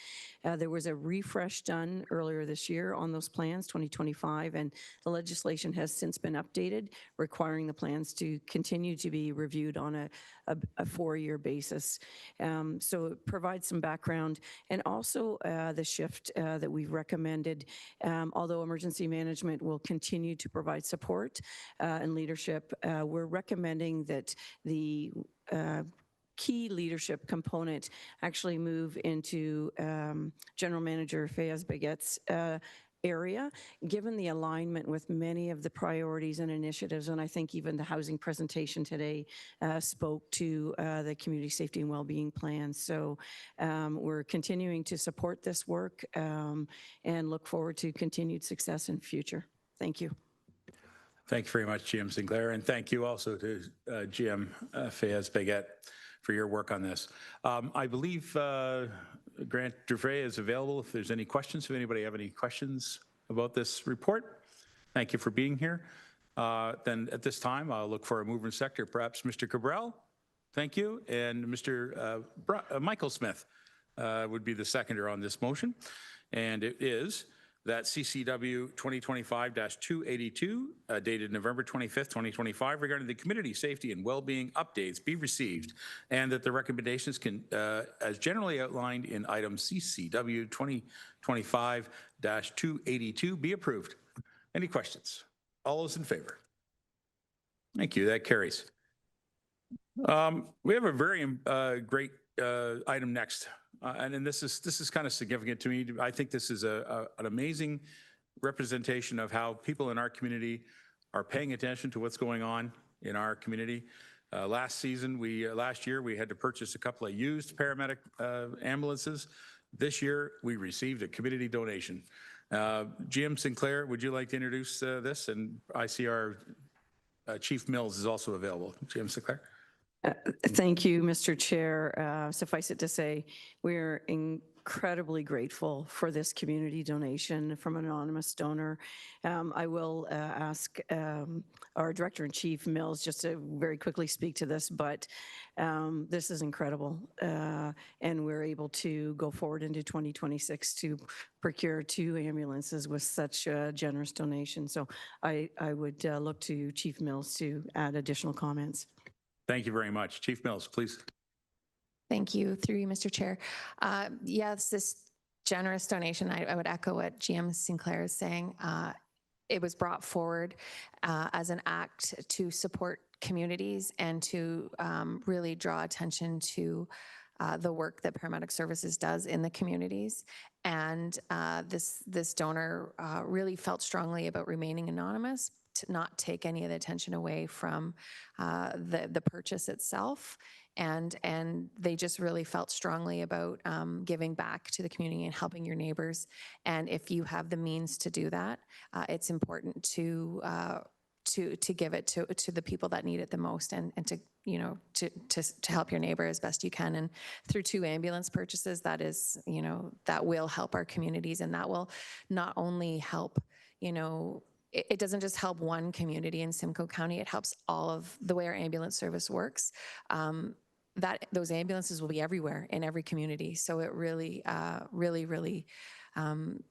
There was a refresh done earlier this year on those plans, 2025, and the legislation has since been updated, requiring the plans to continue to be reviewed on a 4-year basis. So it provides some background, and also the shift that we've recommended, although emergency management will continue to provide support and leadership, we're recommending that the key leadership component actually move into General Manager Fayez Baguette's area, given the alignment with many of the priorities and initiatives. And I think even the housing presentation today spoke to the community safety and wellbeing plan. So we're continuing to support this work and look forward to continued success in future. Thank you. Thank you very much, GM Sinclair, and thank you also to GM Fayez Baguette for your work on this. I believe Grant Dufresne is available if there's any questions. If anybody have any questions about this report, thank you for being here. Then at this time, I'll look for a mover and sector, perhaps Mr. Cabral. Thank you. And Mr. Michael Smith would be the seconder on this motion. And it is that CCW 2025-282 dated November 25th, 2025 regarding the community safety and well-being updates be received, and that the recommendations can, as generally outlined in item CCW 2025-282 be approved. Any questions? All those in favor? Thank you. That carries. We have a very great item next, and then this is kind of significant to me. I think this is an amazing representation of how people in our community are paying attention to what's going on in our community. Last year, we had to purchase a couple of used paramedic ambulances. This year, we received a community donation. Jim Sinclair, would you like to introduce this? And I see our Chief Mills is also available. Jim Sinclair. Thank you, Mr. Chair. Suffice it to say, we're incredibly grateful for this community donation from an anonymous donor. I will ask our Director-in-Chief, Mills, just to very quickly speak to this, but this is incredible. And we're able to go forward into 2026 to procure 2 ambulances with such a generous donation. So I would look to Chief Mills to add additional comments. Thank you very much. Chief Mills, please. Thank you, through you, Mr. Chair. Yes, this generous donation, I would echo what GM Sinclair is saying. It was brought forward as an act to support communities and to really draw attention to the work that Paramedic Services does in the communities. And this donor really felt strongly about remaining anonymous, to not take any of the attention away from the purchase itself. And they just really felt strongly about giving back to the community and helping your neighbors. And if you have the means to do that, it's important to give it to the people that need it the most, and to, you know, to help your neighbor as best you can. And through 2 ambulance purchases, that is, you know, that will help our communities, and that will not only help, you know, it doesn't just help one community in Simcoe County, it helps all of the way our ambulance service works. That those ambulances will be everywhere in every community. So it really, really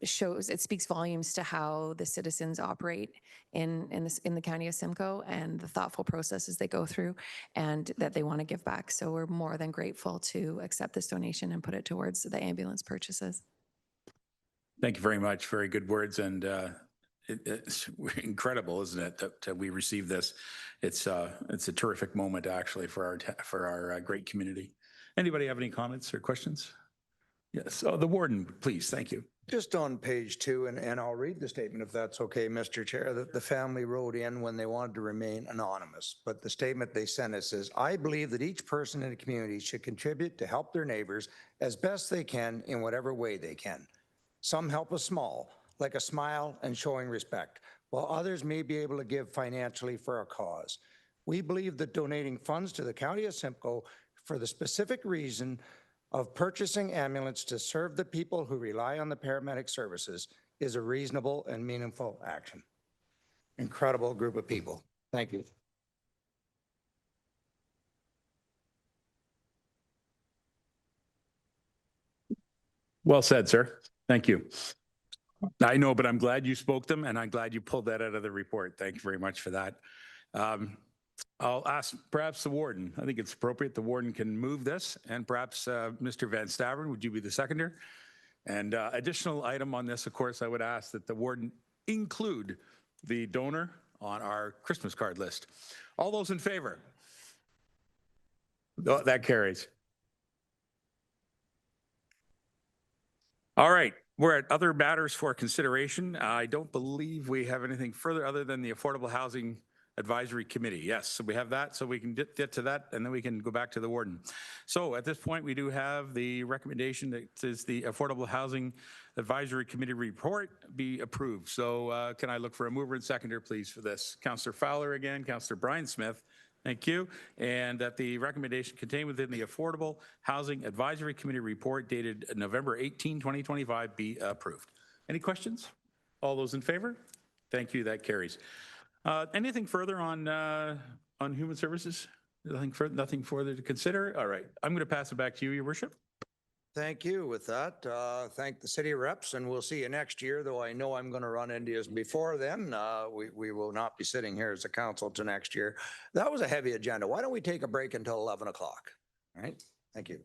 shows, it speaks volumes to how the citizens operate in the county of Simcoe, and the thoughtful processes they go through, and that they want to give back. So we're more than grateful to accept this donation and put it towards the ambulance purchases. Thank you very much. Very good words. And it's incredible, isn't it, that we received this? It's a terrific moment, actually, for our great community. Anybody have any comments or questions? Yes. Oh, the warden, please. Thank you. Just on page 2, and I'll read the statement if that's okay, Mr. Chair, that the family wrote in when they wanted to remain anonymous. But the statement they sent us is, I believe that each person in the community should contribute to help their neighbors as best they can in whatever way they can. Some help us small, like a smile and showing respect, while others may be able to give financially for a cause. We believe that donating funds to the County of Simcoe for the specific reason of purchasing ambulance to serve the people who rely on the paramedic services is a reasonable and meaningful action. Incredible group of people. Thank you. Well said, sir. Thank you. I know, but I'm glad you spoke them, and I'm glad you pulled that out of the report. Thank you very much for that. I'll ask perhaps the warden. I think it's appropriate the warden can move this, and perhaps Mr. Van Staveren, would you be the seconder? And additional item on this, of course, I would ask that the warden include the donor on our Christmas card list. All those in favor? That carries. All right. We're at other matters for consideration. I don't believe we have anything further other than the Affordable Housing Advisory Committee. Yes, so we have that, so we can get to that, and then we can go back to the warden. So at this point, we do have the recommendation that says the Affordable Housing Advisory Committee report be approved. So can I look for a mover and seconder, please, for this? Councillor Fowler again, Councillor Brian Smith. Thank you. And that the recommendation contained within the Affordable Housing Advisory Committee report dated November 18, 2025 be approved. Any questions? All those in favor? Thank you. That carries. Anything further on human services? Nothing further to consider? All right. I'm going to pass it back to you, Your Worship. Thank you. With that, thank the city reps, and we'll see you next year, though I know I'm going to run into you before then. We will not be sitting here as a council to next year. That was a heavy agenda. Why don't we take a break until 11 o'clock? All right. Thank you.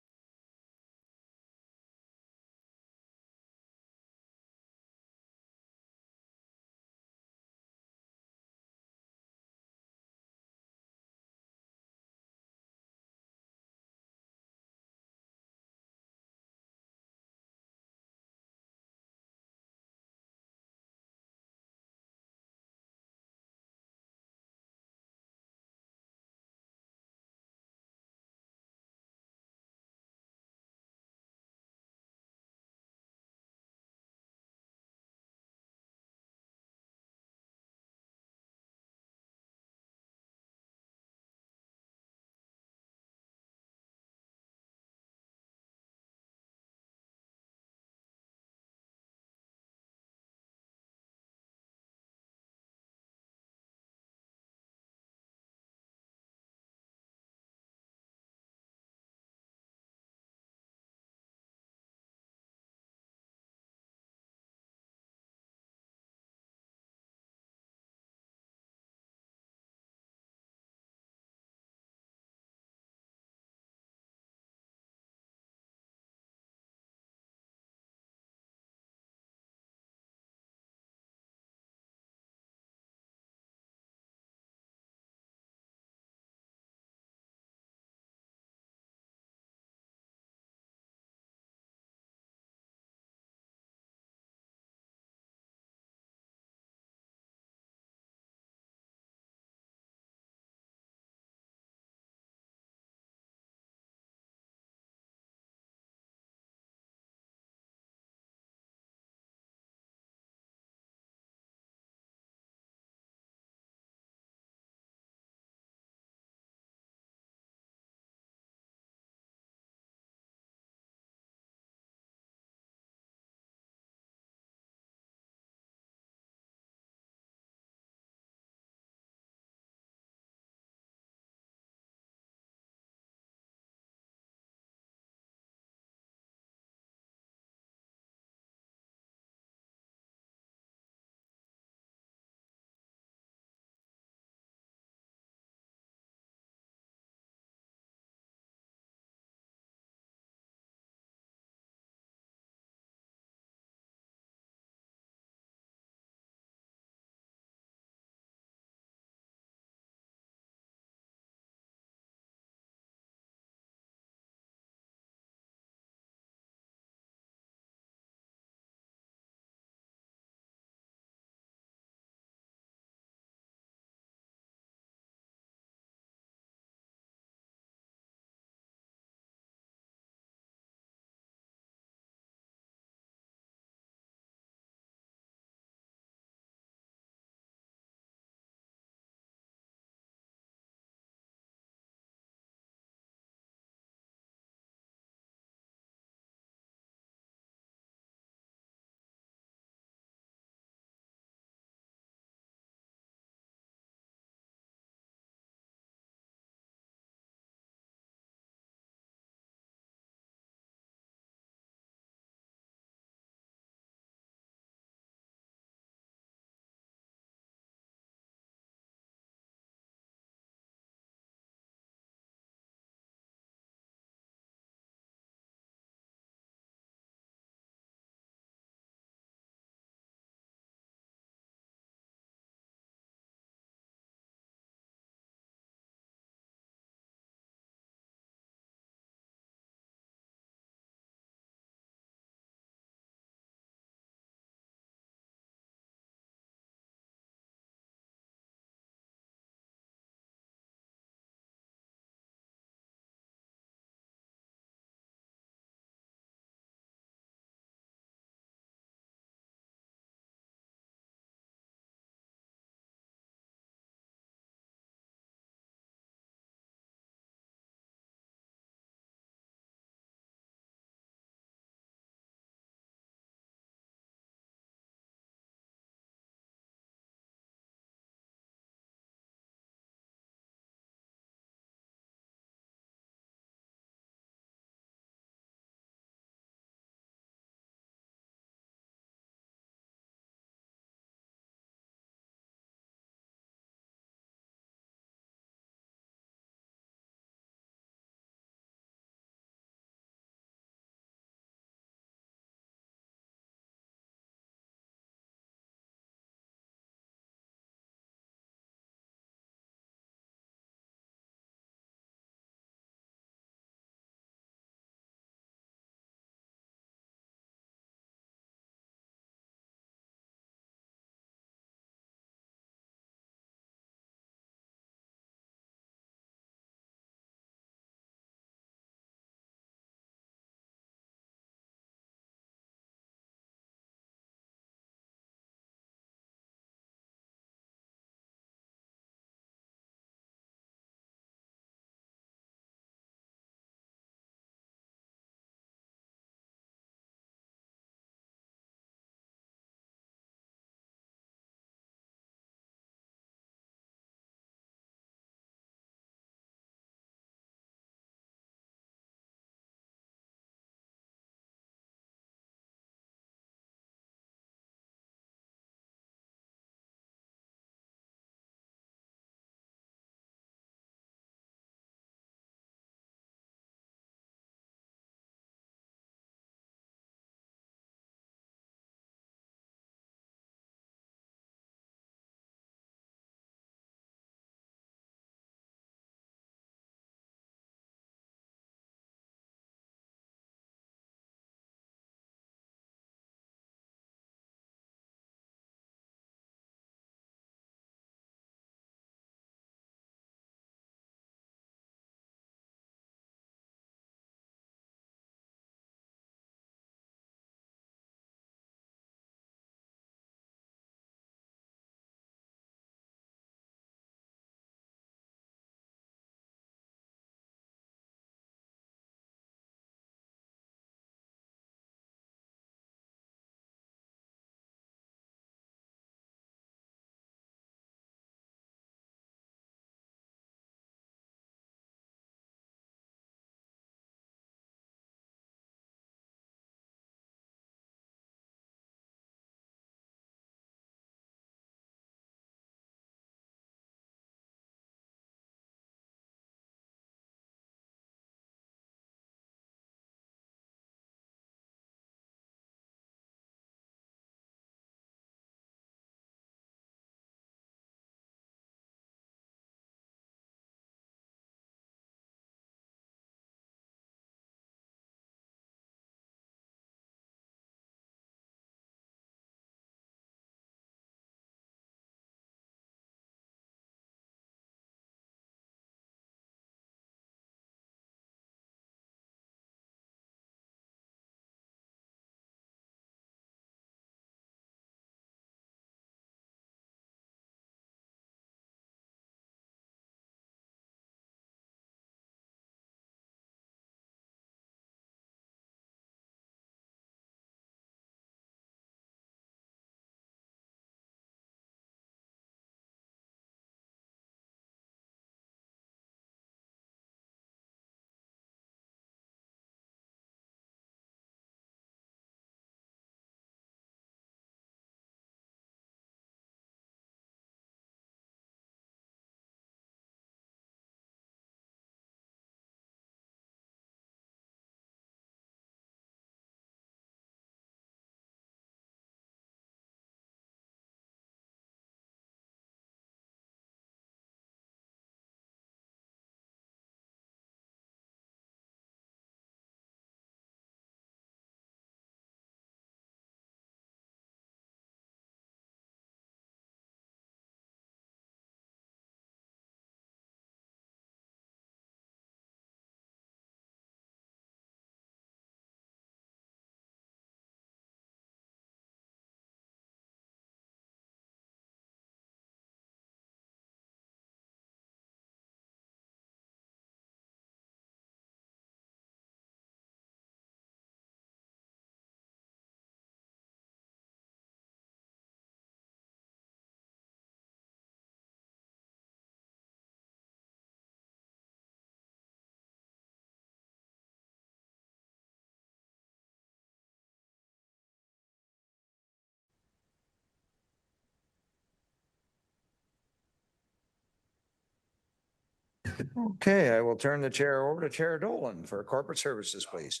Okay, I will turn the chair over to Chair Dolan for corporate services, please.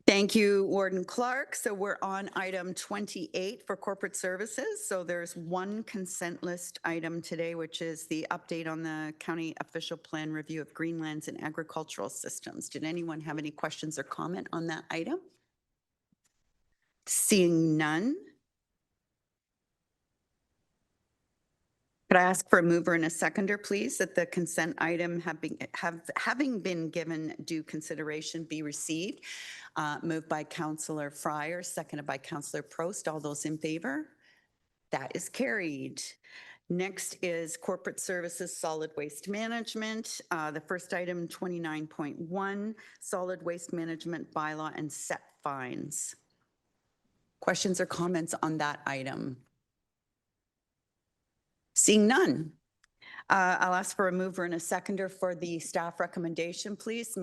Thank you, Warden Clark. So we're on item 28 for corporate services. So there's one consent list item today, which is the update on the county official plan review of greenlands and agricultural systems. Did anyone have any questions or comment on that item? Seeing none. Could I ask for a mover and a seconder, please, that the consent item having been given due consideration be received? Moved by Councillor Fryer, seconded by Councillor Prost. All those in favor? That is carried. Next is corporate services, solid waste management. The first item, 29.1, solid waste management bylaw and set fines. Questions or comments on that item? Seeing none. I'll ask for a mover and a seconder for the staff recommendation, please.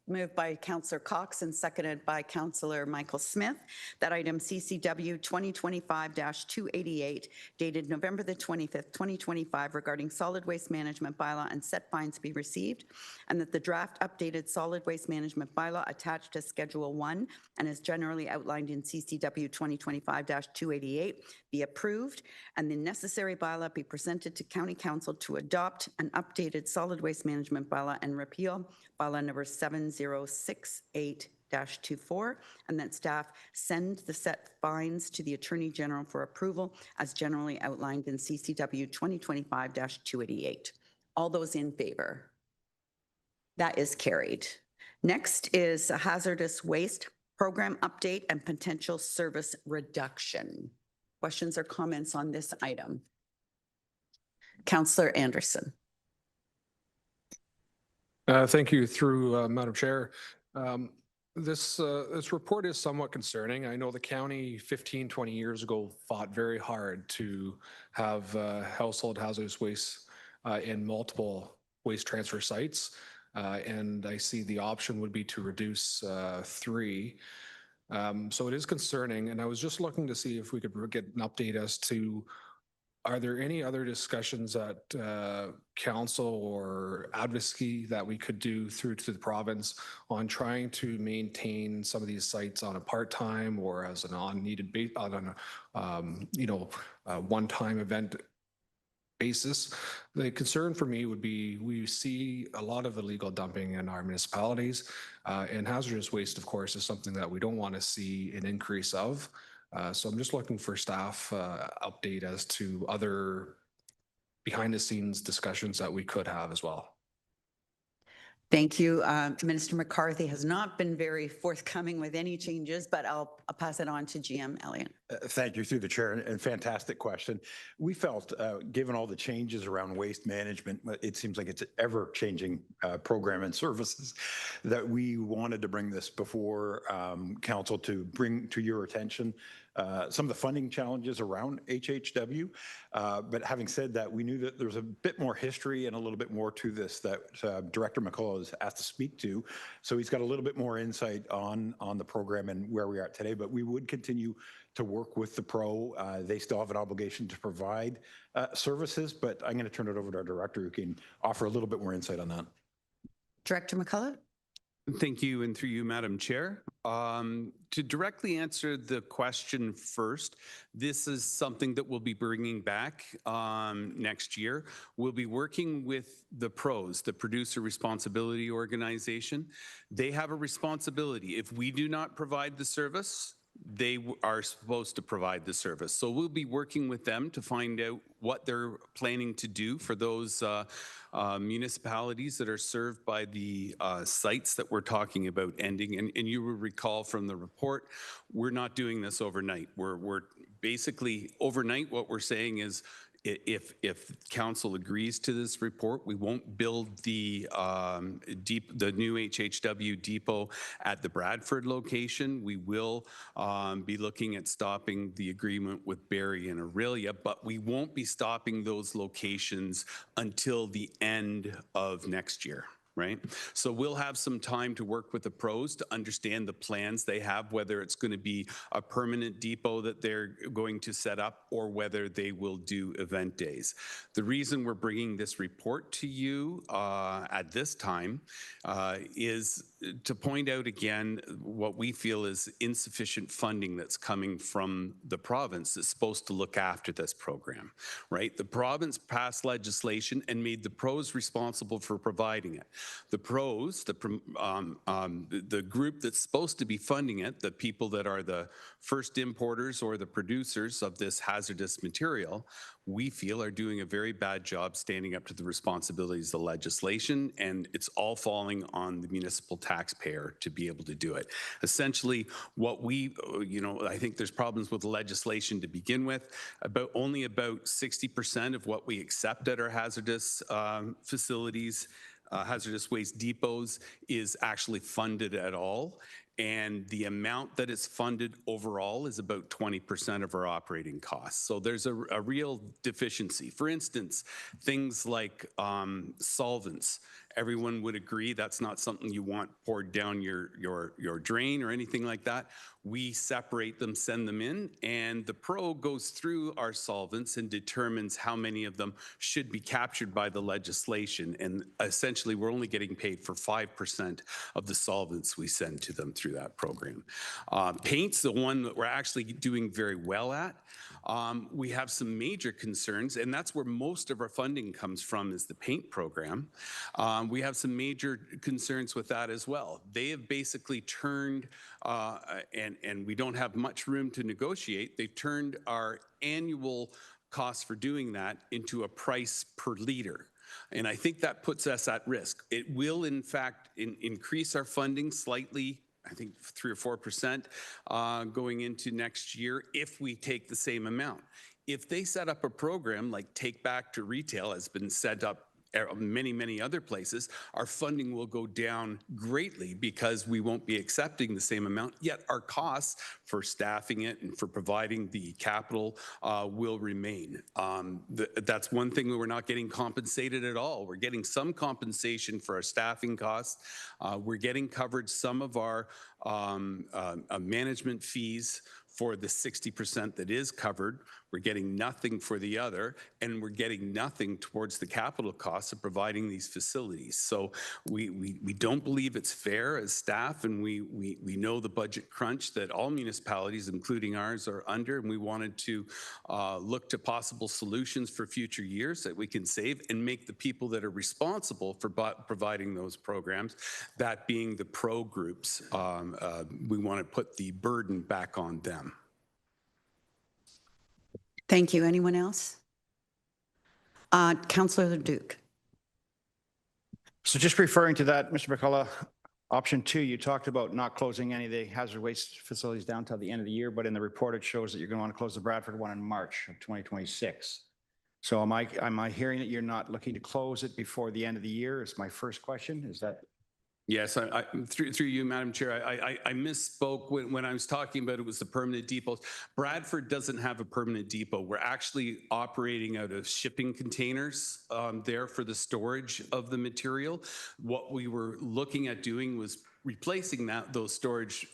Moved by Councillor Cox and seconded by Councillor Michael Smith, that item CCW 2025-288 dated November the 25th, 2025 regarding solid waste management bylaw and set fines be received, and that the draft updated solid waste management bylaw attached to Schedule 1 and is generally outlined in CCW 2025-288 be approved, and the necessary bylaw be presented to County Council to adopt an updated solid waste management bylaw and repeal bylaw number 7068-24, and that staff send the set fines to the Attorney General for approval as generally outlined in CCW 2025-288. All those in favor? That is carried. Next is a hazardous waste program update and potential service reduction. Questions or comments on this item? Councillor Anderson. Thank you through Madam Chair. This report is somewhat concerning. I know the county 15, 20 years ago fought very hard to have household hazardous waste in multiple waste transfer sites. And I see the option would be to reduce 3. So it is concerning. And I was just looking to see if we could get an update as to, are there any other discussions at council or advocacy that we could do through to the province on trying to maintain some of these sites on a part-time or as an on-needed one-time event basis? The concern for me would be we see a lot of illegal dumping in our municipalities, and hazardous waste, of course, is something that we don't want to see an increase of. So I'm just looking for staff update as to other behind the scenes discussions that we could have as well. Thank you. Minister McCarthy has not been very forthcoming with any changes, but I'll pass it on to GM Elliott. Thank you through the chair, and fantastic question. We felt, given all the changes around waste management, it seems like it's an ever-changing program and services, that we wanted to bring this before council to bring to your attention some of the funding challenges around HHW. But having said that, we knew that there's a bit more history and a little bit more to this that Director McCullough is asked to speak to. So he's got a little bit more insight on the program and where we are today. But we would continue to work with the pro. They still have an obligation to provide services, but I'm going to turn it over to our director who can offer a little bit more insight on that. Director McCullough. Thank you, and through you, Madam Chair. To directly answer the question first, this is something that we'll be bringing back next year. We'll be working with the pros, the Producer Responsibility Organization. They have a responsibility. If we do not provide the service, they are supposed to provide the service. So we'll be working with them to find out what they're planning to do for those municipalities that are served by the sites that we're talking about ending. And you will recall from the report, we're not doing this overnight. We're basically overnight, what we're saying is if council agrees to this report, we won't build the new HHW depot at the Bradford location. We will be looking at stopping the agreement with Barrie and Aurelia, but we won't be stopping those locations until the end of next year. right? So we'll have some time to work with the pros to understand the plans they have, whether it's going to be a permanent depot that they're going to set up or whether they will do event days. The reason we're bringing this report to you at this time is to point out again what we feel is insufficient funding that's coming from the province that's supposed to look after this program, right? The province passed legislation and made the pros responsible for providing it. The pros, the group that's supposed to be funding it, the people that are the first importers or the producers of this hazardous material, we feel are doing a very bad job standing up to the responsibilities of the legislation, and it's all falling on the municipal taxpayer to be able to do it. Essentially, what we, I think there's problems with the legislation to begin with. Only about 60% of what we accept at our hazardous facilities, hazardous waste depots, is actually funded at all. And the amount that is funded overall is about 20% of our operating costs. So there's a real deficiency. For instance, things like solvents. Everyone would agree that's not something you want poured down your drain or anything like that. We separate them, send them in, and the pro goes through our solvents and determines how many of them should be captured by the legislation. And essentially, we're only getting paid for 5% of the solvents we send to them through that program. Paint's the one that we're actually doing very well at. We have some major concerns, and that's where most of our funding comes from, is the paint program. We have some major concerns with that as well. They have basically turned, and we don't have much room to negotiate, they've turned our annual cost for doing that into a price per liter. And I think that puts us at risk. It will, in fact, increase our funding slightly, I think 3 or 4% going into next year if we take the same amount. If they set up a program like Take Back to Retail has been set up many other places, our funding will go down greatly because we won't be accepting the same amount, yet our costs for staffing it and for providing the capital will remain. That's one thing that we're not getting compensated at all. We're getting some compensation for our staffing costs. We're getting covered some of our management fees for the 60% that is covered. We're getting nothing for the other, and we're getting nothing towards the capital costs of providing these facilities. So we don't believe it's fair as staff, and we know the budget crunch that all municipalities, including ours, are under, and we wanted to look to possible solutions for future years that we can save and make the people that are responsible for providing those programs, that being the pro groups, we want to put the burden back on them. Thank you. Anyone else? Councillor Duke. So just referring to that, Mr. McCullough, option 2, you talked about not closing any of the hazard waste facilities down till the end of the year, but in the report it shows that you're going to want to close the Bradford one in March of 2026. So am I hearing that you're not looking to close it before the end of the year? Is my first question. Is that? Yes, through you, Madam Chair, I misspoke when I was talking about it was the permanent depots. Bradford doesn't have a permanent depot. We're actually operating out of shipping containers there for the storage of the material. What we were looking at doing was replacing those storage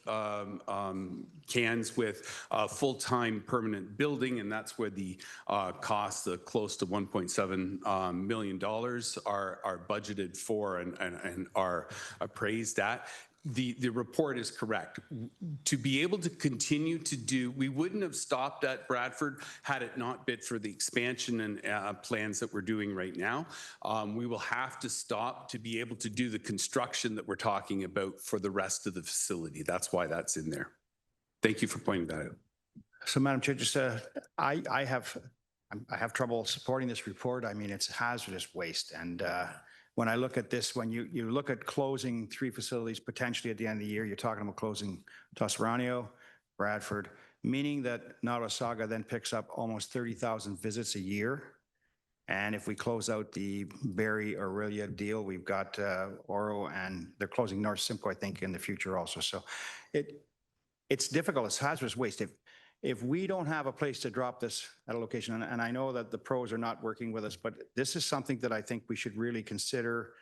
cans with a full-time permanent building, and that's where the costs of close to $1.7 million are budgeted for and are appraised at. The report is correct. To be able to continue to do, we wouldn't have stopped at Bradford had it not been for the expansion and plans that we're doing right now. We will have to stop to be able to do the construction that we're talking about for the rest of the facility. That's why that's in there. Thank you for pointing that out. So, Madam Chair, just I have trouble supporting this report. I mean, it's hazardous waste, and when I look at this, when you look at closing 3 facilities potentially at the end of the year, you're talking about closing Tosserano, Bradford, meaning that Nottawasaga then picks up almost 30,000 visits a year. And if we close out the Barrie Aurelia deal, we've got Oro, and they're closing North Simcoe, I think, in the future also. So it's difficult. It's hazardous waste. If we don't have a place to drop this at a location, and I know that the pros are not working with us, but this is something that I think we should really consider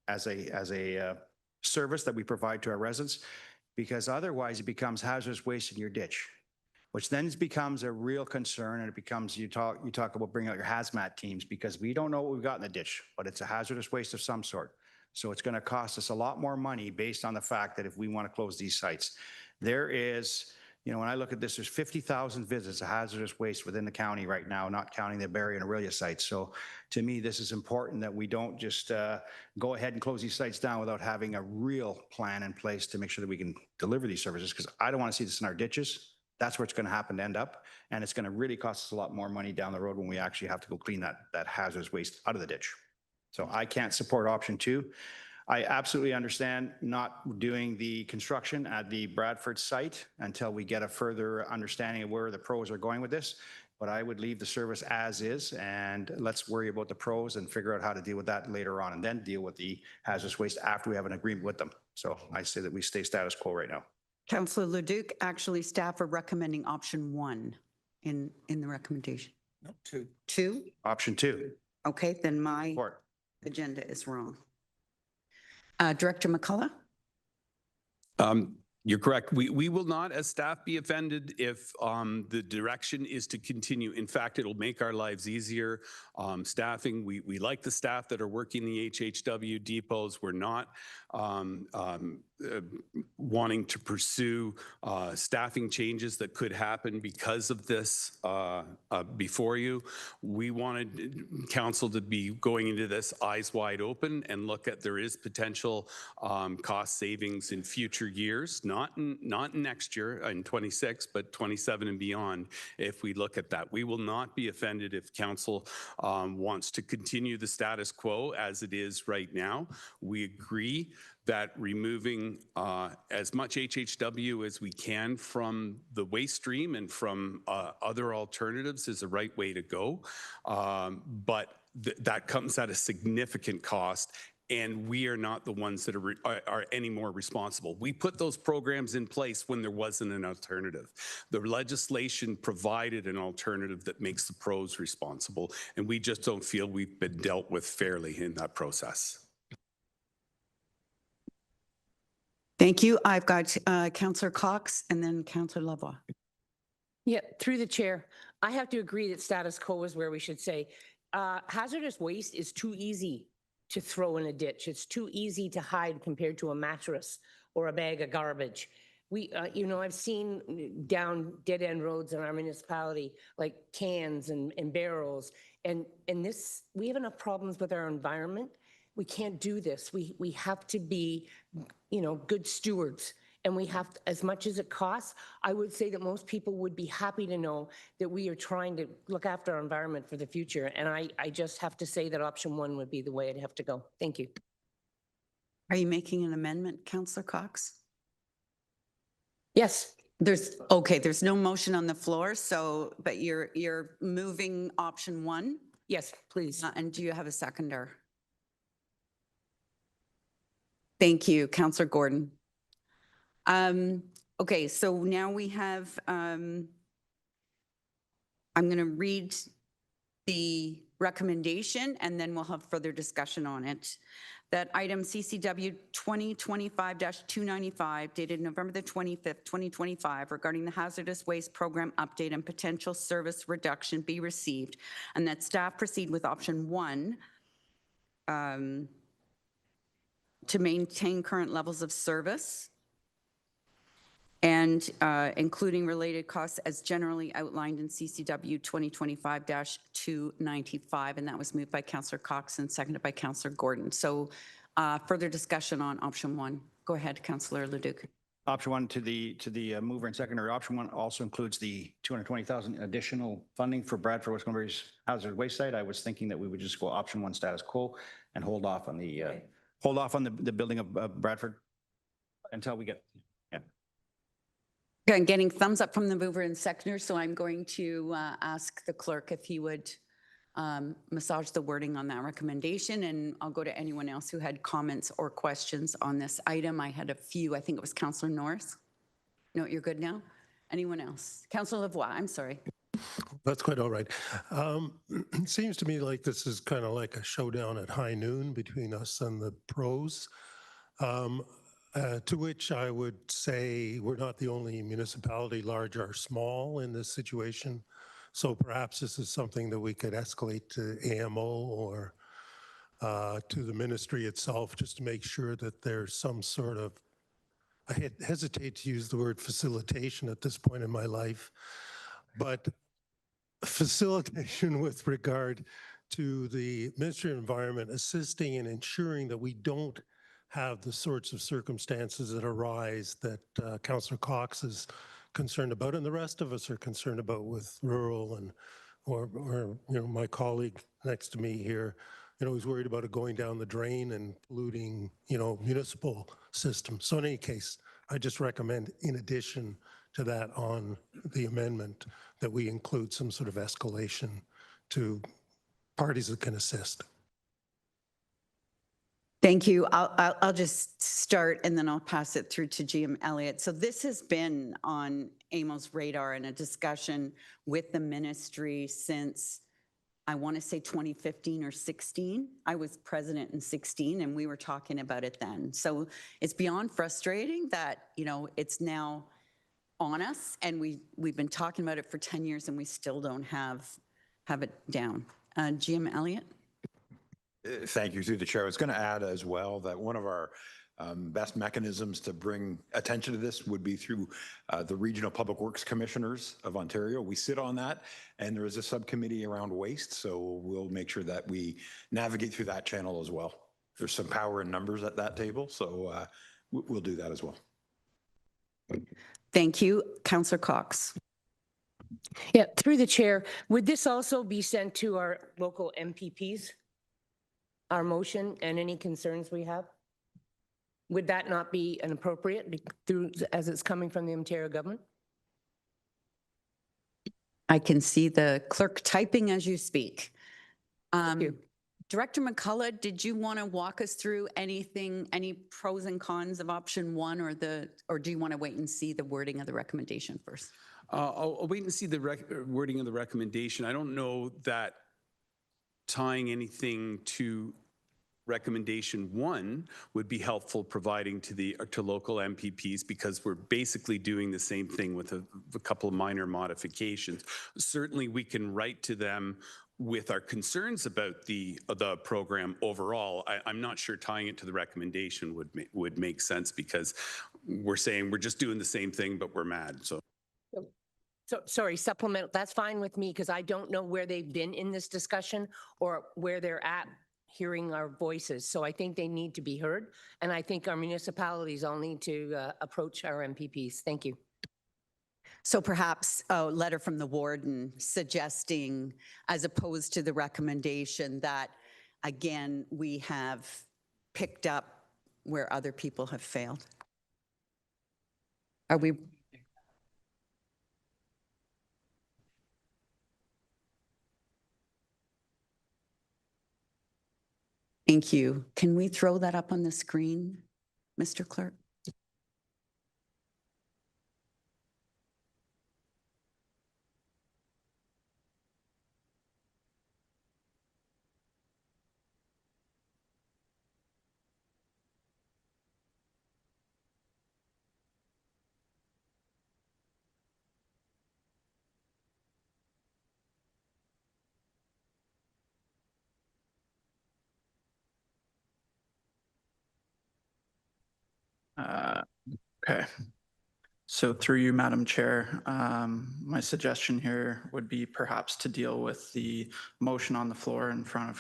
as a service that we provide to our residents, because otherwise it becomes hazardous waste in your ditch, which then becomes a real concern, and it becomes, you talk about bringing out your hazmat teams, because we don't know what we've got in the ditch, but it's a hazardous waste of some sort. So it's going to cost us a lot more money based on the fact that if we want to close these sites. There is, when I look at this, there's 50,000 visits of hazardous waste within the county right now, not counting the Barrie and Aurelia sites. So to me, this is important that we don't just go ahead and close these sites down without having a real plan in place to make sure that we can deliver these services, because I don't want to see this in our ditches. That's where it's going to happen to end up. And it's going to really cost us a lot more money down the road when we actually have to go clean that hazardous waste out of the ditch. So I can't support option 2. I absolutely understand not doing the construction at the Bradford site until we get a further understanding of where the pros are going with this. But I would leave the service as is, and let's worry about the pros and figure out how to deal with that later on, and then deal with the hazardous waste after we have an agreement with them. So I say that we stay status quo right now. Councillor Leduc, actually staff are recommending option 1 in the recommendation. No, 2. 2? Option 2. Okay, then my agenda is wrong. Director McCullough? You're correct. We will not, as staff, be offended if the direction is to continue. In fact, it'll make our lives easier. Staffing, we like the staff that are working the HHW depots. We're not wanting to pursue staffing changes that could happen because of this before you. We wanted council to be going into this eyes wide open and look at there is potential cost savings in future years, not in next year in 26, but 27 and beyond. If we look at that, we will not be offended if council wants to continue the status quo as it is right now. We agree that removing as much HHW as we can from the waste stream and from other alternatives is the right way to go. But that comes at a significant cost, and we are not the ones that are any more responsible. We put those programs in place when there wasn't an alternative. The legislation provided an alternative that makes the pros responsible, and we just don't feel we've been dealt with fairly in that process. Thank you. I've got Councillor Cox and then Councillor Lavoie. Yeah, through the chair, I have to agree that status quo is where we should say. Hazardous waste is too easy to throw in a ditch. It's too easy to hide compared to a mattress or a bag of garbage. I've seen down dead end roads in our municipality, like cans and barrels, and this, we have enough problems with our environment. We can't do this. We have to be, good stewards, and we have, as much as it costs, I would say that most people would be happy to know that we are trying to look after our environment for the future. And I just have to say that option 1 would be the way I'd have to go. Thank you. Are you making an amendment, Councillor Cox? Yes. There's no motion on the floor, but you're moving option 1? Yes, please. And do you have a seconder? Thank you, Councillor Gordon. Okay, so now we have, I'm going to read the recommendation and then we'll have further discussion on it. That item CCW 2025-295 dated November the 25th, 2025 regarding the hazardous waste program update and potential service reduction be received, and that staff proceed with option 1 to maintain current levels of service and including related costs as generally outlined in CCW 2025-295, and that was moved by Councillor Cox and seconded by Councillor Gordon. So further discussion on option 1. Go ahead, Councillor Leduc. Option 1 to the mover and seconder. Option 1 also includes the 220,000 additional funding for Bradford West Glenberry's hazardous waste site. I was thinking that we would just go option 1 status quo and hold off on the building of Bradford until we get. Okay, I'm getting thumbs up from the mover and seconder, so I'm going to ask the clerk if he would massage the wording on that recommendation, and I'll go to anyone else who had comments or questions on this item. I had a few. I think it was Councillor Norris. No, you're good now. Anyone else? Councillor Lavoie, I'm sorry. That's quite all right. It seems to me like this is kind of like a showdown at high noon between us and the pros. To which I would say we're not the only municipality, large or small, in this situation. So perhaps this is something that we could escalate to AMO or to the ministry itself, just to make sure that there's some sort of, I hesitate to use the word facilitation at this point in my life, but facilitation with regard to the Ministry of Environment assisting in ensuring that we don't have the sorts of circumstances that arise that Councillor Cox is concerned about, and the rest of us are concerned about with rural and or you know, my colleague next to me here, you know, he's worried about it going down the drain and polluting, you know, municipal systems. So in any case, I just recommend, in addition to that on the amendment, that we include some sort of escalation to parties that can assist. Thank you. I'll just start and then I'll pass it through to GM Elliott. So this has been on AMO's radar and a discussion with the ministry since, I want to say 2015 or 16. I was president in 16 and we were talking about it then. So it's beyond frustrating that, you know, it's now on us and we've been talking about it for 10 years and we still don't have it down. GM Elliott? Thank you, through the chair. I was going to add as well that one of our best mechanisms to bring attention to this would be through the Regional Public Works Commissioners of Ontario. We sit on that, and there is a subcommittee around waste, so we'll make sure that we navigate through that channel as well. There's some power in numbers at that table, so we'll do that as well. Thank you. Councillor Cox. Yeah, through the chair, would this also be sent to our local MPPs? Our motion and any concerns we have? Would that not be an appropriate through as it's coming from the Ontario government? I can see the clerk typing as you speak. Director McCullough, did you want to walk us through anything, any pros and cons of option one, or do you want to wait and see the wording of the recommendation first? I'll wait and see the wording of the recommendation. I don't know that tying anything to recommendation one would be helpful, providing to local MPPs, because we're basically doing the same thing with a couple of minor modifications. Certainly we can write to them with our concerns about the program overall. I'm not sure tying it to the recommendation would make sense, because we're saying we're just doing the same thing, but we're mad. So sorry, supplemental, that's fine with me, because I don't know where they've been in this discussion or where they're at hearing our voices. So I think they need to be heard. And I think our municipalities all need to approach our MPPs. Thank you. So perhaps a letter from the warden suggesting, as opposed to the recommendation, that, again, we have picked up where other people have failed. Are we? Thank you. Can we throw that up on the screen, Mr. Clerk? Okay. So through you, Madam Chair, my suggestion here would be perhaps to deal with the motion on the floor in front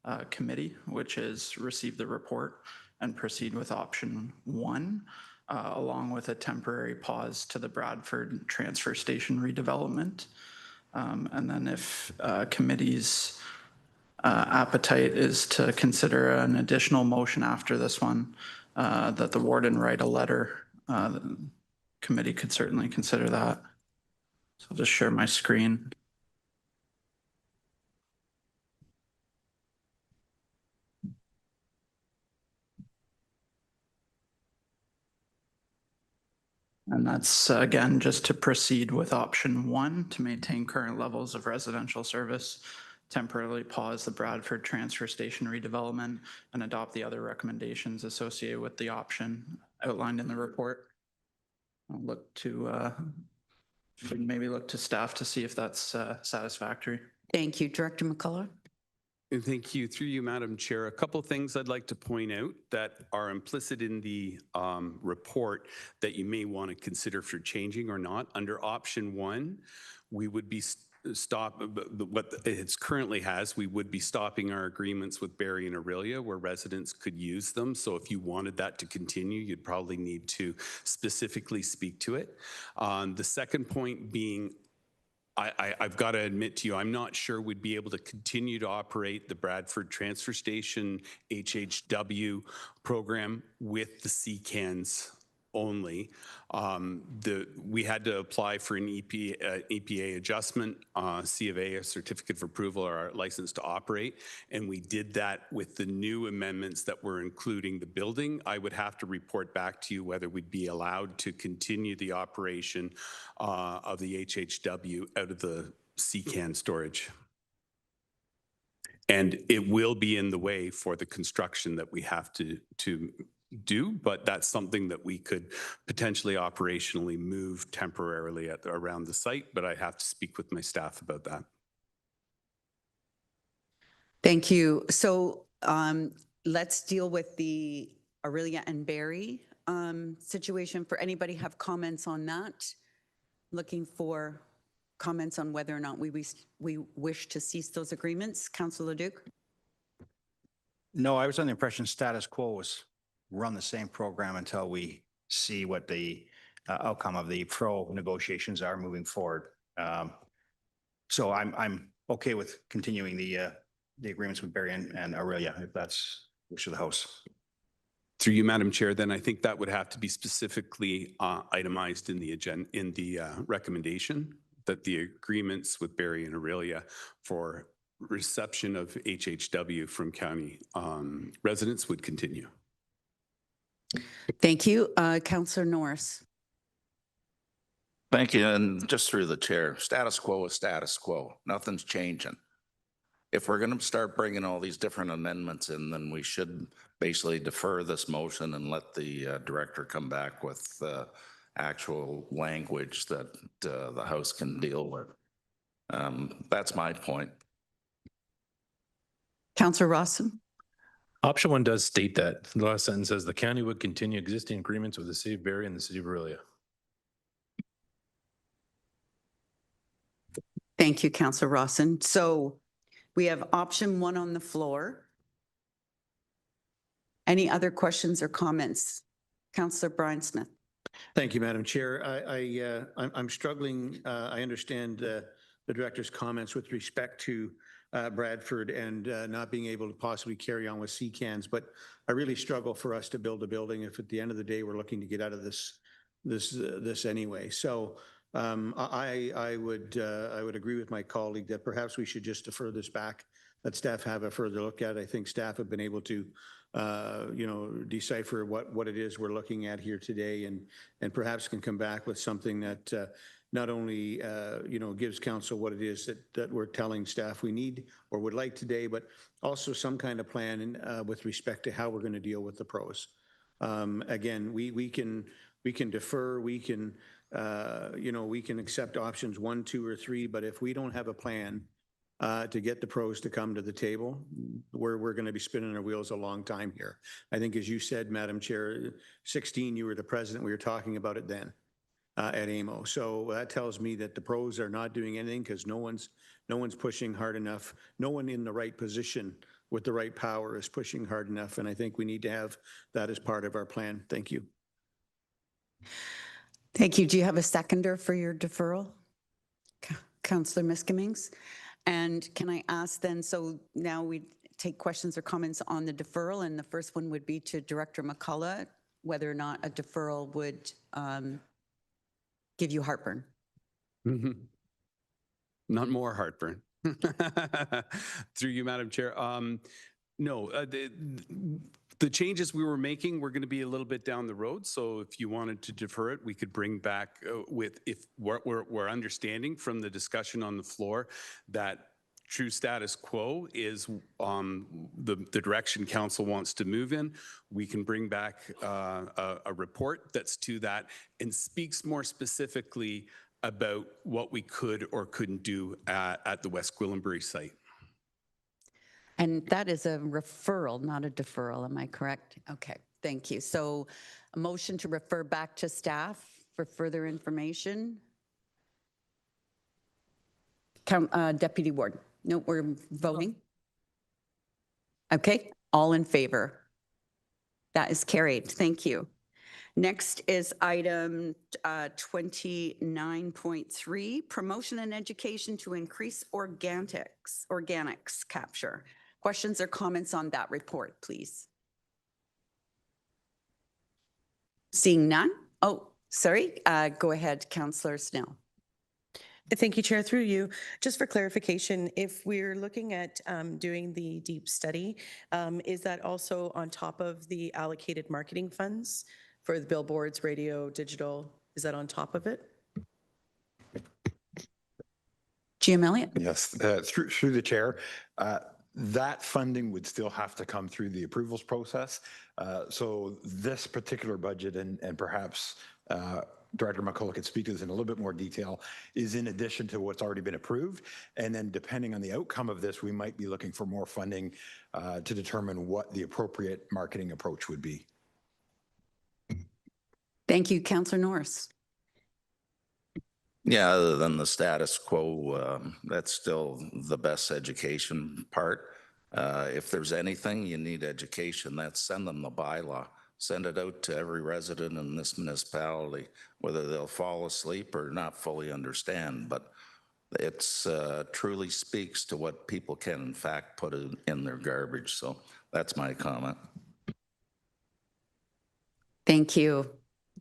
of committee, which is receive the report and proceed with option one, along with a temporary pause to the Bradford transfer station redevelopment. And then if committee's appetite is to consider an additional motion after this one, that the warden write a letter, the committee could certainly consider that. So I'll just share my screen. And that's, again, just to proceed with option 1, to maintain current levels of residential service, temporarily pause the Bradford transfer station redevelopment, and adopt the other recommendations associated with the option outlined in the report. I'll look to, maybe look to staff to see if that's satisfactory. Thank you. Director McCullough. And thank you. Through you, Madam Chair. A couple of things I'd like to point out that are implicit in the report that you may want to consider for changing or not. Under option 1, we would be what it currently has, we would be stopping our agreements with Barrie and Aurelia where residents could use them. So if you wanted that to continue, you'd probably need to specifically speak to it. The second point being, I've got to admit to you, I'm not sure we'd be able to continue to operate the Bradford Transfer Station HHW program with the CCANs only. We had to apply for an EPA adjustment, C of A, a certificate of approval, or our license to operate, and we did that with the new amendments that were including the building. I would have to report back to you whether we'd be allowed to continue the operation of the HHW out of the CCAN storage. And it will be in the way for the construction that we have to do, but that's something that we could potentially operationally move temporarily around the site, but I have to speak with my staff about that. Thank you. So let's deal with the Aurelia and Barrie situation. For anybody have comments on that? Looking for comments on whether or not we wish to cease those agreements. Councillor Duke? No, I was under the impression status quo was run the same program until we see what the outcome of the pro negotiations are moving forward. So I'm okay with continuing the agreements with Barrie and Aurelia, if that's wish of the House. Through you, Madam Chair, then I think that would have to be specifically itemized in the agenda, in the recommendation, that the agreements with Barrie and Aurelia for reception of HHW from county residents would continue. Thank you. Councillor Norris. Thank you. And just through the chair, status quo is status quo. Nothing's changing. If we're going to start bringing all these different amendments in, then we should basically defer this motion and let the director come back with actual language that the House can deal with. That's my point. Councillor Rawson. Option 1 does state that. The last sentence says the county would continue existing agreements with the city of Barrie and the city of Aurelia. Thank you, Councillor Rawson. So we have option 1 on the floor. Any other questions or comments? Councillor Brian Smith. Thank you, Madam Chair. I'm struggling. I understand the director's comments with respect to Bradford and not being able to possibly carry on with CCANs, but I really struggle for us to build a building if at the end of the day we're looking to get out of this anyway. So I would agree with my colleague that perhaps we should just defer this back, let staff have a further look at it. I think staff have been able to decipher what it is we're looking at here today, and perhaps can come back with something that not only gives council what it is that we're telling staff we need or would like today, but also some kind of plan with respect to how we're going to deal with the pros. Again, we can defer, we can accept options 1, 2, or 3, but if we don't have a plan to get the pros to come to the table, we're going to be spinning our wheels a long time here. I think, as you said, Madam Chair, 16, you were the president, we were talking about it then at AMO. So that tells me that the pros are not doing anything because no one's pushing hard enough. No one in the right position with the right power is pushing hard enough. And I think we need to have that as part of our plan. Thank you. Thank you. Do you have a seconder for your deferral? Councillor Miskimings? And can I ask then, so now we take questions or comments on the deferral, and the first one would be to Director McCullough, whether or not a deferral would give you heartburn. Not more heartburn. Through you, Madam Chair. No, The changes we were making were going to be a little bit down the road. So if you wanted to defer it, we could bring back with, if we're understanding from the discussion on the floor that true status quo is the direction council wants to move in. We can bring back a report that's to that and speaks more specifically about what we could or couldn't do at the West Gwillimbury site. And that is a referral, not a deferral, am I correct? Okay, thank you. So a motion to refer back to staff for further information. Deputy Ward. No, we're voting. Okay, all in favor. That is carried. Thank you. Next is item 29.3, promotion and education to increase organics capture. Questions or comments on that report, please? Seeing none? Oh, sorry. Go ahead, Councillor Snell. Thank you, Chair. Through you, just for clarification, if we're looking at doing the deep study, is that also on top of the allocated marketing funds for the billboards, radio, digital? Is that on top of it? GM Elliott? Yes, through the chair. That funding would still have to come through the approvals process. So this particular budget, and perhaps Director McCullough could speak to this in a little bit more detail, is in addition to what's already been approved. And then depending on the outcome of this, we might be looking for more funding to determine what the appropriate marketing approach would be. Thank you, Councillor Norris. Yeah, other than the status quo, that's still the best education part. If there's anything you need education, that's send them the bylaw. Send it out to every resident in this municipality, whether they'll fall asleep or not fully understand. But it's truly speaks to what people can in fact put in their garbage. So that's my comment. Thank you.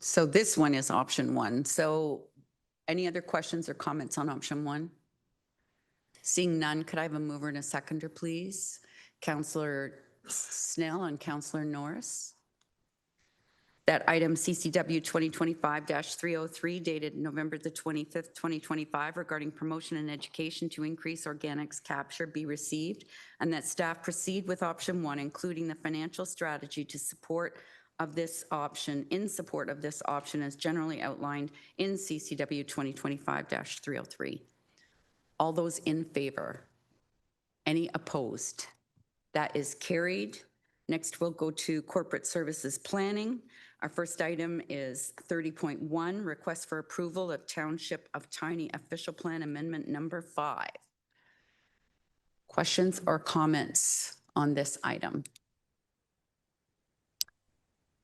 So this one is option one. So any other questions or comments on option one? Seeing none, could I have a mover and a seconder, please? Councillor Snell and Councillor Norris. That item CCW 2025-303 dated November the 25th, 2025 regarding promotion and education to increase organics capture be received, and that staff proceed with option one, including the financial strategy to support of this option, in support of this option as generally outlined in CCW 2025-303. All those in favor? Any opposed? That is carried. Next, we'll go to corporate services planning. Our first item is 30.1, request for approval of Township of Tiny Official Plan Amendment Number 5. Questions or comments on this item?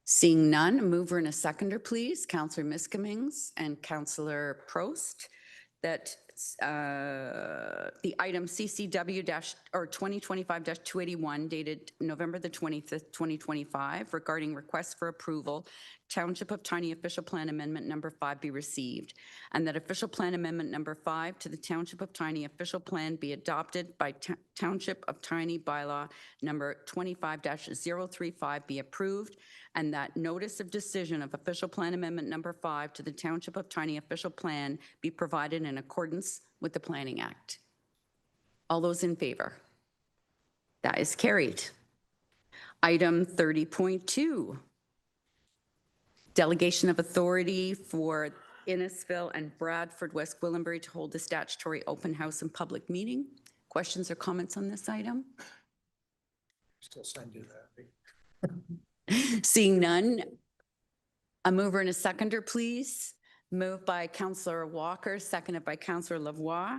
Seeing none, a mover and a seconder, please. Councillor Miskimings and Councillor Prost. That the item CCW 2025-281 dated November the 25th, 2025 regarding requests for approval, Township of Tiny Official Plan Amendment Number 5 be received, and that Official Plan Amendment Number 5 to the Township of Tiny Official Plan be adopted by Township of Tiny Bylaw Number 25-035 be approved, and that notice of decision of Official Plan Amendment Number 5 to the Township of Tiny Official Plan be provided in accordance with the Planning Act. All those in favor? That is carried. Item 30.2, delegation of authority for Innisfil and Bradford West Gwillimbury to hold a statutory open house and public meeting. Questions or comments on this item? Still send you that. Seeing none, a mover and a seconder, please. Moved by Councillor Walker, seconded by Councillor Lavoie.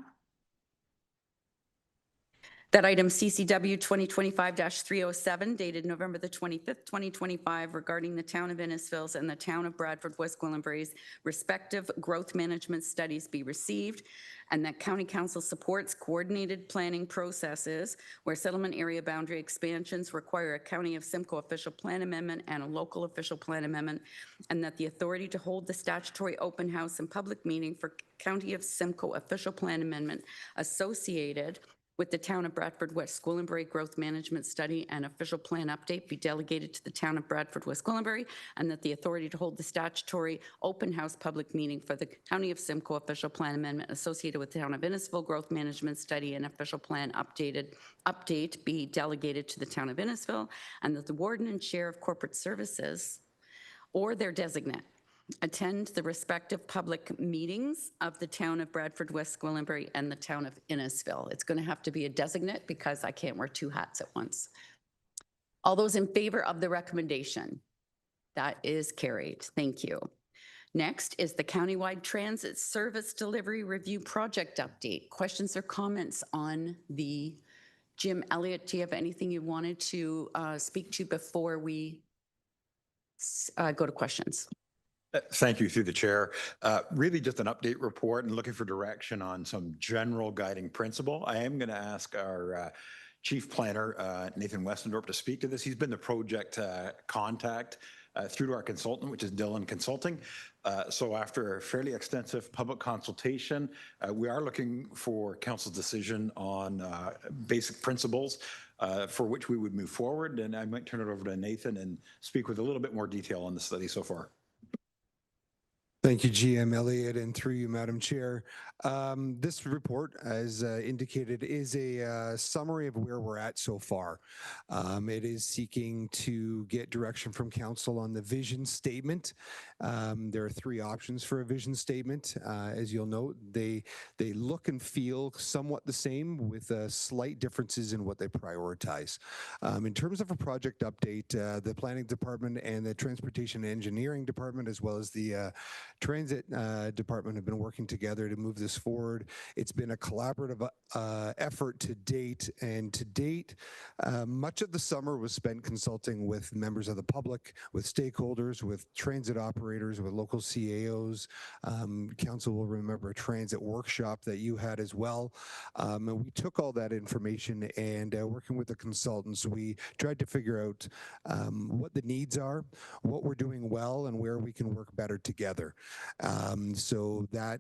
That item CCW 2025-307 dated November the 25th, 2025 regarding the town of Innisfil and the town of Bradford West Gwillimbury's respective growth management studies be received, and that County Council supports coordinated planning processes where settlement area boundary expansions require a County of Simcoe official plan amendment and a local official plan amendment, and that the authority to hold the statutory open house and public meeting for County of Simcoe official plan amendment associated with the Town of Bradford West Gwillimbury Growth Management Study and official plan update be delegated to the Town of Bradford West Gwillimbury, and that the authority to hold the statutory open house public meeting for the County of Simcoe official plan amendment associated with the Town of Innisfil Growth Management Study and official plan update be delegated to the Town of Innisfil, and that the warden and chair of corporate services or their designate attend the respective public meetings of the Town of Bradford West Gwillimbury and the Town of Innisfil. It's going to have to be a designate because I can't wear two hats at once. All those in favor of the recommendation? That is carried. Thank you. Next is the Countywide Transit Service Delivery Review Project Update. Questions or comments on the Jim Elliott, do you have anything you wanted to speak to before we go to questions? Thank you, through the chair. Really just an update report and looking for direction on some general guiding principle. I am going to ask our chief planner, Nathan Westendorp, to speak to this. He's been the project contact through to our consultant, which is Dillon Consulting. So after a fairly extensive public consultation, we are looking for council's decision on basic principles for which we would move forward. And I might turn it over to Nathan and speak with a little bit more detail on the study so far. Thank you, GM Elliott, and through you, Madam Chair. This report, as indicated, is a summary of where we're at so far. It is seeking to get direction from council on the vision statement. There are three options for a vision statement. As you'll note, they look and feel somewhat the same with slight differences in what they prioritize. In terms of a project update, the Planning Department and the Transportation Engineering Department, as well as the Transit Department, have been working together to move this forward. It's been a collaborative effort to date, and to date, much of the summer was spent consulting with members of the public, with stakeholders, with transit operators, with local CAOs. Council will remember a transit workshop that you had as well. And we took all that information and working with the consultants, we tried to figure out what the needs are, what we're doing well, and where we can work better together. So that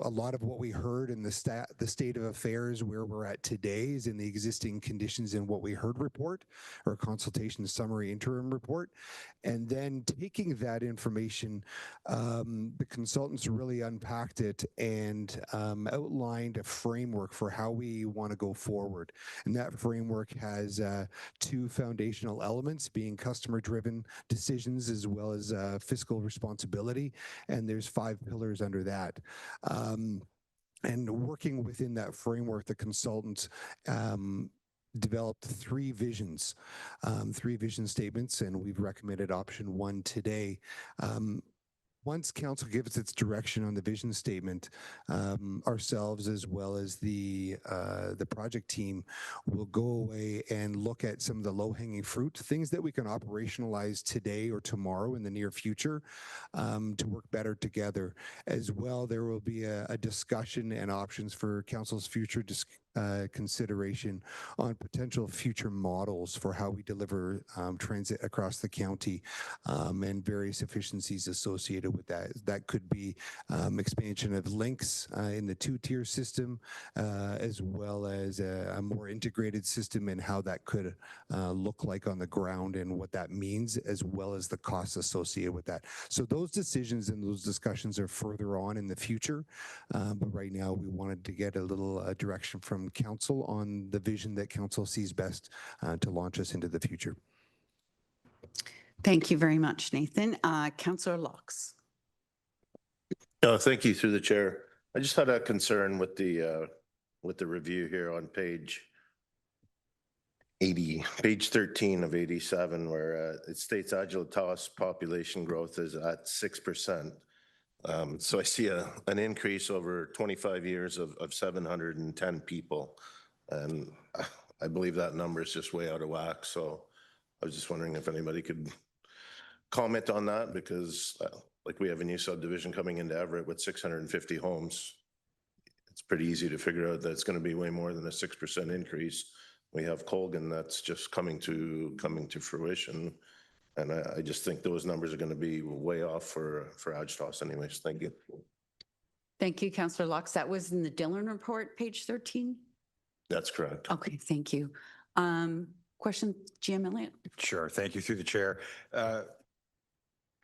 a lot of what we heard in the state of affairs where we're at today is in the existing conditions in what we heard report, or consultation summary interim report. And then taking that information, the consultants really unpacked it and outlined a framework for how we want to go forward. And that framework has two foundational elements, being customer-driven decisions as well as fiscal responsibility. And there's 5 pillars under that. And working within that framework, the consultants developed 3 visions, 3 vision statements, and we've recommended option 1 today. Once council gives its direction on the vision statement, ourselves as well as the project team will go away and look at some of the low-hanging fruit, things that we can operationalize today or tomorrow in the near future to work better together. As well, there will be a discussion and options for council's future consideration on potential future models for how we deliver transit across the county and various efficiencies associated with that. That could be expansion of links in the 2-tier system, as well as a more integrated system and how that could look like on the ground and what that means, as well as the costs associated with that. So those decisions and those discussions are further on in the future, but right now we wanted to get a little direction from council on the vision that council sees best to launch us into the future. Thank you very much, Nathan. Councillor Laux. Thank you, through the chair. I just had a concern with the review here on page 13 of 87, where it states Agilitas population growth is at 6%. So I see an increase over 25 years of 710 people. And I believe that number is just way out of whack. So I was just wondering if anybody could comment on that, because like we have a new subdivision coming into Everett with 650 homes. It's pretty easy to figure out that it's going to be way more than a 6% increase. We have Colgan that's just coming to fruition. And I just think those numbers are going to be way off for Agilitas anyways. Thank you. Thank you, Councillor Laux. That was in the Dillon report, page 13? That's correct. Okay, thank you. Question, GM Elliott? Sure. Thank you through the chair.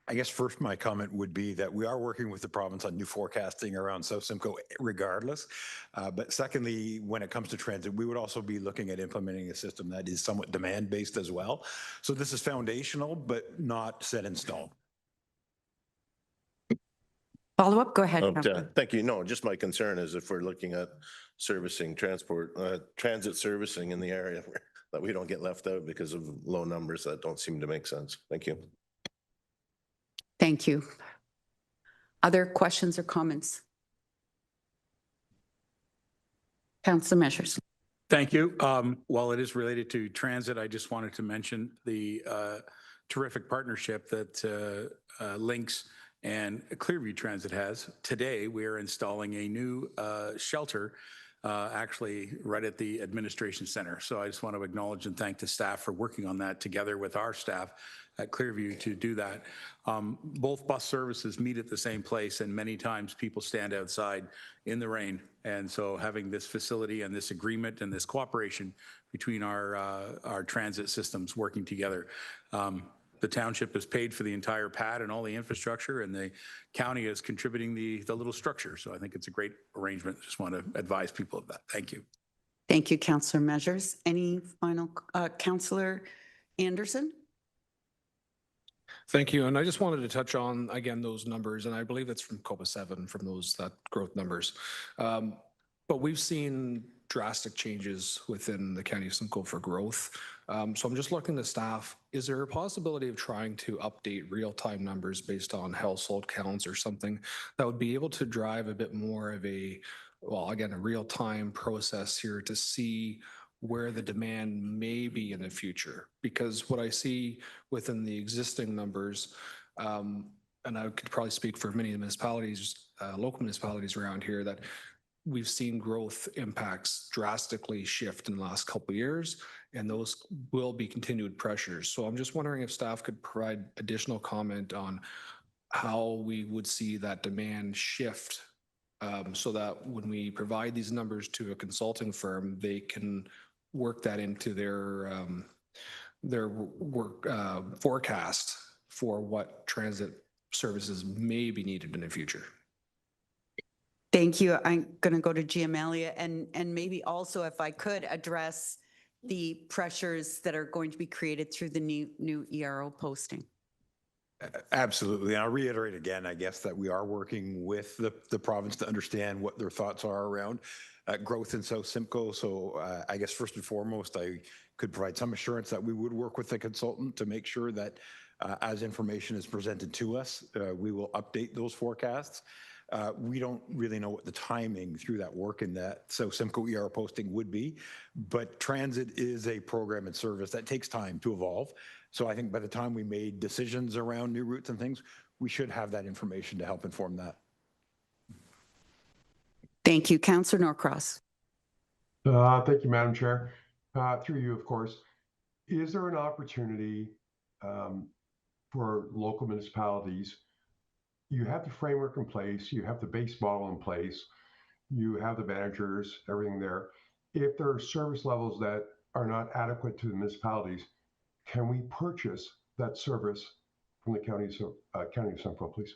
I guess first my comment would be that we are working with the province on new forecasting around South Simcoe regardless. But secondly, when it comes to transit, we would also be looking at implementing a system that is somewhat demand-based as well. So this is foundational, but not set in stone. Follow up, go ahead. Thank you. No, just my concern is if we're looking at servicing transit servicing in the area that we don't get left out because of low numbers that don't seem to make sense. Thank you. Thank you. Other questions or comments? Council measures. Thank you. While it is related to transit, I just wanted to mention the terrific partnership that Lynx and Clearview Transit has. Today, we are installing a new shelter actually right at the administration center. So I just want to acknowledge and thank the staff for working on that together with our staff at Clearview to do that. Both bus services meet at the same place, and many times people stand outside in the rain. And so having this facility and this agreement and this cooperation between our transit systems working together, the township has paid for the entire pad and all the infrastructure, and the county is contributing the little structure. So I think it's a great arrangement. Just want to advise people of that. Thank you. Thank you, Councillor Measures. Any final, Councillor Anderson? Thank you. And I just wanted to touch on, again, those numbers, and I believe it's from COPA 7, from that growth numbers. But we've seen drastic changes within the County of Simcoe for growth. So I'm just looking to staff, is there a possibility of trying to update real-time numbers based on household counts or something that would be able to drive a bit more of a, well, again, a real-time process here to see where the demand may be in the future? Because what I see within the existing numbers, and I could probably speak for many municipalities, local municipalities around here, that we've seen growth impacts drastically shift in the last couple of years, and those will be continued pressures. So I'm just wondering if staff could provide additional comment on how we would see that demand shift, so that when we provide these numbers to a consulting firm, they can work that into their work forecast for what transit services may be needed in the future. Thank you. I'm going to go to GM Elliott and maybe also, if I could, address the pressures that are going to be created through the new ERO posting. Absolutely. And I'll reiterate again, I guess, that we are working with the province to understand what their thoughts are around growth in South Simcoe. So I guess first and foremost, I could provide some assurance that we would work with the consultant to make sure that as information is presented to us, we will update those forecasts. We don't really know what the timing through that work in that South Simcoe ER posting would be, but transit is a program and service that takes time to evolve. So I think by the time we made decisions around new routes and things, we should have that information to help inform that. Thank you. Councillor Norcross. Thank you, Madam Chair. Through you, of course. Is there an opportunity for local municipalities? You have the framework in place, you have the base model in place, you have the managers, everything there. If there are service levels that are not adequate to the municipalities, can we purchase that service from the County of Simcoe, please?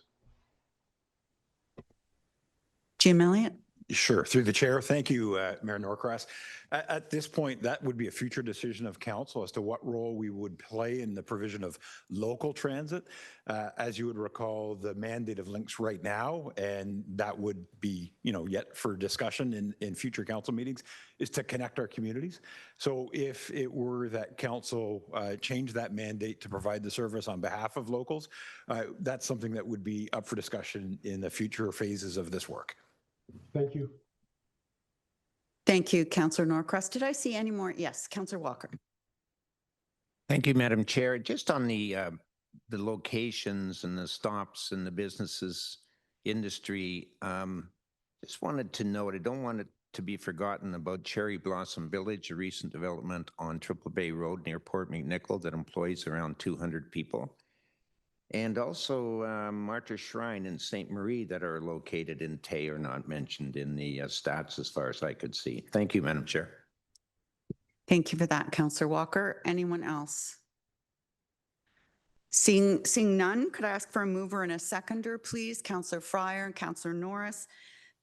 Jim Elliott. Sure. Through the chair. Thank you, Mayor Norcross. At this point, that would be a future decision of council as to what role we would play in the provision of local transit. As you would recall, the mandate of Lynx right now, and that would be, yet for discussion in future council meetings, is to connect our communities. So if it were that council changed that mandate to provide the service on behalf of locals, that's something that would be up for discussion in the future phases of this work. Thank you. Thank you, Councillor Norcross. Did I see any more? Yes, Councillor Walker. Thank you, Madam Chair. Just on the locations and the stops and the businesses industry, just wanted to note, I don't want it to be forgotten about Cherry Blossom Village, a recent development on Triple Bay Road near Port McNichol that employs around 200 people. And also Martyr Shrine in St. Marie that are located in Tay are not mentioned in the stats as far as I could see. Thank you, Madam Chair. Thank you for that, Councillor Walker. Anyone else? Seeing none, could I ask for a mover and a seconder, please? Councillor Fryer and Councillor Norris,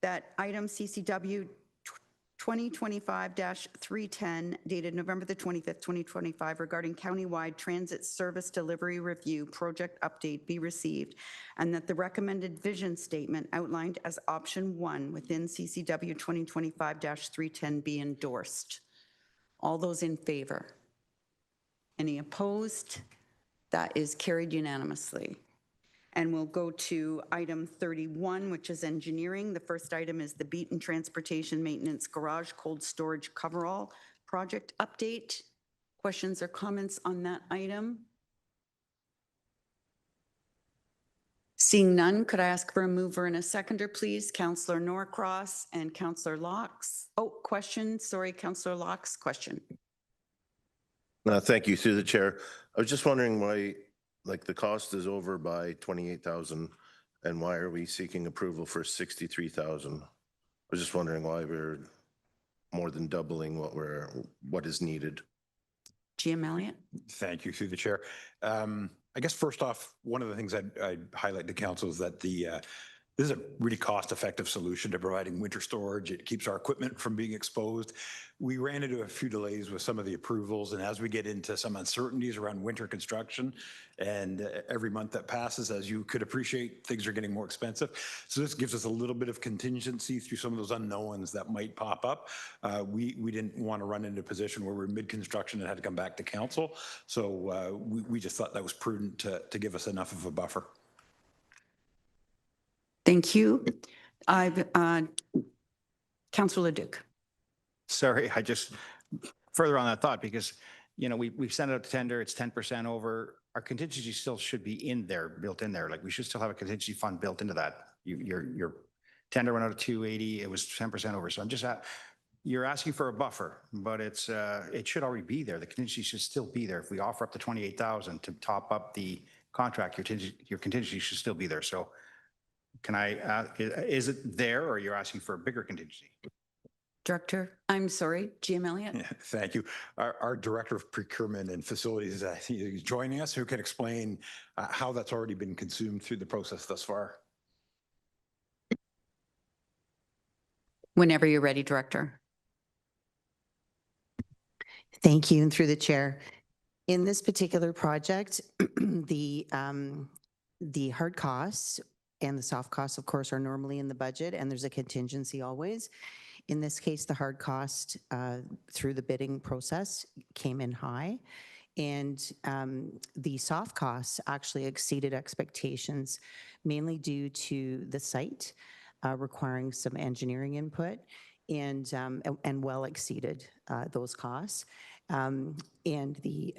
that item CCW 2025-310 dated November the 25th, 2025 regarding countywide transit service delivery review project update be received, and that the recommended vision statement outlined as option 1 within CCW 2025-310 be endorsed. All those in favor? Any opposed? That is carried unanimously. And we'll go to item 31, which is engineering. The first item is the Beaton Transportation Maintenance Garage Cold Storage Coverall Project Update. Questions or comments on that item? Seeing none, could I ask for a mover and a seconder, please? Councillor Norcross and Councillor Laux. Oh, question. Sorry, Councillor Laux, question. Thank you, through the chair. I was just wondering why, like, the cost is over by 28,000 and why are we seeking approval for 63,000? I was just wondering why we're more than doubling what is needed. GM Elliott. Thank you, through the chair. I guess first off, one of the things I'd highlight to council is that this is a really cost-effective solution to providing winter storage. It keeps our equipment from being exposed. We ran into a few delays with some of the approvals, and as we get into some uncertainties around winter construction, and every month that passes, as you could appreciate, things are getting more expensive. So this gives us a little bit of contingency through some of those unknowns that might pop up. We didn't want to run into a position where we're mid-construction and had to come back to council. So we just thought that was prudent to give us enough of a buffer. Thank you. Councillor Leduc. Sorry, I just further on that thought, because, you know, we've sent out to tender, it's 10% over. Our contingency still should be in there, built in there. Like, we should still have a contingency fund built into that. Your tender went out of 280, it was 10% over. So I'm just you're asking for a buffer, but it should already be there. The contingency should still be there. If we offer up to 28,000 to top up the contract, your contingency should still be there. So can I ask, is it there, or you're asking for a bigger contingency? Director, I'm sorry, GM Elliott. Yeah, thank you. Our Director of Procurement and Facilities is joining us, who can explain how that's already been consumed through the process thus far. Whenever you're ready, Director. Thank you, and through the chair. In this particular project, the hard costs and the soft costs, of course, are normally in the budget, and there's a contingency always. In this case, the hard cost through the bidding process came in high, and the soft costs actually exceeded expectations, mainly due to the site requiring some engineering input, and well exceeded those costs. And the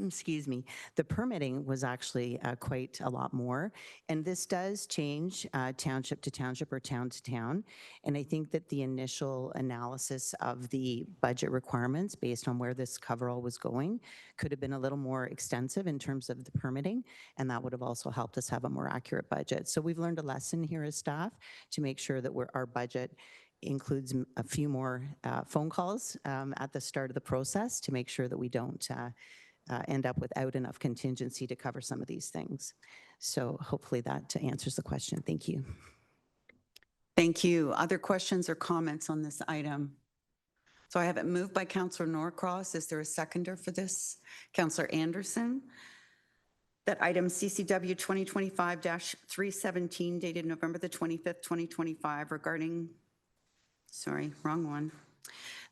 excuse me, the permitting was actually quite a lot more. And this does change township to township or town to town. And I think that the initial analysis of the budget requirements based on where this coverall was going could have been a little more extensive in terms of the permitting. And that would have also helped us have a more accurate budget. So we've learned a lesson here as staff to make sure that our budget includes a few more phone calls at the start of the process to make sure that we don't end up without enough contingency to cover some of these things. So hopefully that answers the question. Thank you. Thank you. Other questions or comments on this item? So I have it moved by Councillor Norcross. Is there a seconder for this? Councillor Anderson. That item CCW 2025-317 dated November the 25th, 2025 regarding, sorry, wrong one.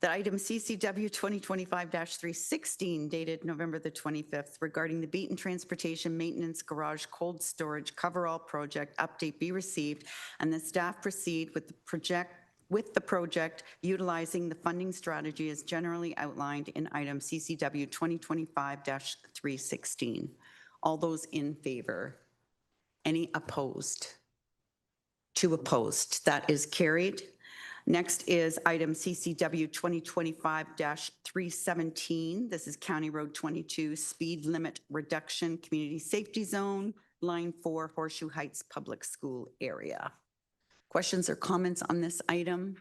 That item CCW 2025-316 dated November the 25th regarding the Beaton Transportation Maintenance Garage Cold Storage Coverall Project update be received, and the staff proceed with the project utilizing the funding strategy as generally outlined in item CCW 2025-316. All those in favor? Any opposed? 2 opposed. That is carried. Next is item CCW 2025-317. This is County Road 22 Speed Limit Reduction Community Safety Zone, Line 4, Horseshoe Heights Public School area. Questions or comments on this item?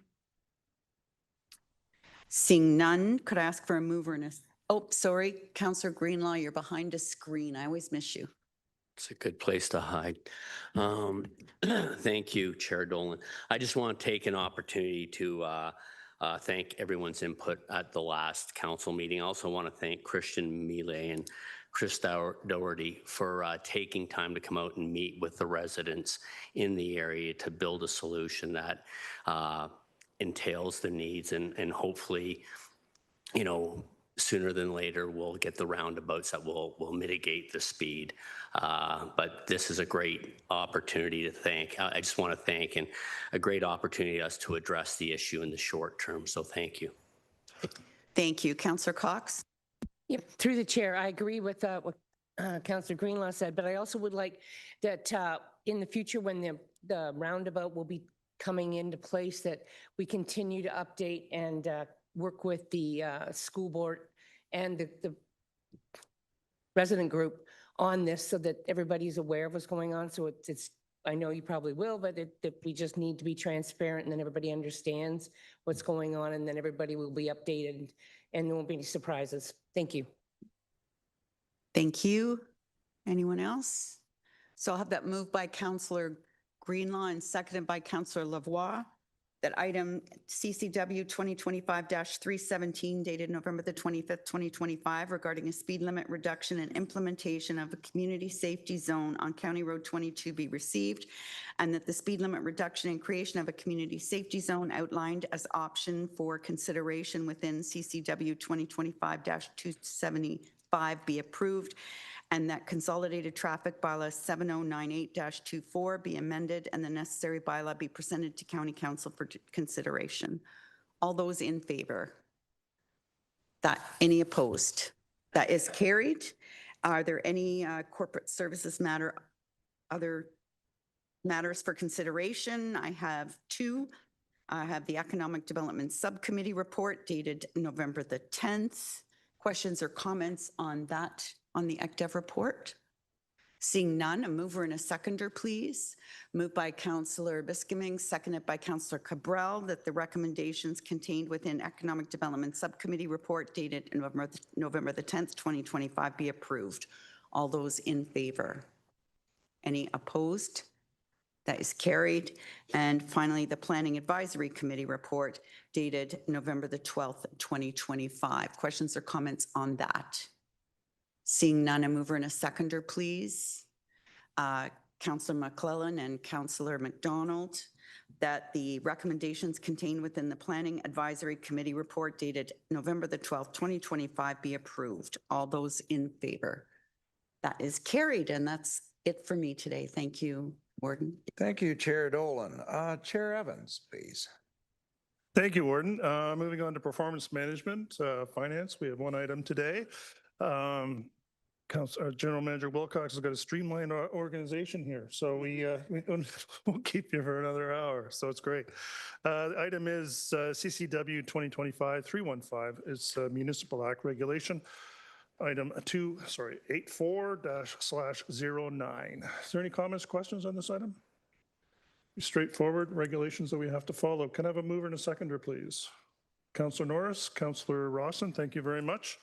Seeing none, could I ask for a mover and a, oh, sorry, Councillor Greenlaw, you're behind a screen. I always miss you. It's a good place to hide. Thank you, Chair Dolan. I just want to take an opportunity to thank everyone's input at the last council meeting. I also want to thank Christian Millet and Chris Doherty for taking time to come out and meet with the residents in the area to build a solution that entails the needs and hopefully, you know, sooner than later, we'll get the roundabouts that will mitigate the speed. But this is a great opportunity to thank. I just want to thank and a great opportunity us to address the issue in the short term. So thank you. Thank you. Councillor Cox? Yep, through the chair, I agree with what Councillor Greenlaw said, but I also would like that in the future when the roundabout will be coming into place, that we continue to update and work with the school board and the resident group on this so that everybody's aware of what's going on. So it's I know you probably will, but that we just need to be transparent and then everybody understands what's going on and then everybody will be updated and there won't be any surprises. Thank you. Thank you. Anyone else? So I'll have that moved by Councillor Greenlaw and seconded by Councillor Lavoie, that item CCW 2025-317 dated November the 25th, 2025 regarding a speed limit reduction and implementation of a community safety zone on County Road 22 be received, and that the speed limit reduction and creation of a community safety zone outlined as option for consideration within CCW 2025-275 be approved, and that consolidated traffic bylaw 7098-24 be amended and the necessary bylaw be presented to County Council for consideration. All those in favor? Any opposed? That is carried. Are there any corporate services other matters for consideration? I have two. I have the Economic Development Subcommittee report dated November the 10th. Questions or comments on that, on the ECDEV report? Seeing none, a mover and a seconder, please. Moved by Councillor Biskiming, seconded by Councillor Cabral, that the recommendations contained within Economic Development Subcommittee report dated November the 10th, 2025 be approved. All those in favor? Any opposed? That is carried. And finally, the Planning Advisory Committee report dated November the 12th, 2025. Questions or comments on that? Seeing none, a mover and a seconder, please. Councillor McClellan and Councillor McDonald, that the recommendations contained within the Planning Advisory Committee report dated November the 12th, 2025 be approved. All those in favor? That is carried, and that's it for me today. Thank you, Warden. Thank you, Chair Dolan. Chair Evans, please. Thank you, Warden. Moving on to performance management, finance, we have one item today. General Manager Wilcox has got a streamlined organization here, so we'll keep you for another hour, so it's great. The item is CCW 2025-315. It's Municipal Act Regulation. Item 84-/09. Is there any comments, questions on this item? Straightforward regulations that we have to follow. Can I have a mover and a seconder, please? Councillor Norris, Councillor Rawson, thank you very much.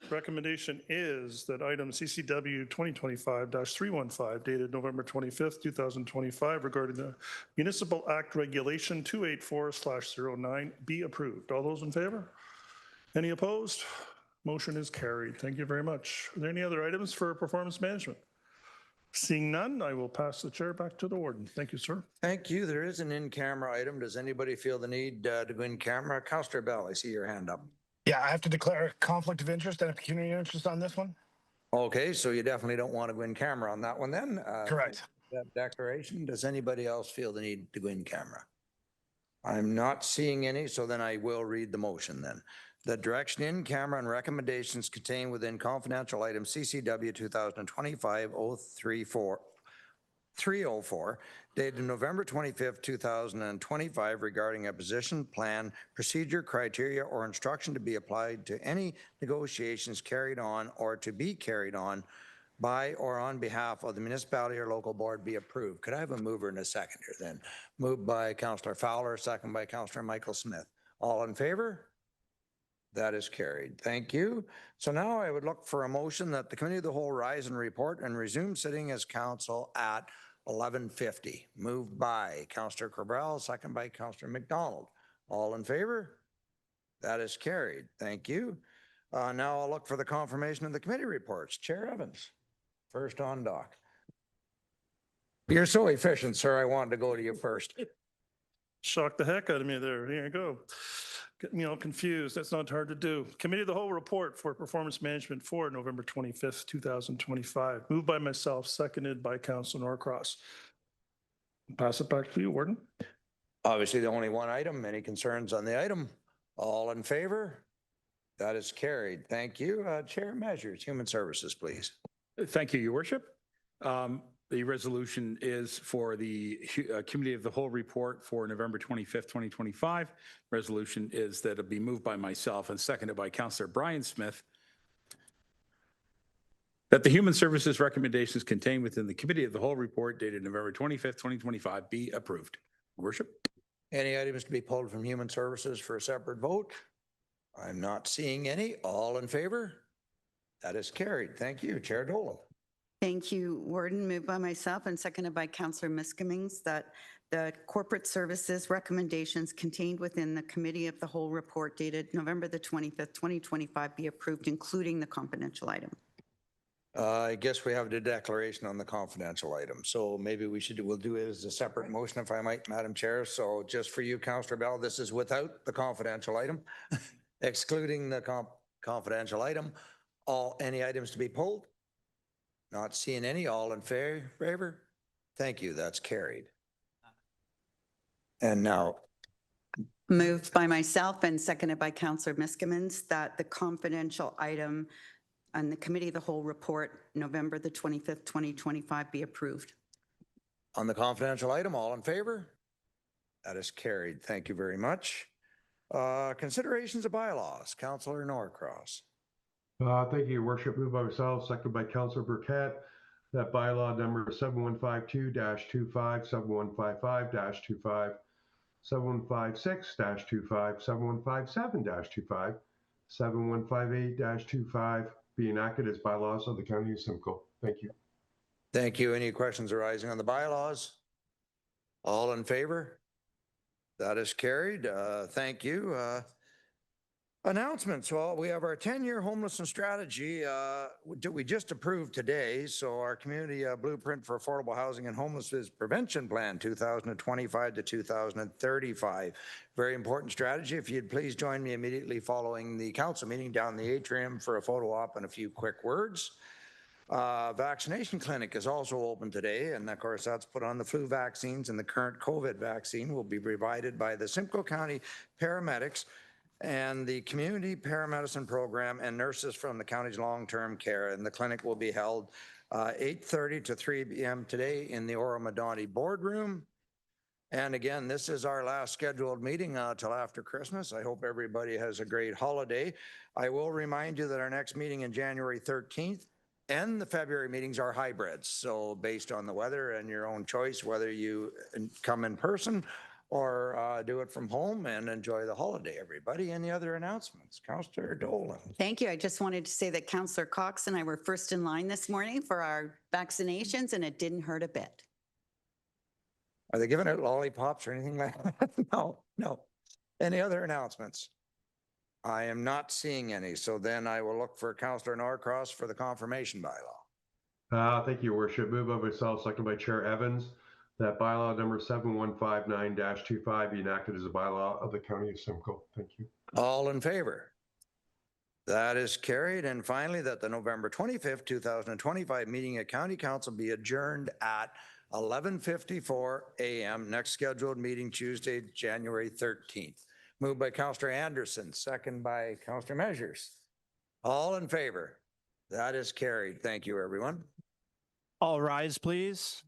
Recommendation is that item CCW 2025-315 dated November 25th, 2025 regarding the Municipal Act Regulation 284/09 be approved. All those in favor? Any opposed? Motion is carried. Thank you very much. Are there any other items for performance management? Seeing none, I will pass the chair back to the warden. Thank you, sir. Thank you. There is an in-camera item. Does anybody feel the need to go in camera? Councillor Bell, I see your hand up. Yeah, I have to declare a conflict of interest and a pecuniary interest on this one. Okay, so you definitely don't want to go in camera on that one then? Correct. That declaration. Does anybody else feel the need to go in camera? I'm not seeing any, so then I will read the motion then. The direction in camera and recommendations contained within confidential item CCW 2025-034 dated November 25th, 2025 regarding a position, plan, procedure, criteria, or instruction to be applied to any negotiations carried on or to be carried on by or on behalf of the municipality or local board be approved. Could I have a mover and a seconder then? Moved by Councillor Fowler, second by Councillor Michael Smith. All in favor? That is carried. Thank you. So now I would look for a motion that the Committee of the Whole rise and report and resume sitting as council at 11:50. Moved by Councillor Cabral, second by Councillor McDonald. All in favor? That is carried. Thank you. Now I'll look for the confirmation of the committee reports. Chair Evans, first on dock. You're so efficient, sir. I wanted to go to you first. Shocked the heck out of me there. Here you go. Get me all confused. That's not hard to do. Committee of the Whole report for performance management for November 25th, 2025. Moved by myself, seconded by Councilor Norcross. Pass it back to you, Warden. Obviously, the only one item. Any concerns on the item? All in favor? That is carried. Thank you. Chair Measures, Human Services, please. Thank you, Your Worship. The resolution is for the Committee of the Whole report for November 25th, 2025. Resolution is that it be moved by myself and seconded by Councillor Brian Smith that the Human Services recommendations contained within the Committee of the Whole report dated November 25th, 2025 be approved. Your Worship. Any items to be pulled from Human Services for a separate vote? I'm not seeing any. All in favor? That is carried. Thank you. Chair Dolan. Thank you, Warden. Moved by myself and seconded by Councillor Miskimings that the corporate services recommendations contained within the Committee of the Whole report dated November the 25th, 2025 be approved, including the confidential item. I guess we have the declaration on the confidential item. So maybe we'll do it as a separate motion if I might, Madam Chair. So just for you, Councillor Bell, this is without the confidential item, excluding the confidential item. Any items to be pulled? Not seeing any. All in favor? Thank you. That's carried. And now. Moved by myself and seconded by Councillor Miskimins that the confidential item on the Committee of the Whole report, November the 25th, 2025 be approved. On the confidential item, all in favor? That is carried. Thank you very much. Considerations of bylaws, Councillor Norcross. Thank you, Your Worship. Moved by myself, seconded by Councillor Burkett, that bylaw number 7152-25, 7155-25, 7156-25, 7157-25, 7158-25 be enacted as bylaws of the County of Simcoe. Thank you. Thank you. Any questions arising on the bylaws? All in favor? That is carried. Thank you. Announcements. Well, we have our 10-year homelessness strategy we just approved today. So our community blueprint for affordable housing and homelessness prevention plan 2025 to 2035. Very important strategy. If you'd please join me immediately following the council meeting down the atrium for a photo op and a few quick words. Vaccination clinic is also open today. And of course, that's put on the flu vaccines, and the current COVID vaccine will be provided by the Simcoe County paramedics and the community paramedicine program and nurses from the county's long-term care. And the clinic will be held 8:30 to 3 p.m. today in the Ora Madani boardroom. And again, this is our last scheduled meeting till after Christmas. I hope everybody has a great holiday. I will remind you that our next meeting in January 13th and the February meetings are hybrids. So based on the weather and your own choice, whether you come in person or do it from home, and enjoy the holiday, everybody. Any other announcements? Councillor Dolan. Thank you. I just wanted to say that Councillor Cox and I were first in line this morning for our vaccinations, and it didn't hurt a bit. Are they giving out lollipops or anything like that? No. Any other announcements? I am not seeing any. So then I will look for Councillor Norcross for the confirmation bylaw. Thank you, Your Worship. Moved by myself, seconded by Chair Evans, that bylaw number 7159-25 be enacted as a bylaw of the County of Simcoe. Thank you. All in favor? That is carried. And finally, that the November 25th, 2025 meeting of County Council be adjourned at 11:54 a.m. Next scheduled meeting Tuesday, January 13th. Moved by Councillor Anderson, second by Councillor Measures. All in favor? That is carried. Thank you, everyone. All rise, please.